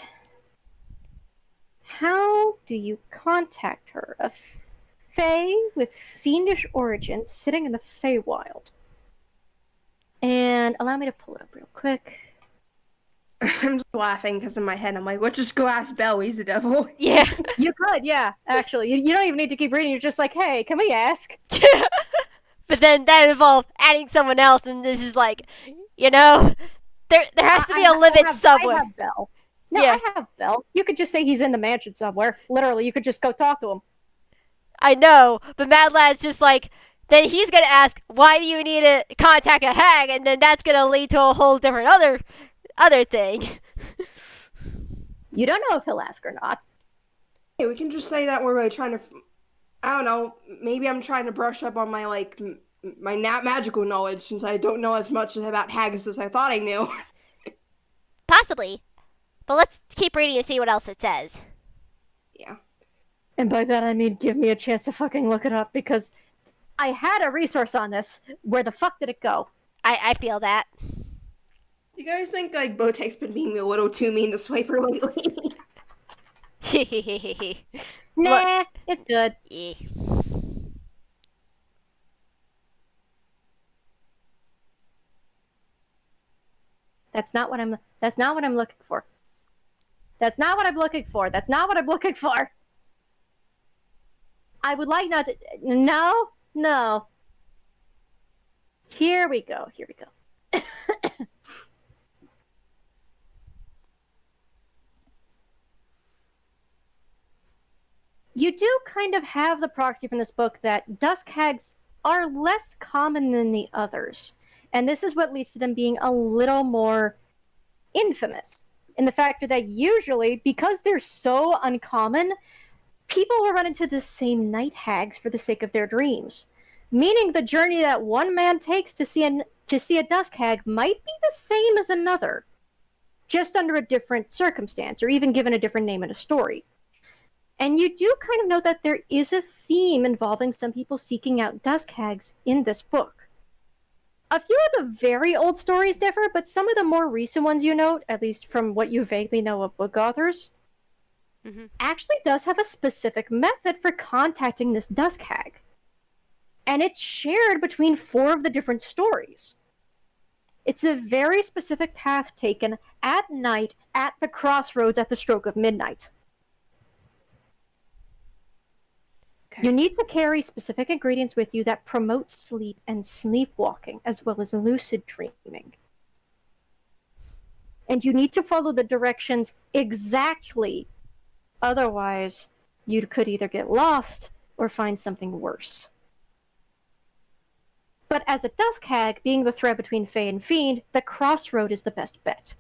how do you contact her? A Fae with fiendish origins sitting in the Feywild. And allow me to pull it up real quick. I'm just laughing because in my head I'm like, let's just go ask Bell, he's a devil. Yeah. You could, yeah, actually. You don't even need to keep reading. You're just like, hey, can we ask? But then that involved adding someone else, and this is like, there has to be a limit somewhere. I have Bell. No, Yeah. I have Bell. You could just say he's in the mansion somewhere. Literally, you could just go talk to him. I know, but Mad Lad's just like, then he's gonna ask, why do you need to contact a hag, and then that's gonna lead to a whole different other thing. You don't know if he'll ask or not. Hey, we can just say that we're like trying to, I don't know, maybe I'm trying to brush up on my like my magical knowledge since I don't know as much about hags as I thought I knew. Possibly. But let's keep reading and see what else it says. Yeah. And by that I mean give me a chance to fucking look it up, because I had a resource on this. Where the fuck did it go? I feel that. You guys think like Bow Tyke's been being a little too mean to Swiper lately? Nah, it's good. Yeah. That's not what I'm looking for. That's not what I'm looking for. That's not what I'm looking for. I would like not to... No. Here we go. You do kind of have the proxy from this book that dusk hags are less common than the others. And this is what leads to them being a little more infamous. In the fact that usually, because they're so uncommon, people will run into the same night hags for the sake of their dreams. Meaning the journey that one man takes to see a dusk hag might be the same as another, just under a different circumstance, or even given a different name in a story. And you do kind of know that there is a theme involving some people seeking out dusk hags in this book. A few of the very old stories differ, but some of the more recent ones you note, at least from what you vaguely know of book authors, actually does have a specific method for contacting this dusk hag. And it's shared between 4 of the different stories. It's a very specific path taken at night at the crossroads at the stroke of midnight. You need to carry specific ingredients with you that promote sleep and sleepwalking, as well as lucid dreaming. And you need to follow the directions exactly. Otherwise, you could either get lost or find something worse. But as a dusk hag, being the thread between Fae and Fiend, the crossroad is the best bet.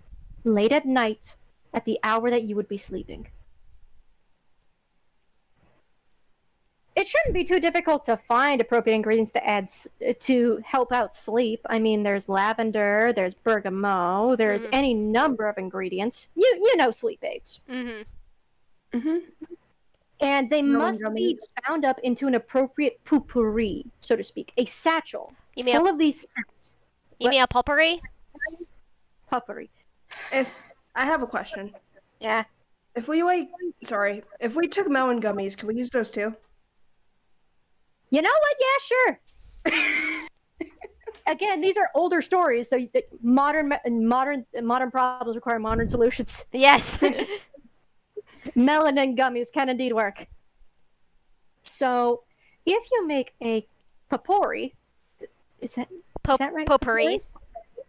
Late at night, at the hour that you would be sleeping. It shouldn't be too difficult to find appropriate ingredients to add to help out sleep. I mean, there's lavender, there's bergamot, there's any number of ingredients. You know sleep aids. And they must be bound up into an appropriate potpourri, so to speak, a satchel full of these scents. You mean a potpourri? Potpourri. If I have a question. Yeah. If we if we took melon gummies, can we use those too? You know what? Yeah, sure. Again, these are older stories, so modern problems require modern solutions. Yes. Melanin gummies can indeed work. So, if you make a potpourri, is that right? Potpourri.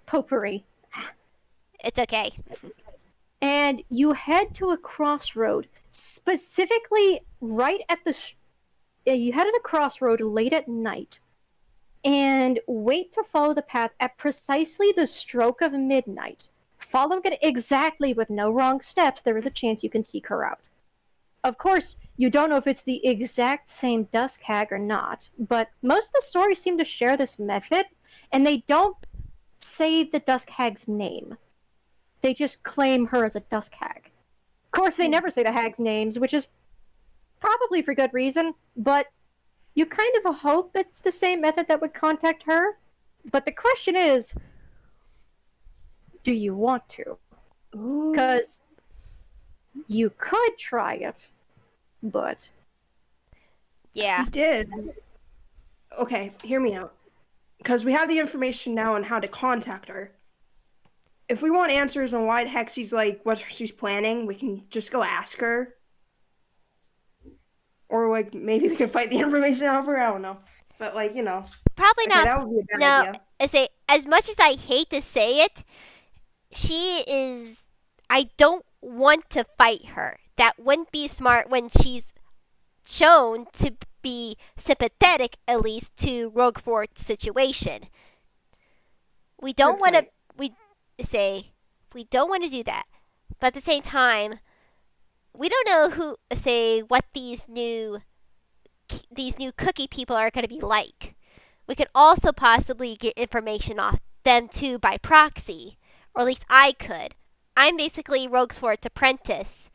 Potpourri. It's okay. And you head to a crossroad, specifically right at you head at a crossroad late at night, and wait to follow the path at precisely the stroke of midnight. Following it exactly with no wrong steps, there is a chance you can seek her out. Of course, you don't know if it's the exact same dusk hag or not, but most of the stories seem to share this method, and they don't say the dusk hag's name. They just claim her as a dusk hag. Of course, they never say the hag's names, which is probably for good reason, but you kind of hope it's the same method that would contact her. But the question is, do you want to? Because you could try it, but... Yeah. You did. Okay, hear me out. Because we have the information now on how to contact her. If we want answers on why the heck she's what she's planning, we can just go ask her. Or maybe we can fight the information out of her. I don't know, but probably okay, not. That would be a bad No, idea. I say as much as I hate to say it, she is. I don't want to fight her. That wouldn't be smart when she's shown to be sympathetic, at least, to Roguefort's situation. We don't want to. We don't want to do that, but at the same time, we don't know what these new cookie people are going to be like. We could also possibly get information off them too by proxy, or at least I could. I'm basically Roguefort's apprentice,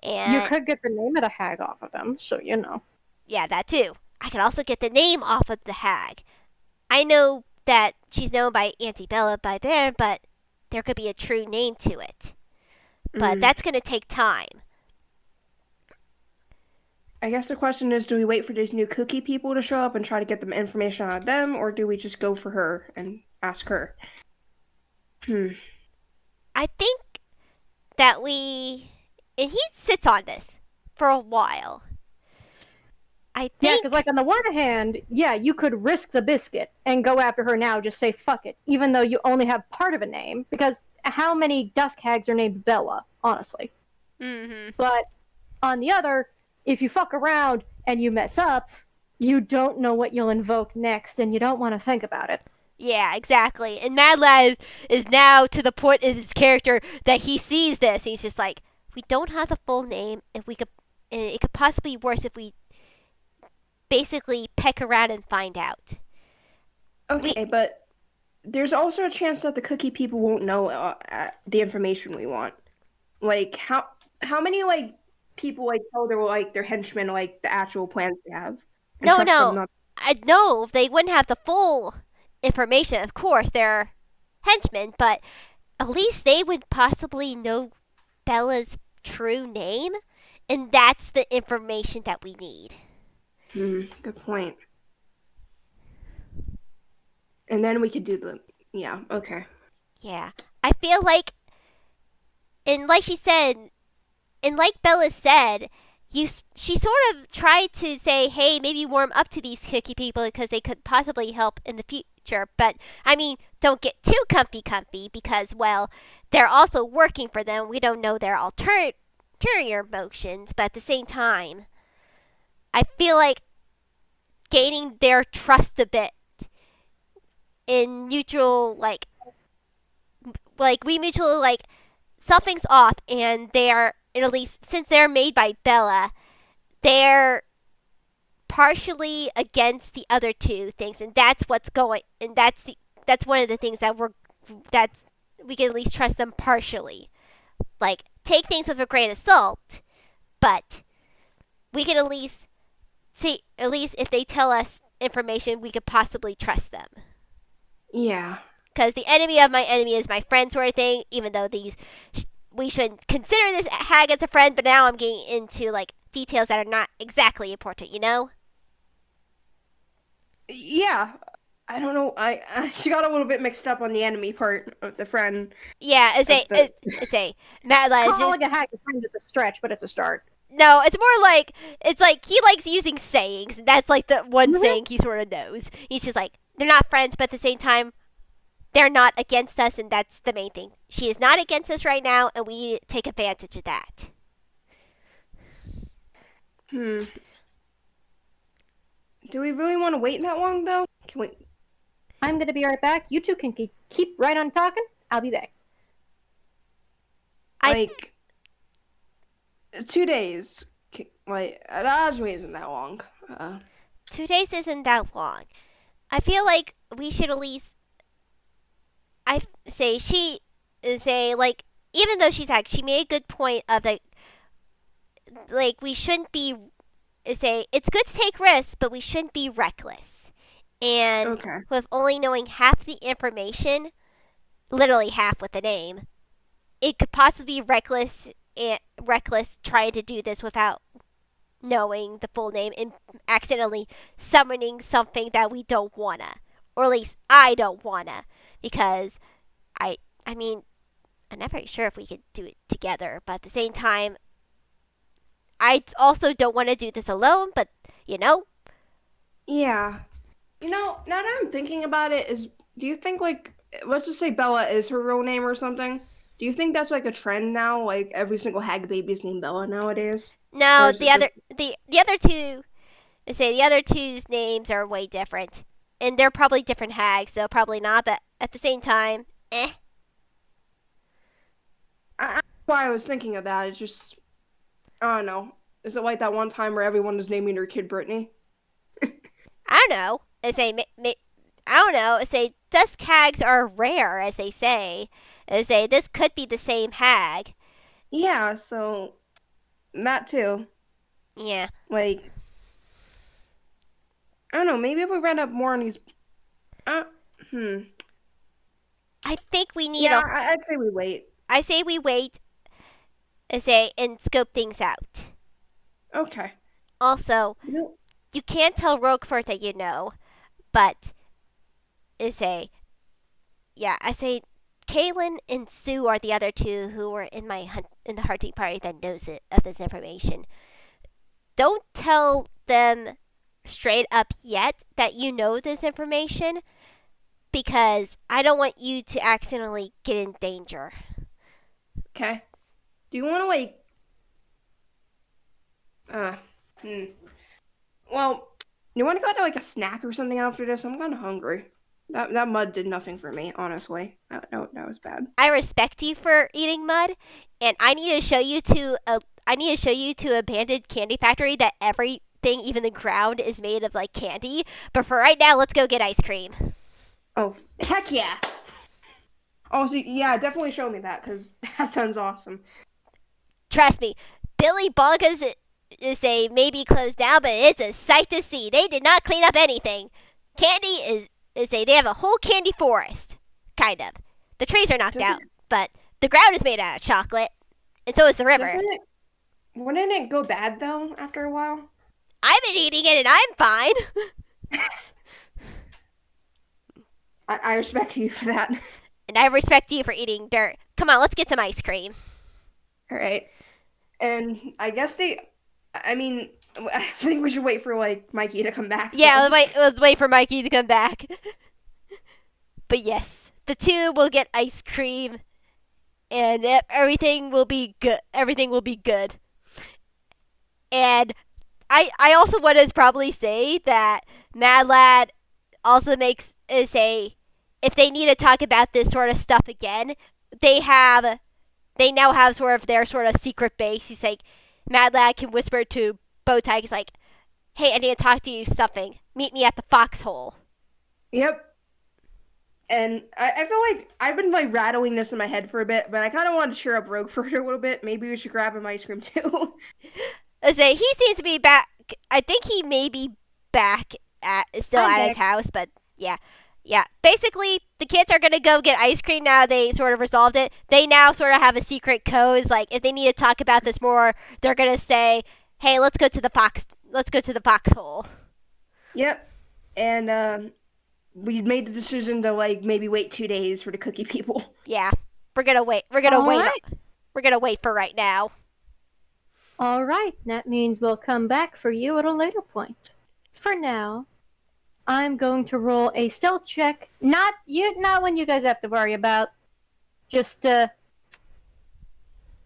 and you could get the name of the hag off of them, so you know. Yeah, that too. I could also get the name off of the hag. I know that she's known by Auntie Bella by there, but there could be a true name to it. But that's going to take time. I guess the question is, do we wait for these new cookie people to show up and try to get them information out of them, or do we just go for her and ask her? I think that and he sits on this for a while. I think... Yeah, because on the one hand, yeah, you could risk the biscuit and go after her now, just say fuck it, even though you only have part of a name, because how many dusk hags are named Bella, honestly? But on the other, if you fuck around and you mess up, you don't know what you'll invoke next, and you don't want to think about it. Yeah, exactly. And Mad Lad is now to the point in his character that he sees this. He's just like, we don't have the full name, and it could possibly be worse if we basically peck around and find out. Okay, but there's also a chance that the cookie people won't know the information we want. How many people tell their henchmen the actual plans they have? No. No, they wouldn't have the full information. Of course, they're henchmen, but at least they would possibly know Bella's true name, and that's the information that we need. Good point. And then we could do yeah, okay. Yeah. I feel like, and like she said, and like Bella said, she sort of tried to say, hey, maybe warm up to these cookie people because they could possibly help in the future. But, I mean, don't get too comfy because, well, they're also working for them. We don't know their ulterior motions, but at the same time, I feel like gaining their trust a bit in mutual, like we mutually, like, something's off, and they're, at least since they're made by Bella, they're partially against the other two things, and that's what's going, and that's one of the things that we can at least trust them partially. Like, take things with a grain of salt, but we can at least see, at least if they tell us information, we could possibly trust them. Yeah. Because the enemy of my enemy is my friend, sort of thing. Even though we shouldn't consider this hag as a friend, but now I'm getting into, like, details that are not exactly important, you know? Yeah. I don't know. She got a little bit mixed up on the enemy part of the friend. Yeah, Calling a hag a friend is a stretch, but it's a start. No, it's more like, it's like he likes using sayings. And that's like the one saying he sort of knows. He's just like, they're not friends, but at the same time, they're not against us, and that's the main thing. She is not against us right now, and we need to take advantage of that. Do we really want to wait that long, though? Can we? I'm going to be right back. You two can keep right on talking. I'll be back. 2 days. Like, that actually isn't that long. 2 days isn't that long. I feel like we should at least, like, even though she made a good point of, like, we shouldn't be, it's good to take risks, but we shouldn't be reckless. And with only knowing half the information, literally half with the name, it could possibly be reckless trying to do this without knowing the full name and accidentally summoning something that we don't wanna, or at least I don't wanna, because I mean, I'm not very sure if we could do it together, but at the same time, I also don't want to do this alone, but, you know? Yeah. You know, now that I'm thinking about it, do you think, like, let's just say Bella is her real name or something? Do you think that's, like, a trend now? Like, every single hag baby is named Bella nowadays? No, the other two's names are way different. And they're probably different hags, so probably not, but at the same time, That's why I was thinking of that. It's just, I don't know. Is it like that one time where everyone was naming their kid Brittany? I don't know. Dusk hags are rare, as they say. This could be the same hag. Yeah, so that too. Yeah. Like, I don't know. Maybe if we read up more on these. I think we need. Yeah, I'd say we wait. I say we wait. And scope things out. Okay. Also, you can't tell Roguefort that you know, but I say Kaylin and Sue are the other two who were in the hunting party that knows of this information. Don't tell them straight up yet that you know this information, because I don't want you to accidentally get in danger. Okay. Do you want to, like... Well, you want to go to, like, a snack or something after this? I'm kind of hungry. That mud did nothing for me, honestly. That was bad. I respect you for eating mud, and I need to show you to an abandoned candy factory that everything, even the ground, is made of, like, candy. But for right now, let's go get ice cream. Oh, heck yeah! Oh, so, yeah, definitely show me that, because that sounds awesome. Trust me, Billy Bonka's may be closed down, but it's a sight to see. They did not clean up anything. Candy they have a whole candy forest, kind of. The trees are knocked out, but the ground is made out of chocolate, and so is the river. Wouldn't it go bad, though, after a while? I've been eating it, and I'm fine. I respect you for that. And I respect you for eating dirt. Come on, let's get some ice cream. All right. And I guess I mean, I think we should wait for like Mikey to come back. Yeah, though. let's wait for Mikey to come back. But yes, the two will get ice cream, and everything will be good. Everything will be good. And I also want to probably say that Mad Lad also makes say if they need to talk about this sort of stuff again, they now have sort of their sort of secret base. He's like, Mad Lad can whisper to Bow Tyke. He's like, hey, I need to talk to you something. Meet me at the foxhole. Yep. And I feel like I've been like rattling this in my head for a bit, but I kind of want to cheer up Roguefort a little bit. Maybe we should grab him ice cream too. I say he seems to be back. I think he may be back still at his house, but yeah. Basically, the kids are gonna go get ice cream now. They sort of resolved it. They now sort of have a secret code. It's like if they need to talk about this more, they're gonna say, "Hey, let's go to the foxhole." Yep. And we made the decision to like maybe wait 2 days for the cookie people. Yeah, we're gonna wait. We're gonna All wait. right. We're gonna wait for right now. All right, that means we'll come back for you at a later point. For now, I'm going to roll a stealth check. Not one you guys have to worry about. Just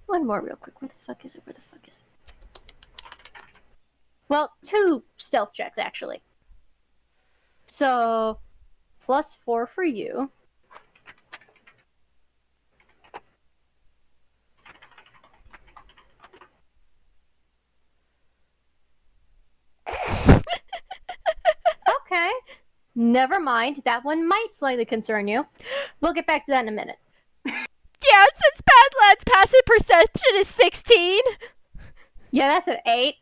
one more real quick. Where the fuck is it? Well, 2 stealth checks actually. So +4 for you. Okay. Never mind. That one might slightly concern you. We'll get back to that in a minute. Yeah, since Bad Lad's passive perception is 16. Yeah, that's an 8.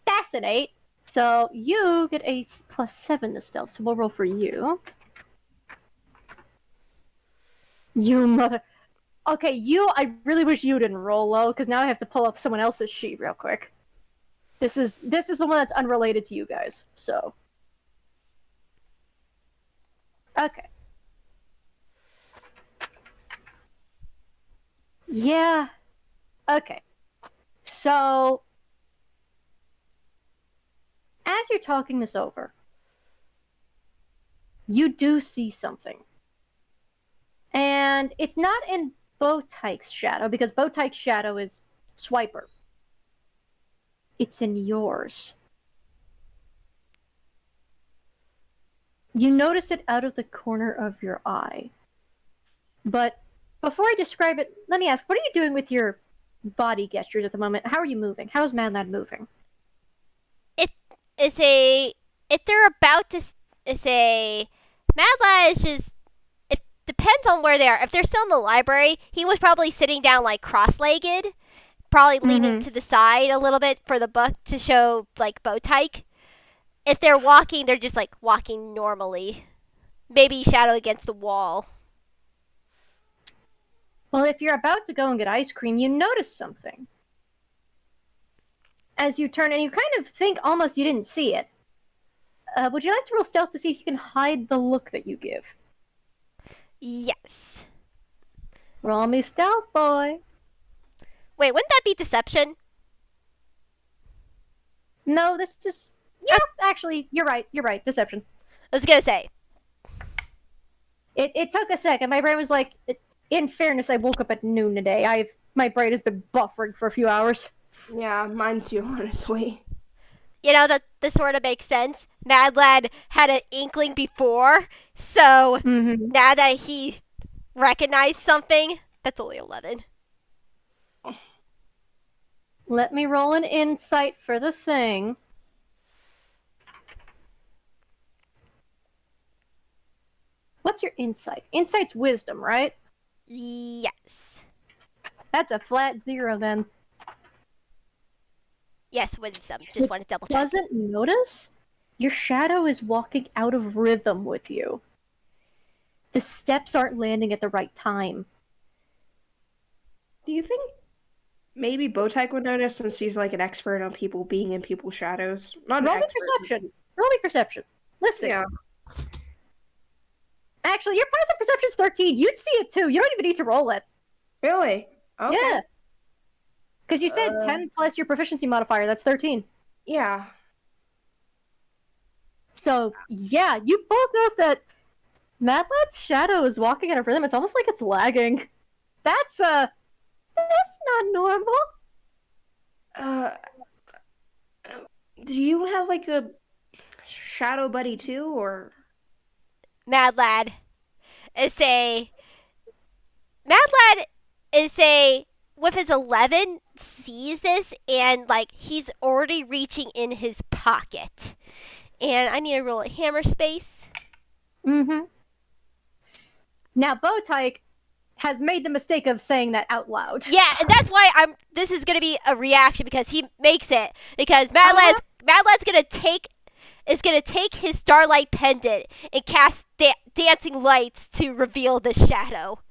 That's an 8. So you get a +7 to stealth. So we'll roll for you. You mother. Okay, I really wish you didn't roll low, because now I have to pull up someone else's sheet real quick. This is the one that's unrelated to you guys, so. Okay. Yeah. Okay. So, as you're talking this over, you do see something. And it's not in Bow Tyke's shadow, because Bow Tyke's shadow is Swiper. It's in yours. You notice it out of the corner of your eye. But before I describe it, let me ask, what are you doing with your body gestures at the moment? How are you moving? How is Mad Lad moving? If they're about to say, Mad Lad is just, it depends on where they are. If they're still in the library, he was probably sitting down like cross-legged, probably leaning to the side a little bit for the book to show like Bow Tyke. If they're walking, they're just like walking normally. Maybe shadow against the wall. Well, if you're about to go and get ice cream, you notice something. As you turn, and you kind of think almost you didn't see it. Would you like to roll stealth to see if you can hide the look that you give? Yes. Roll me stealth, boy. Wait, wouldn't that be deception? No, this is... Yeah, actually, you're right. Deception. I was gonna say. It took a second. My brain was like... In fairness, I woke up at noon today. My brain has been buffering for a few hours. Yeah, mine too, honestly. You know, that this sort of makes sense. Mad Lad had an inkling before, so now that he recognized something, that's only 11. Let me roll an insight for the thing. What's your insight? Insight's wisdom, right? Yes. That's a flat 0 then. Yes, wisdom. Just want to double check. Doesn't notice? Your shadow is walking out of rhythm with you. The steps aren't landing at the right time. Do you think maybe Bow Tyke would notice since she's like an expert on people being in people's shadows? Roll me perception. Roll me perception. Listen. Yeah. Actually, your passive perception's 13. You'd see it too. You don't even need to roll it. Really? Okay. Yeah. Because you said 10 plus your proficiency modifier, that's 13. Yeah. So, yeah, you both notice that Madlad's shadow is walking at a rhythm. It's almost like it's lagging. That's not normal. Do you have like a shadow buddy too, or? Mad Lad is with his 11 sees this and like he's already reaching in his pocket. And I need to roll a hammer space. Mm-hmm. Now, Bow Tyke has made the mistake of saying that out loud. Yeah, and that's why this is gonna be a reaction because he makes it. Because Mad Lad's gonna take his starlight pendant and cast dancing lights to reveal the shadow.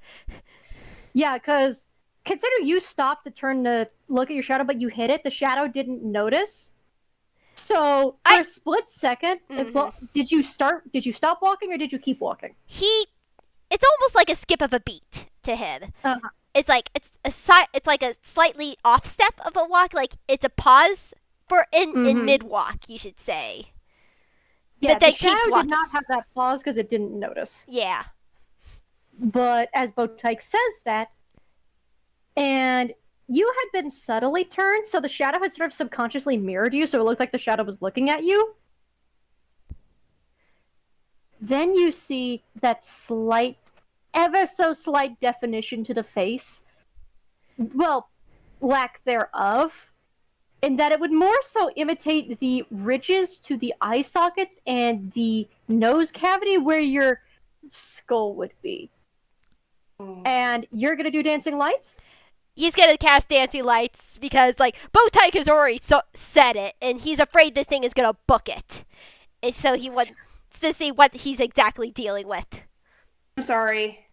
Yeah, because consider you stopped to turn to look at your shadow, but you hit it. The shadow didn't notice. So for a split second, did you stop walking or did you keep walking? It's almost like a skip of a beat to him. Uh-huh. It's like a slightly off step of a walk. Like it's a pause for in mid walk, you should say. Yeah, but then the shadow did not have that pause because it didn't notice. Yeah. But as Bow Tyke says that, and you had been subtly turned, so the shadow had sort of subconsciously mirrored you, so it looked like the shadow was looking at you. Then you see that slight, ever so slight definition to the face. Well, lack thereof. In that it would more so imitate the ridges to the eye sockets and the nose cavity where your skull would be. And you're gonna do dancing lights? He's gonna cast dancing lights because, like, Bow Tyke has already said it, and he's afraid this thing is gonna book it. And so he wants to see what he's exactly dealing with. I'm sorry.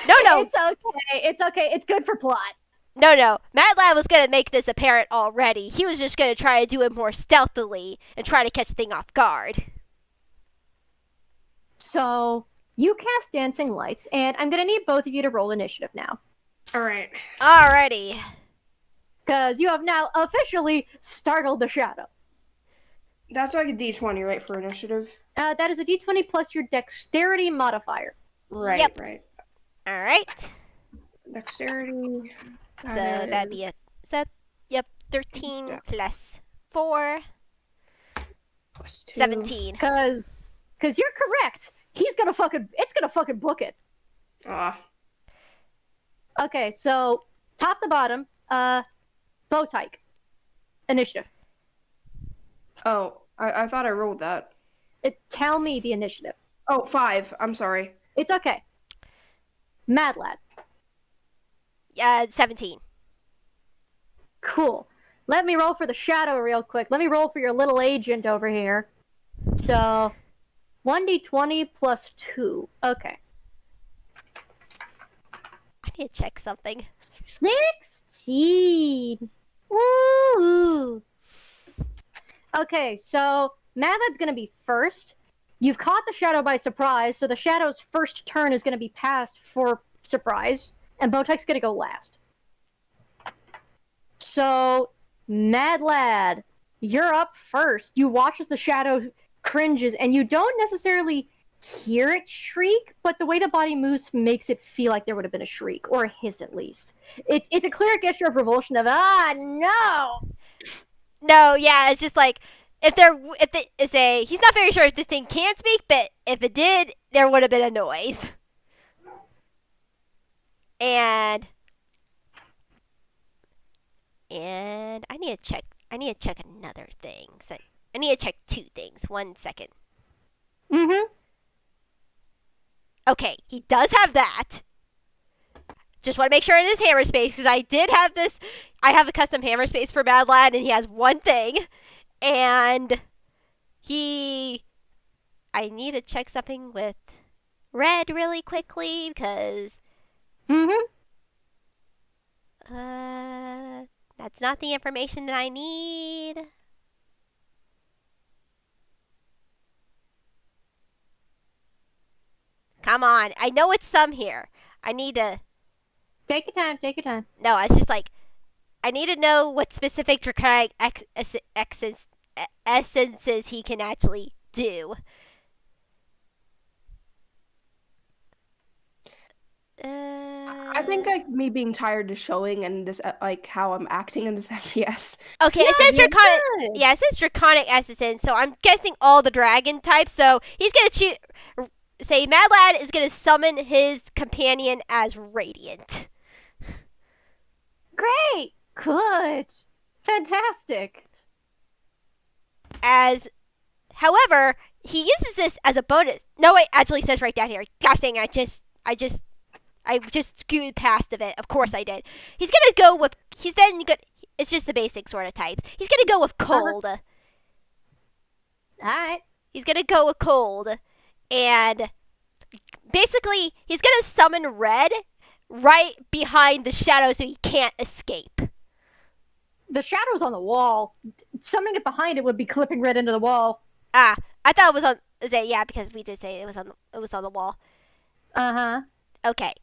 No. It's okay. It's good for plot. No. Mad Lad was gonna make this apparent already. He was just gonna try to do it more stealthily and try to catch the thing off guard. So, you cast dancing lights, and I'm gonna need both of you to roll initiative now. Alright. Alrighty. Because you have now officially startled the shadow. That's like a d20, right, for initiative? That is a d20 plus your dexterity modifier. Right, Yep. right. Alright. Dexterity. So that'd be 13 plus 4. Plus 2. 17. Because you're correct. It's gonna fucking book it. Okay, so top to bottom, Bow Tyke. Initiative. Oh, I thought I rolled that. Tell me the initiative. Oh, 5. I'm sorry. It's okay. Mad Lad. 17. Cool. Let me roll for the shadow real quick. Let me roll for your little agent over here. So, 1d20 plus 2. Okay. I need to check something. 16! Woo! Okay, so Madlad's gonna be first. You've caught the shadow by surprise, so the shadow's first turn is gonna be passed for surprise, and Bow Tyke's gonna go last. So, Mad Lad, you're up first. You watch as the shadow cringes, and you don't necessarily hear it shriek, but the way the body moves makes it feel like there would have been a shriek, or a hiss at least. It's a clear gesture of revulsion of, no! No, yeah, it's just like, he's not very sure if this thing can speak, but if it did, there would have been a noise. And I need to check another thing. So I need to check 2 things. 1 second. Okay, he does have that. Just want to make sure in his hammer space, because I have a custom hammer space for Mad Lad, and he has 1 thing. And I need to check something with Red really quickly, because that's not the information that I need. Come on. I know it's some here. I need to... Take your time. No, it's just like... I need to know what specific draconic essences he can actually do. I think like me being tired is showing, and this like how I'm acting in this FPS. Okay, it says draconic. Yeah, it says draconic essence. So I'm guessing all the dragon types. So he's gonna say Mad Lad is gonna summon his companion as Radiant. Great, good, fantastic. However, he uses this as a bonus. No, it actually says right down here. Gosh dang! I just skewed past of it. Of course I did. He's gonna go with. He's then good. It's just the basic sort of types. He's gonna go with cold. All right. He's gonna go with cold, and basically he's gonna summon red right behind the shadow so he can't escape. The shadow's on the wall. Summoning it behind it would be clipping red into the wall. Ah, I thought it was on. Yeah, because we did say it was on the wall. Okay.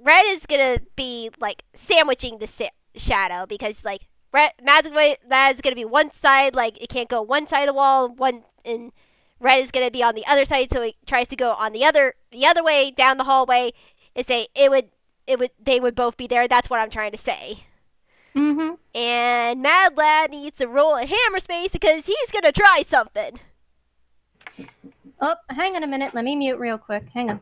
Red is gonna be like sandwiching the shadow because like Mad's gonna be one side, like it can't go one side of the wall. And red is gonna be on the other side, so it tries to go on the other way down the hallway. They would both be there. That's what I'm trying to say. Mm-hmm. And Mad Lad needs to roll a hammer space because he's gonna try something. Oh, hang on a minute. Let me mute real quick. Hang on.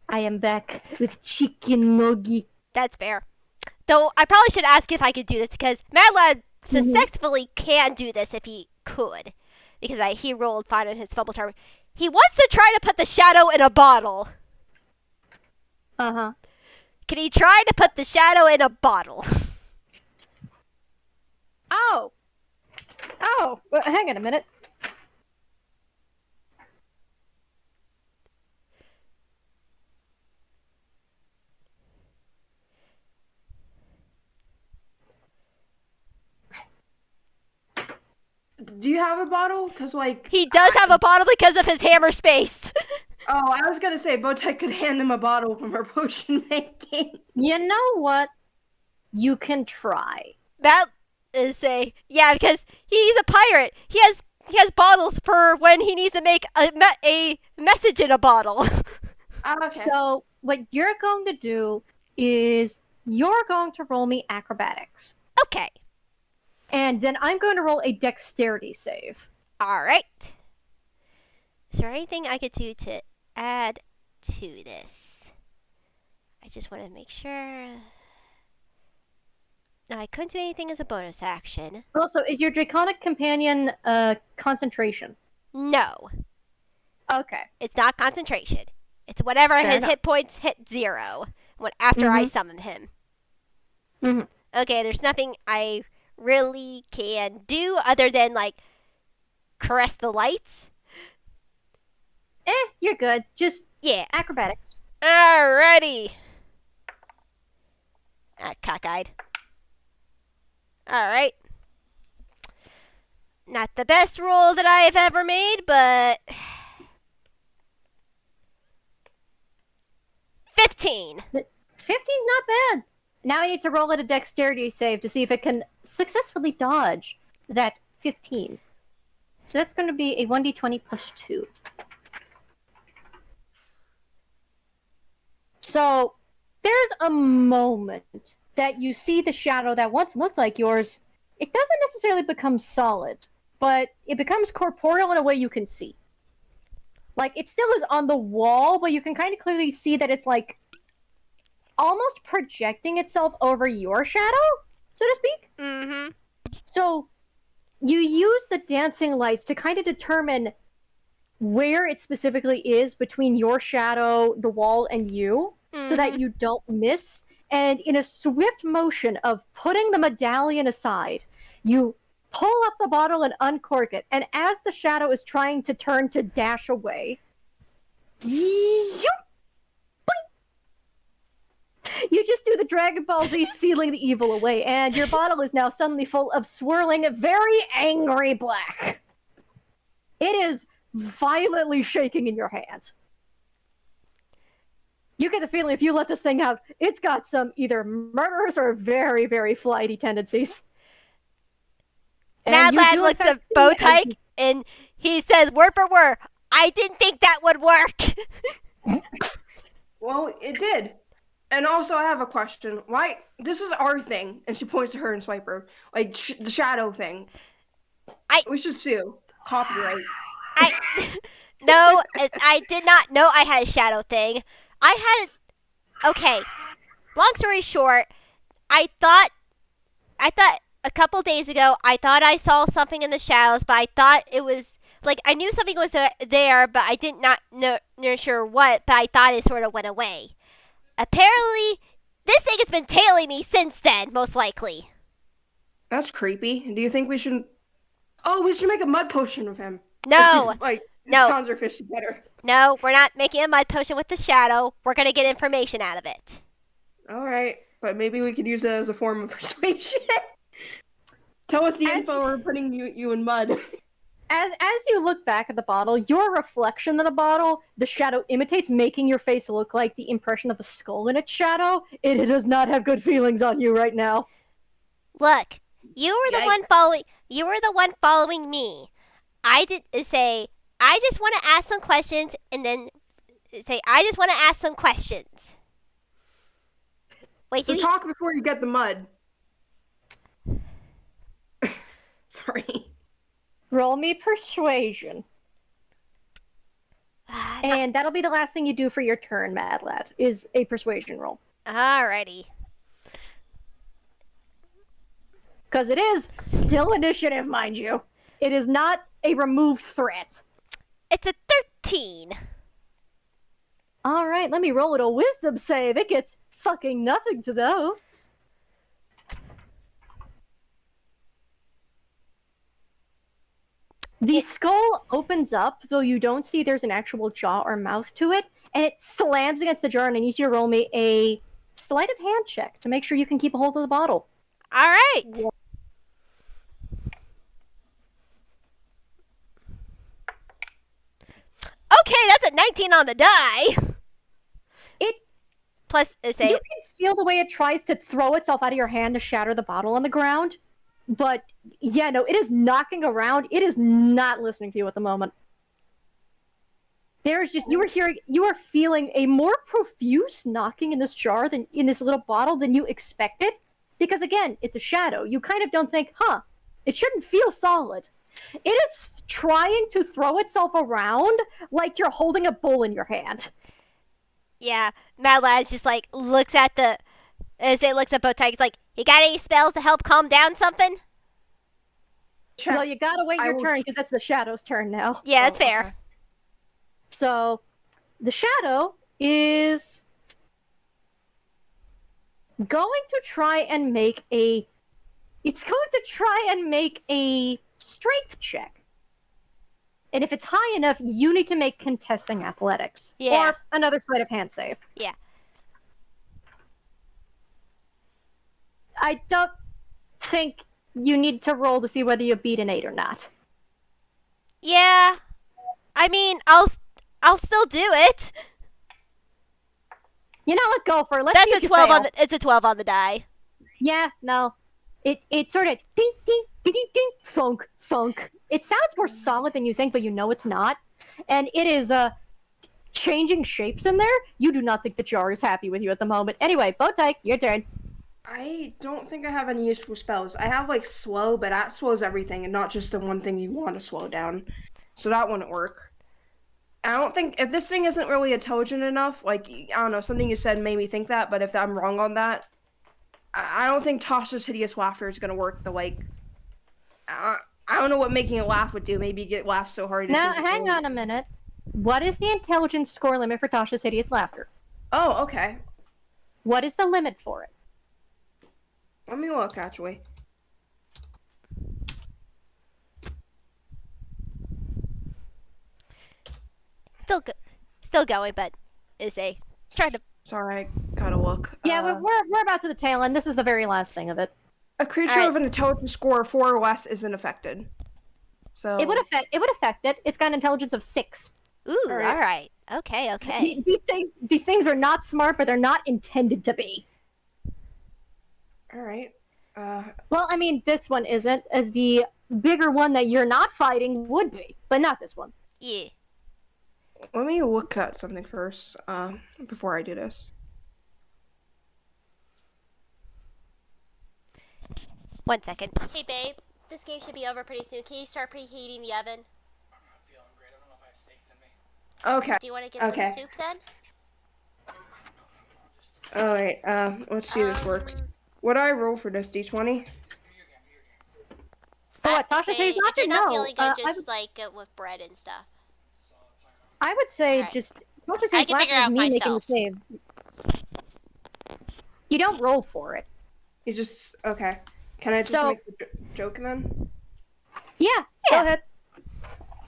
I am back with chicken nugget. That's fair. Though I probably should ask if I could do this because Mad Lad successfully can do this if he could. Because he rolled fine on his fumble charm. He wants to try to put the shadow in a bottle. Uh-huh. Can he try to put the shadow in a bottle? Oh! Well, hang on a minute. Do you have a bottle? Because like He does have a bottle because of his hammer space. Oh, I was gonna say Bow Tyke could hand him a bottle from her potion making. You know what? You can try. That is because he's a pirate. He has bottles for when he needs to make a message in a bottle. Okay. So what you're going to do is you're going to roll me acrobatics. Okay. And then I'm going to roll a dexterity save. All right. Is there anything I could do to add to this? I just want to make sure. No, I couldn't do anything as a bonus action. Also, is your draconic companion concentration? No. Okay. It's not concentration. It's whenever Fair his enough. hit points hit 0 after I summon him. Mhm. Okay, there's nothing I really can do other than like caress the lights. You're good. Just Yeah. acrobatics. Alrighty. Cockeyed. Alright. Not the best roll that I have ever made, but 15. 15's not bad. Now I need to roll it a dexterity save to see if it can successfully dodge that 15. So that's going to be a 1d20 plus 2. So there's a moment that you see the shadow that once looked like yours. It doesn't necessarily become solid, but it becomes corporeal in a way you can see. Like, it still is on the wall, but you can kind of clearly see that it's like almost projecting itself over your shadow, so to speak. Mm-hmm. So you use the dancing lights to kind of determine where it specifically is between your shadow, the wall, and you, so that you don't miss. And in a swift motion of putting the medallion aside, you pull up the bottle and uncork it. And as the shadow is trying to turn to dash away, You just do the Dragon Ball Z sealing the evil away, and your bottle is now suddenly full of swirling, very angry black. It is violently shaking in your hand. You get the feeling if you let this thing out, it's got some either murderous or very, very flighty tendencies. Mad Lad looks at Bow Tyke and he says, word for word, I didn't think that would work. Well, it did. And also, I have a question. Why? This is our thing. And she points to her and Swiper. Like, the shadow thing. We should sue. Copyright. No, I did not know I had a shadow thing. Okay. Long story short, I thought a couple days ago, I thought I saw something in the shadows, but I thought it was, like, I knew something was there, but I did not know sure what, but I thought it sort of went away. Apparently, this thing has been tailing me since then, most likely. That's creepy. Do you think we should... Oh, we should make a mud potion with him. No. No. Sounds are fishy better. No, we're not making a mud potion with the shadow. We're going to get information out of it. All right, but maybe we could use it as a form of persuasion. Tell us the info, we're putting you in mud. As you look back at the bottle, your reflection of the bottle, the shadow imitates, making your face look like the impression of a skull in its shadow. It does not have good feelings on you right now. Look, you were the one following me. I did say, I just want to ask some questions, and then say, I just want to ask some questions. Wait, so talk before you get the mud. Sorry. Roll me persuasion. And that'll be the last thing you do for your turn, Mad Lad, is a persuasion roll. Alrighty. Because it is still initiative, mind you. It is not a removed threat. It's a 13. Alright, let me roll it a wisdom save. It gets fucking nothing to those. The skull opens up, though you don't see there's an actual jaw or mouth to it, and it slams against the jar, and I need you to roll me a sleight of hand check to make sure you can keep a hold of the bottle. All right. Okay, that's a 19 on the die. Plus, you can feel the way it tries to throw itself out of your hand to shatter the bottle on the ground. But, yeah, no, it is knocking around. It is not listening to you at the moment. There is just, you are feeling a more profuse knocking in this jar than in this little bottle than you expected. Because, again, it's a shadow. You kind of don't think, it shouldn't feel solid. It is trying to throw itself around like you're holding a bull in your hand. Yeah, Mad Lad's just like looks at Bow Tyke. It's like, you got any spells to help calm down something? Check. Well, you gotta wait your turn because that's the shadow's turn now. Yeah, that's fair. Okay. So, the shadow is going to try and make a strength check. And if it's high enough, you need to make contesting athletics. Yeah. Or another sleight of hand save. Yeah. I don't think you need to roll to see whether you beat an 8 or not. Yeah. I mean, I'll still do it. You know what? Go for it. Let's see if you 12 fail. It's a 12 on the die. Yeah, no. It sort of ding ding ding ding ding funk funk. It sounds more solid than you think, but you know it's not. And it is changing shapes in there. You do not think the jar is happy with you at the moment. Anyway, Bow Tyke, your turn. I don't think I have any useful spells. I have like slow, but that slows everything and not just the one thing you want to slow down. So that wouldn't work. I don't think, if this thing isn't really intelligent enough, like, I don't know, something you said made me think that, but if I'm wrong on that, I don't think Tasha's hideous laughter is going to work. I don't know what making it laugh would do. Maybe get laughed so hard. Now, hang on a minute. What is the intelligence score limit for Tasha's hideous laughter? Oh, okay. What is the limit for it? Let me look, actually. Still going, but trying to. Sorry, I gotta look. Yeah, we're about to the tail end. This is the very last thing of it. A creature Alright. of an intelligence score of 4 or less isn't affected. So It would affect it. It's got an intelligence of 6. Ooh, All right. alright. Okay. These things are not smart, but they're not intended to be. All right. Well, I mean, this one isn't. The bigger one that you're not fighting would be, but not this one. Yeah. Let me look at something first. Before I do this. 1 second. Hey, babe. This game should be over pretty soon. Can you start preheating the oven? I'm not feeling great. I don't know if I have steaks in me. Okay. Do you want to get some soup then? All right. Let's see if this works. What do I roll for this? D20. For I what have to Tasha say, says, if you're not feeling good, I just would, like with bread and stuff. I would say Alright. just Tasha I says can figure laughter is out me making myself. the save. You don't roll for it. You just okay. Can I just So- make the joke then? Yeah, go ahead.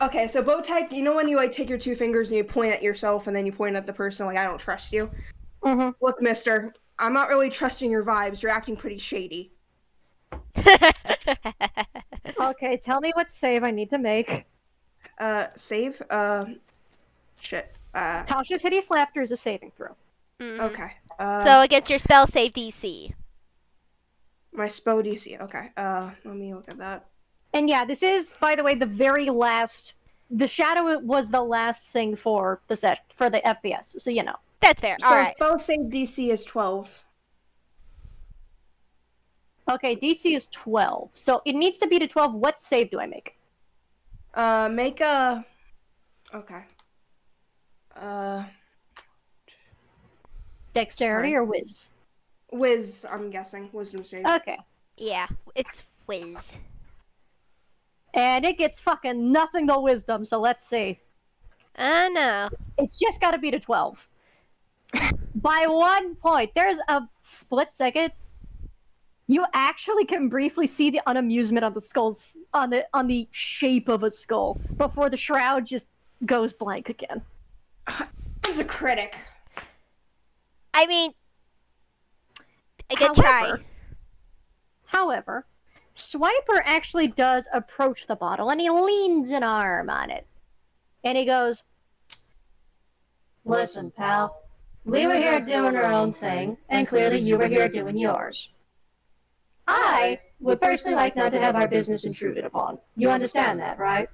Okay, so Bow Tyke, you know when you like take your 2 fingers and you point at yourself and then you point at the person like I don't trust you. Mm-hmm. Look, Mister, I'm not really trusting your vibes. You're acting pretty shady. Okay, tell me what save I need to make. Save. Shit. Tasha's hideous laughter is a saving throw. Okay. So against your spell save DC. My spell DC. Okay. Let me look at that. And yeah, this is, by the way, the very last. The shadow was the last thing for the FPS, so you know. That's fair. So Alright. spell save DC is 12. Okay, DC is 12, so it needs to be to 12. What save do I make? Make a. Okay. Dexterity Sorry. or whiz? Whiz. I'm guessing wisdom save. Okay. Yeah, it's whiz. And it gets fucking nothing to wisdom, so let's see. No. It's just gotta be to 12. By 1 point. There's a split second. You actually can briefly see the unamusement on the skull's on the shape of a skull before the shroud just goes blank again. It's a critic. I mean, a good try. However, Swiper actually does approach the bottle and he leans an arm on it. And he goes, "Listen, pal, we were here doing our own thing, and clearly you were here doing yours. I would personally like not to have our business intruded upon. You understand that, right?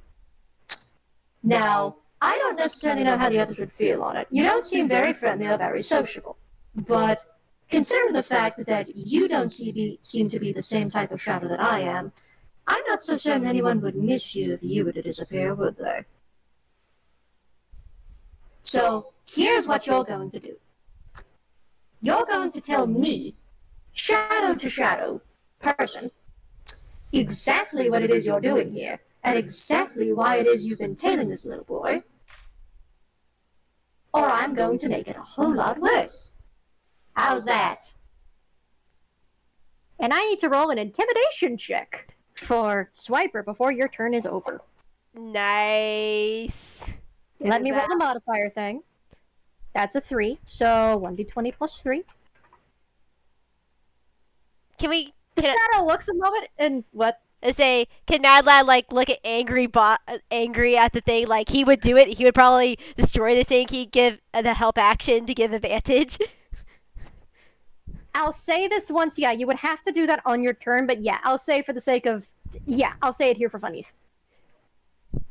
Now, I don't necessarily know how the others would feel on it. You don't seem very friendly or very sociable. But considering the fact that you don't seem to be the same type of shadow that I am, I'm not so certain anyone would miss you if you were to disappear, would they? So, here's what you're going to do. You're going to tell me, shadow to shadow, person, exactly what it is you're doing here, and exactly why it is you've been tailing this little boy, or I'm going to make it a whole lot worse. How's that?" And I need to roll an intimidation check for Swiper before your turn is over. Nice. Let me roll the modifier thing. That's a 3, so 1d20 plus 3. The The shadow looks a moment and what? I say, can Nadlad like look at angry at the thing like he would do it? He would probably destroy the thing. He'd give the help action to give advantage. I'll say this once, yeah, you would have to do that on your turn, but yeah, I'll say for the sake of, yeah, I'll say it here for funnies.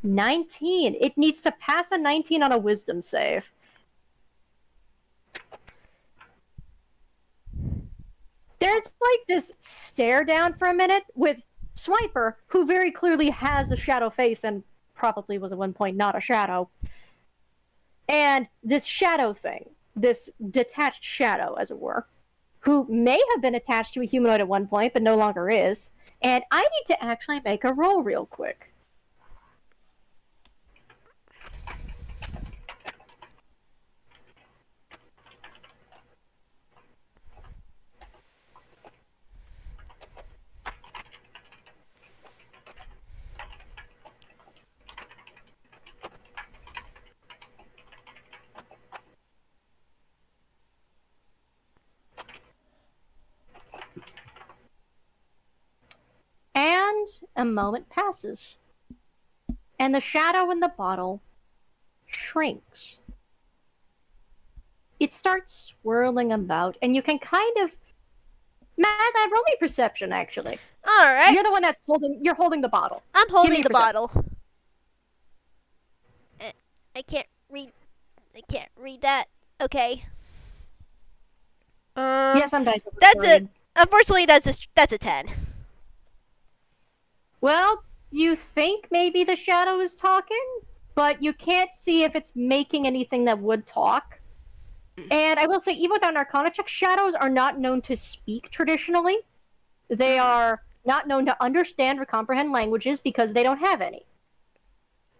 19. It needs to pass a 19 on a wisdom save. There's like this stare down for a minute with Swiper, who very clearly has a shadow face and probably was at one point not a shadow. And this shadow thing, this detached shadow, as it were, who may have been attached to a humanoid at one point, but no longer is. And I need to actually make a roll real quick. a moment passes, and the shadow in the bottle shrinks. It starts swirling about, and you can kind of... Matt, roll me perception, actually. All right. You're the one that's holding the bottle. I'm holding the perception. bottle. I can't read that. Okay. Yes, I'm dice. Unfortunately, that's a 10. Well, you think maybe the shadow is talking, but you can't see if it's making anything that would talk. And I will say, even without an Arcana check, shadows are not known to speak traditionally. They are not known to understand or comprehend languages because they don't have any.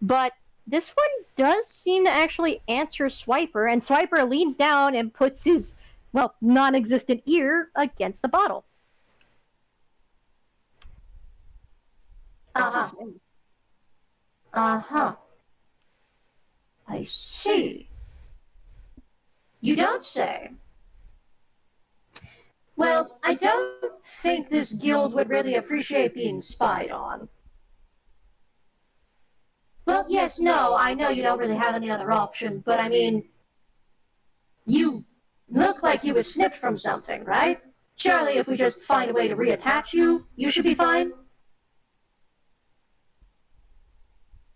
But this one does seem to actually answer Swiper, and Swiper leans down and puts his, non-existent ear against the bottle. Uh-huh. Uh-huh. I see. You don't say. Well, I don't think this guild would really appreciate being spied on. Well, yes, no, I know you don't really have any other option, but I mean, you look like you were snipped from something, right? Surely if we just find a way to reattach you, you should be fine.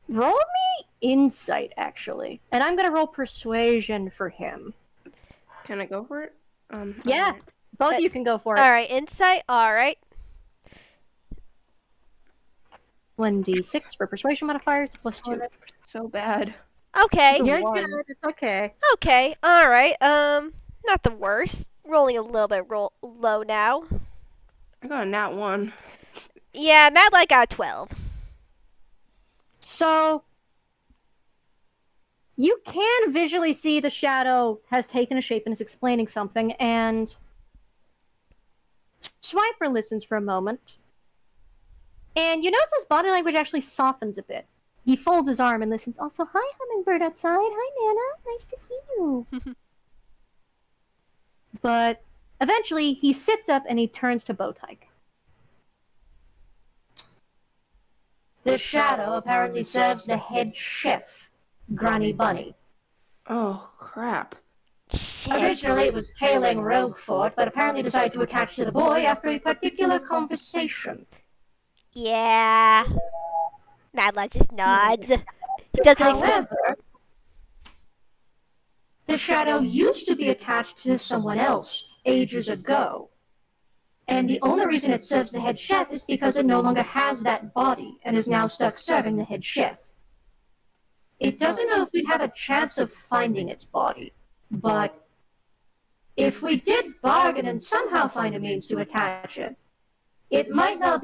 Roll me insight, actually. And I'm gonna roll persuasion for him. Can I go for it? Yeah, Alright. both of you can go for it. Alright, insight. Alright. 1d6 for persuasion modifier, it's a +2. So bad. Okay. It's a You're 1. good, it's okay. Okay. Alright. Not the worst. Rolling a little bit low now. I got a nat 1. Yeah, Mad Light got 12. So, you can visually see the shadow has taken a shape and is explaining something, and Swiper listens for a moment. And you notice his body language actually softens a bit. He folds his arm and listens. Also, hi, hummingbird outside. Hi, Nana. Nice to see you. But eventually, he sits up and he turns to Bow Tyke. The shadow apparently serves the head chef, Granny Bunny. Oh, crap. Shit. Originally, it was tailing Roguefort, but apparently decided to attach to the boy after a particular conversation. Yeah. Mad Light just nods. He doesn't expect. However, the shadow used to be attached to someone else ages ago. And the only reason it serves the head chef is because it no longer has that body and is now stuck serving the head chef. It doesn't know if we'd have a chance of finding its body, but if we did bargain and somehow find a means to attach it, it might not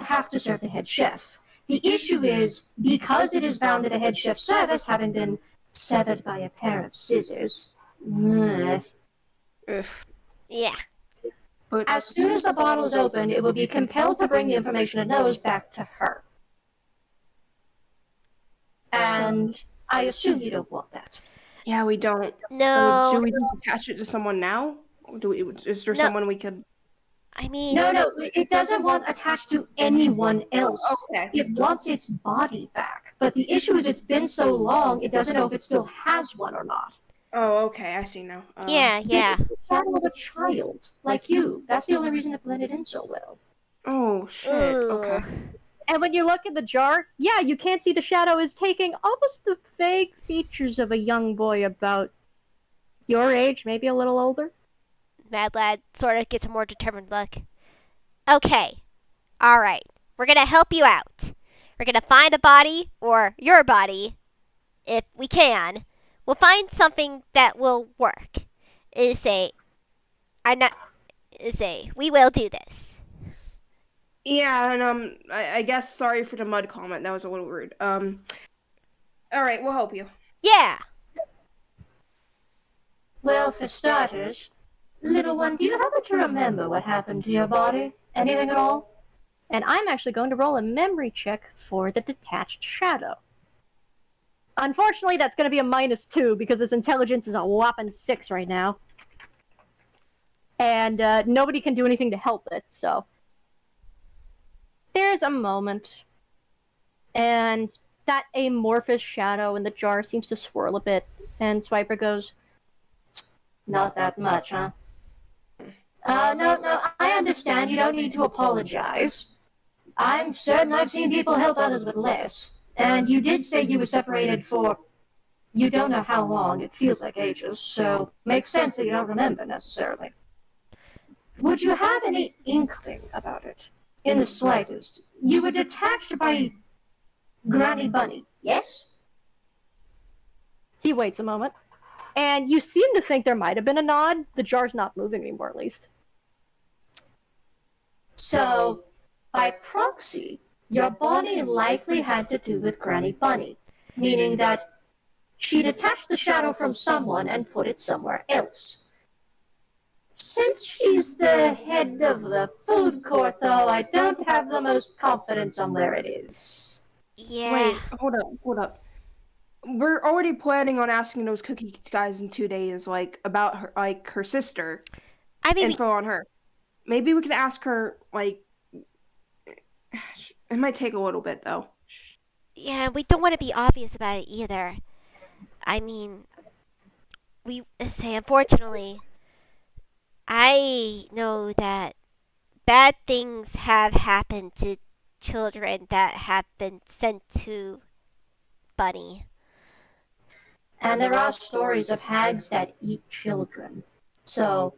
have to serve the head chef. The issue is, because it is bound to the head chef's service, having been severed by a pair of scissors. Yeah. But As soon as the bottle is opened, it will be compelled to bring the information it knows back to her. And I assume you don't want that. yeah, we don't. No. Do we just attach it to someone now? Or is there someone we could... I mean. No, it doesn't want attached to anyone else. Okay. It wants its body back. But the issue is it's been so long, it doesn't know if it still has one or not. Oh, okay, I see now. Yeah. This is the shadow of a child, like you. That's the only reason it blended in so well. Oh, shit. Ugh. Okay. And when you look at the jar, yeah, you can't see the shadow is taking almost the vague features of a young boy about your age, maybe a little older. Mad Lad sort of gets a more determined look. Okay. Alright. We're gonna help you out. We're gonna find a body, or your body, if we can. We'll find something that will work. We will do this. Yeah, and I guess sorry for the mud comment. That was a little rude. All right, we'll help you. Yeah. Well, for starters, little one, do you happen to remember what happened to your body? Anything at all? And I'm actually going to roll a memory check for the detached shadow. Unfortunately, that's going to be a -2 because his intelligence is a whopping 6 right now. And nobody can do anything to help it, so... There's a moment, and that amorphous shadow in the jar seems to swirl a bit, and Swiper goes, "Not that much, huh?" No, I understand. You don't need to apologize. I'm certain I've seen people help others with less. And you did say you were separated for... You don't know how long. It feels like ages, so makes sense that you don't remember, necessarily. Would you have any inkling about it? In the slightest. You were detached by Granny Bunny, yes? He waits a moment, and you seem to think there might have been a nod. The jar's not moving anymore, at least. So, by proxy, your body likely had to do with Granny Bunny, meaning that she detached the shadow from someone and put it somewhere else. Since she's the head of the food court, though, I don't have the most confidence on where it is. Yeah. Wait, hold up. We're already planning on asking those cookie guys in 2 days, about her, her sister. I mean, Info on her. Maybe we can ask her, it might take a little bit, though. yeah, we don't want to be obvious about it either. I mean, we say, unfortunately, I know that bad things have happened to children that have been sent to Bunny. And there are stories of hags that eat children. So,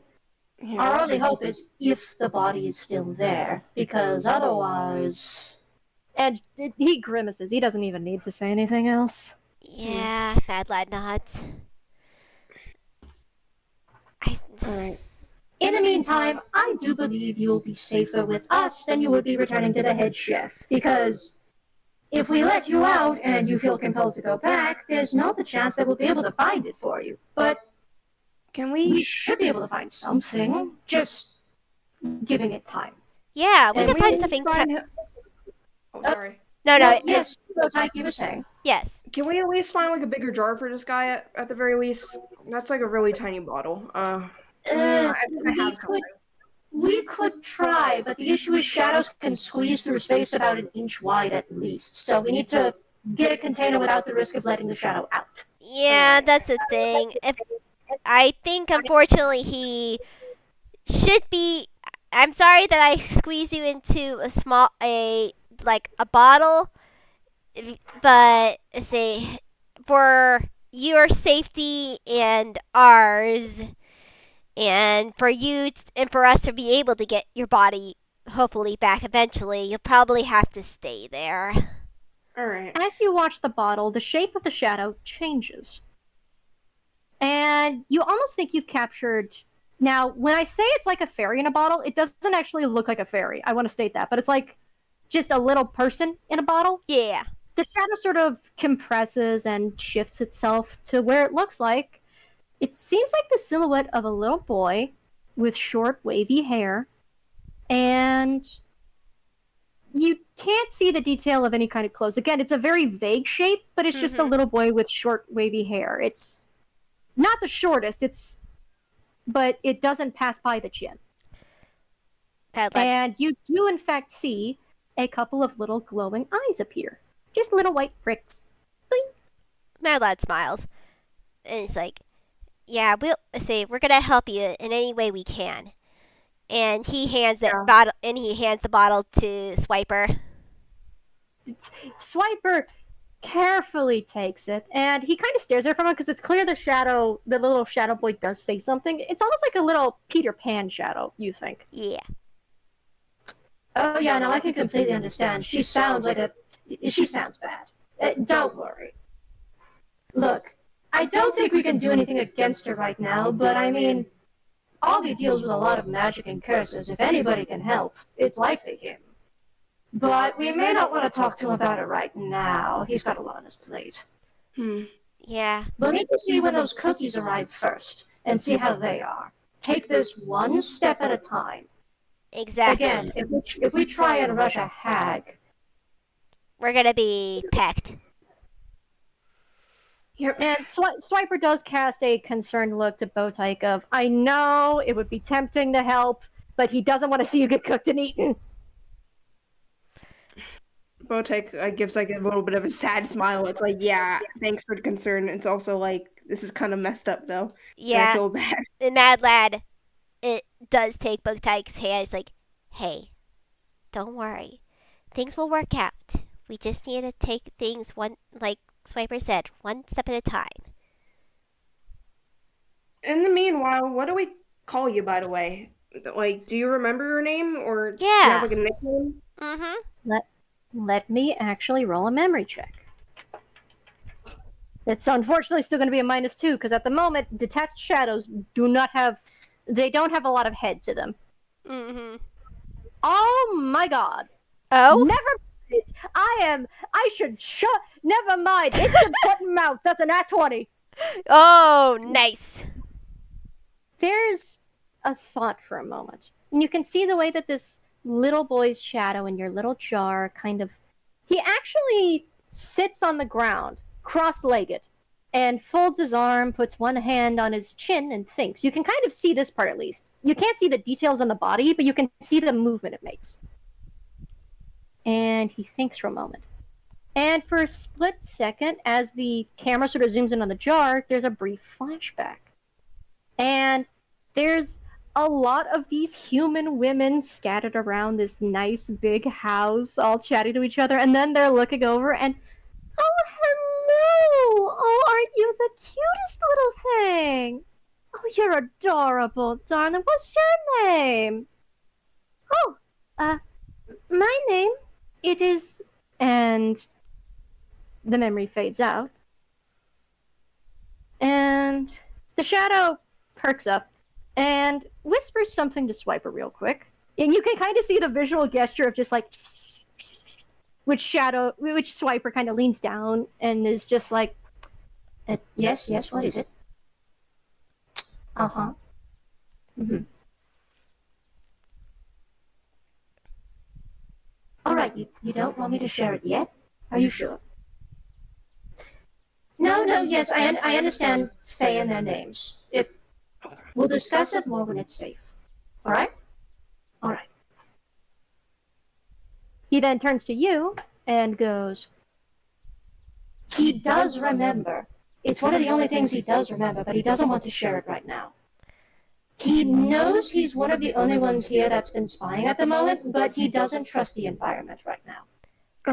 Yeah. our only hope is if the body is still there, because otherwise... And he grimaces. He doesn't even need to say anything else. Yeah, Mad Lad nods. Alright. In the meantime, I do believe you'll be safer with us than you would be returning to the head chef, because if we let you out and you feel compelled to go back, there's not the chance that we'll be able to find it for you. But Can we we... should be able to find something, just giving it time. Yeah, we And can we find will something. Oh, sorry. No, Yes, Bow Tyke, you were saying. yes. Can we at least find, a bigger jar for this guy at the very least? That's, a really tiny bottle. I have something. We could try, but the issue is shadows can squeeze through space about an inch wide at least, so we need to get a container without the risk of letting the shadow out. Yeah, that's the thing. I think, unfortunately, he should be. I'm sorry that I squeezed you into a bottle, but say for your safety and ours, and for you and for us to be able to get your body hopefully back eventually, you'll probably have to stay there. Alright. As you watch the bottle, the shape of the shadow changes. And you almost think you've captured... Now, when I say it's like a fairy in a bottle, it doesn't actually look like a fairy. I want to state that. But it's like just a little person in a bottle. Yeah. The shadow sort of compresses and shifts itself to where it looks like... It seems like the silhouette of a little boy with short, wavy hair. And you can't see the detail of any kind of clothes. Again, it's a very vague shape, but it's just a little boy with short, wavy hair. It's not the shortest, but it doesn't pass by the chin. And you do, in fact, see a couple of little glowing eyes appear. Just little white pricks. Boing. Mad Lad smiles. And it's like, yeah, we're gonna help you in any way we can. And he hands the bottle to Swiper. Swiper carefully takes it, and he kind of stares at it from him because it's clear the little shadow boy does say something. It's almost like a little Peter Pan shadow, you think. Yeah. Oh yeah, no, I can completely understand. She sounds bad. Don't worry. Look, I don't think we can do anything against her right now, but I mean, Augie deals with a lot of magic and curses. If anybody can help, it's likely him. But we may not want to talk to him about it right now. He's got a lot on his plate. Yeah. We'll need to see when those cookies arrive first, and see how they are. Take this one step at a time. Exactly. Again, if we try and rush a hag, we're gonna be pecked. Yep. And Swiper does cast a concerned look to Bow Tyke of, I know it would be tempting to help, but he doesn't want to see you get cooked and eaten. Bow Tyke gives like a little bit of a sad smile. It's like, yeah, thanks for the concern. It's also like, this is kind of messed up though. And I Yeah, feel bad. the mad lad, it does take Bow Tyke's hand. It's like, hey, don't worry. Things will work out. We just need to take things one, like Swiper said, one step at a time. In the meanwhile, what do we call you, by the way? Like, do you remember your name, or do you Yeah. have like a nickname? Mm-hmm. Let me actually roll a memory check. It's unfortunately still going to be a -2 because at the moment, detached shadows don't have a lot of head to them. Mm-hmm. Oh my god! Oh? Never. I should shut. Never mind. Instant foot and mouth. That's an nat 20. Oh, nice. There's a thought for a moment, and you can see the way that this little boy's shadow in your little jar he actually sits on the ground, cross-legged, and folds his arm, puts one hand on his chin, and thinks. You can kind of see this part at least. You can't see the details on the body, but you can see the movement it makes. And he thinks for a moment. And for a split second, as the camera sort of zooms in on the jar, there's a brief flashback. And there's a lot of these human women scattered around this nice big house, all chatting to each other, and then they're looking over and, oh, hello! Oh, aren't you the cutest little thing? Oh, you're adorable, darling. What's your name? Oh, my name, it is... And the memory fades out. And the shadow perks up and whispers something to Swiper real quick. And you can kind of see the visual gesture of just like, which Swiper kind of leans down and is just like, yes, what is it? Uh-huh. Mm-hmm. All right, you don't want me to share it yet? Are you sure? No, yes, I understand Faye and their names. We'll discuss it more when it's safe. All right? All right. He then turns to you and goes, he does remember. It's one of the only things he does remember, but he doesn't want to share it right now. He knows he's one of the only ones here that's been spying at the moment, but he doesn't trust the environment right now.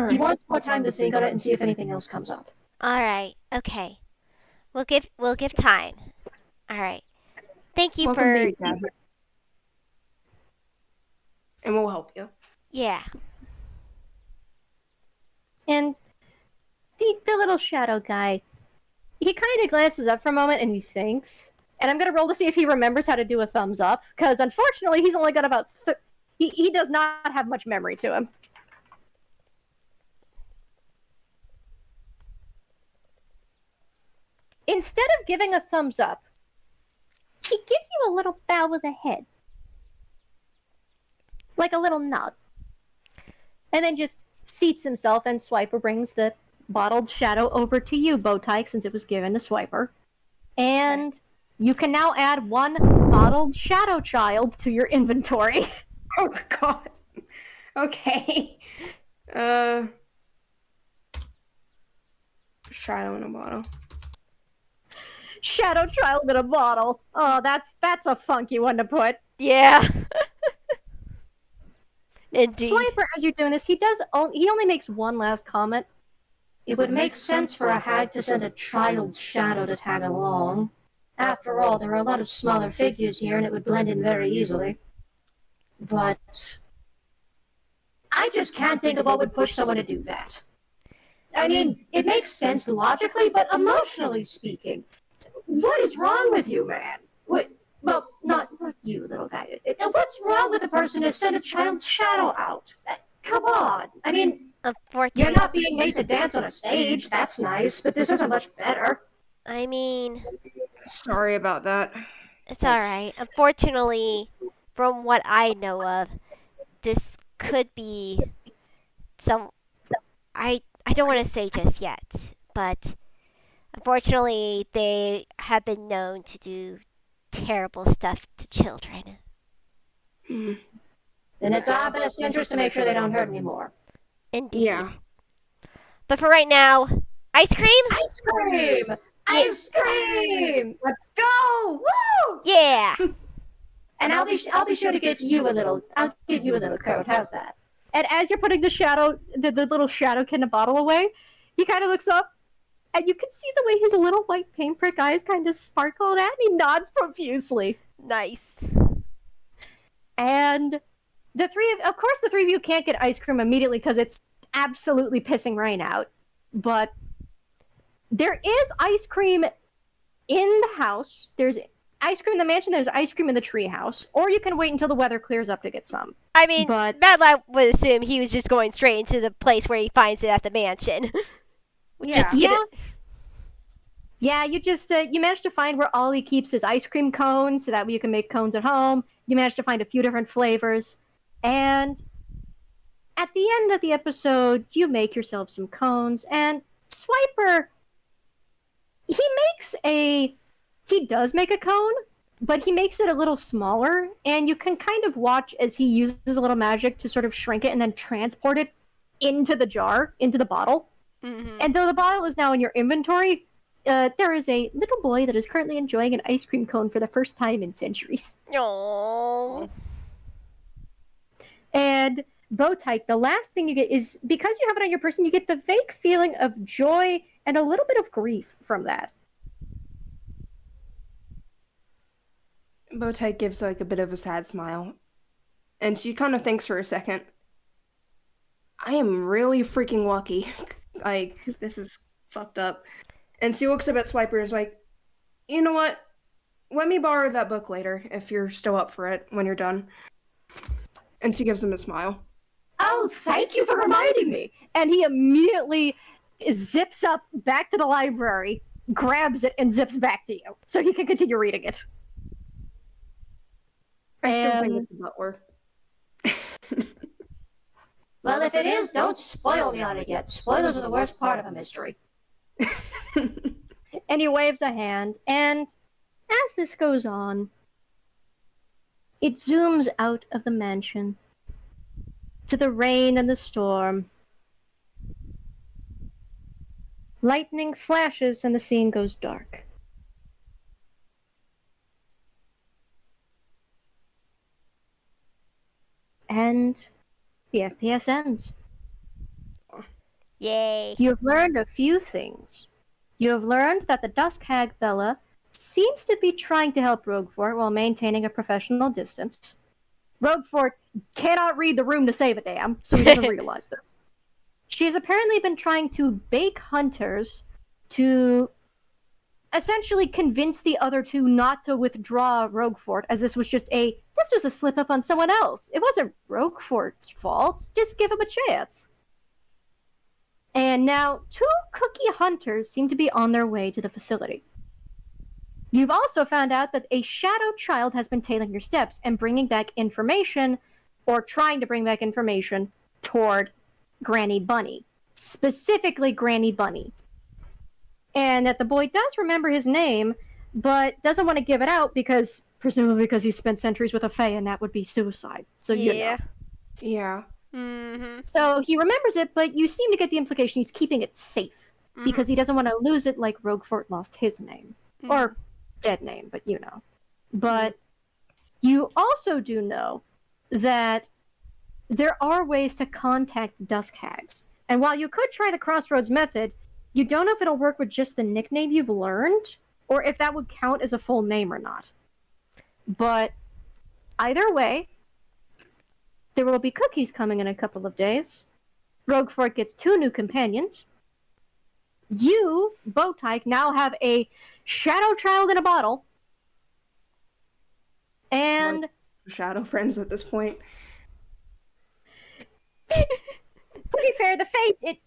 He wants more time to think on it and see if anything else comes up. All right. Okay. We'll give time. All right. Thank you Welcome for baby, Dad. And we'll help you. yeah. And the little shadow guy, he kind of glances up for a moment and he thinks. And I'm going to roll to see if he remembers how to do a thumbs up, because unfortunately he's only got about... he does not have much memory to him. Instead of giving a thumbs up, he gives you a little bow with the head. Like a little nod. And then just seats himself, and Swiper brings the bottled shadow over to you, Bow Tyke, since it was given to Swiper. And you can now add one bottled shadow child to your inventory. Oh, God. Okay. Shadow in a bottle. Shadow child in a bottle. Oh, that's a funky one to put. Yeah. Indeed. Swiper, as you're doing this, he only makes one last comment. It would make sense for a hag to send a child's shadow to tag along. After all, there are a lot of smaller figures here, and it would blend in very easily. But I just can't think of what would push someone to do that. I mean, it makes sense logically, but emotionally speaking, what is wrong with you, man? Well, not you, little guy. What's wrong with a person to send a child's shadow out? Come on. I mean, Unfortunately, you're not being made to dance on a stage. That's nice, but this isn't much better. I mean, Sorry about that. it's all right. Unfortunately, from what I know of, this could be some. I don't want to say just yet, but unfortunately, they have been known to do terrible stuff to children. Hmm. Then it's our best interest to make sure they don't hurt anymore. Indeed. Yeah. But for right now, ice cream? Ice cream! Ice cream! Let's go! Woo! Yeah. And I'll be sure to get you a little. I'll get you a little coat. How's that? And as you're putting the little shadow kid in a bottle away, he kind of looks up, and you can see the way his little white pinprick eyes kind of sparkle, and he nods profusely. Nice. And the three of you can't get ice cream immediately because it's absolutely pissing rain out. But there is ice cream in the house. There's ice cream in the mansion. There's ice cream in the treehouse. Or you can wait until the weather clears up to get some. I mean, But Mad Lab would assume he was just going straight into the place where he finds it at the mansion. Just to get it. Yeah, you just you managed to find where Ollie keeps his ice cream cones, so that way you can make cones at home. You managed to find a few different flavors, and at the end of the episode, you make yourself some cones. And Swiper, he does make a cone, but he makes it a little smaller, and you can kind of watch as he uses a little magic to sort of shrink it and then transport it into the jar, into the bottle. Mm-hmm. And though the bottle is now in your inventory, there is a little boy that is currently enjoying an ice cream cone for the first time in centuries. Aww. And Bow Tyke, the last thing you get is, because you have it on your person, you get the vague feeling of joy and a little bit of grief from that. Bow Tyke gives like a bit of a sad smile. And she kind of thinks for a second. I am really freaking lucky. Like, this is fucked up. And she looks up at Swiper and is like, you know what? Let me borrow that book later, if you're still up for it, when you're done. And she gives him a smile. Oh, thank you for reminding me! And he immediately zips up back to the library, grabs it, and zips back to you, so he can continue reading it. I still think it's the butler. Well, if it is, don't spoil me on it yet. Spoilers are the worst part of a mystery. And he waves a hand, and as this goes on, it zooms out of the mansion to the rain and the storm. Lightning flashes and the scene goes dark. And the FPS ends. Yay. You have learned a few things. You have learned that the Dusk Hag Bella seems to be trying to help Roguefort while maintaining a professional distance. Roguefort cannot read the room to save a damn, so he doesn't realize this. She has apparently been trying to bake hunters to essentially convince the other two not to withdraw Roguefort, as this was a slip-up on someone else. It wasn't Roguefort's fault. Just give him a chance. And now, 2 cookie hunters seem to be on their way to the facility. You've also found out that a shadow child has been tailing your steps and bringing back information, or trying to bring back information, toward Granny Bunny. Specifically Granny Bunny. And that the boy does remember his name, but doesn't want to give it out presumably because he spent centuries with a fae, and that would be suicide. So you know. Yeah. Mm-hmm. So he remembers it, but you seem to get the implication he's keeping it safe, because he doesn't want to lose it like Roguefort lost his name. Or dead name, but you know. But you also do know that there are ways to contact Dusk Hags. And while you could try the Crossroads method, you don't know if it'll work with just the nickname you've learned, or if that would count as a full name or not. But either way, there will be cookies coming in a couple of days. Roguefort gets 2 new companions. You, Bow Tyke, now have a shadow child in a bottle. And Shadow friends at this point. To be fair, the fae,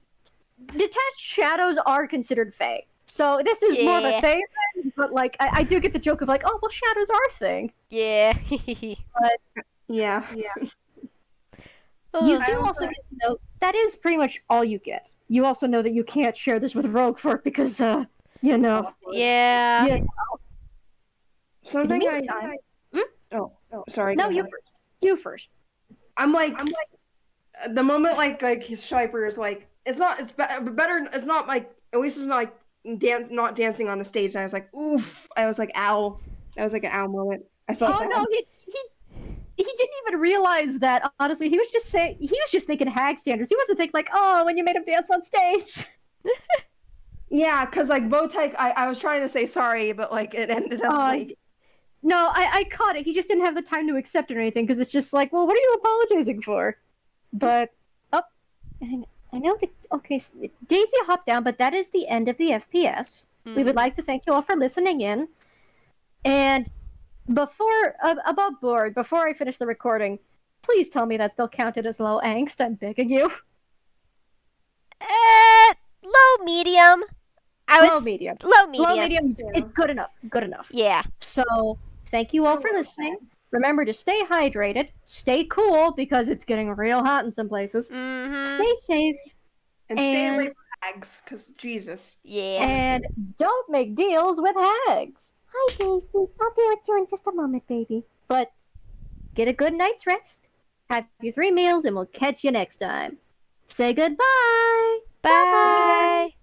detached shadows are considered fae. So this is more of a fae thing, but like I do get the joke of like, oh well, shadows are a thing. Yeah. But Yeah. you do also get to know that is pretty much all you get. You also know that you can't share this with Roguefort because you know. Yeah. Yeah. Something In the meantime- Oh, sorry. No, go you ahead. first. You first. I'm like, the moment like his Swiper is like, it's not. It's better. It's not like at least it's not like not dancing on the stage. And I was like, oof. I was like, ow. That was like an ow moment. I felt. Oh no, he didn't even realize that. Honestly, he was just thinking hag standards. He wasn't thinking like, oh, when you made him dance on stage. Yeah, because like Bow Tyke, I was trying to say sorry, but like it ended up like. No, I caught it. He just didn't have the time to accept it or anything because it's just like, well, what are you apologizing for? But I know that. Okay, so Daisy hopped down, but that is the end of the FPS. We would like to thank you all for listening in. And before above board, before I finish the recording, please tell me that still counted as low angst. I'm begging you. Low medium. Low medium. Low medium. Low medium. It's good enough. Good enough. Yeah. So thank you all for listening. Remember to stay hydrated, stay cool because it's getting real hot in some places. Stay safe. And stay away from hags, because Jesus. Yeah. And don't make deals with hags. Hi, Daisy. I'll be with you in just a moment, baby. But get a good night's rest. Have your 3 meals, and we'll catch you next time. Say goodbye. Bye.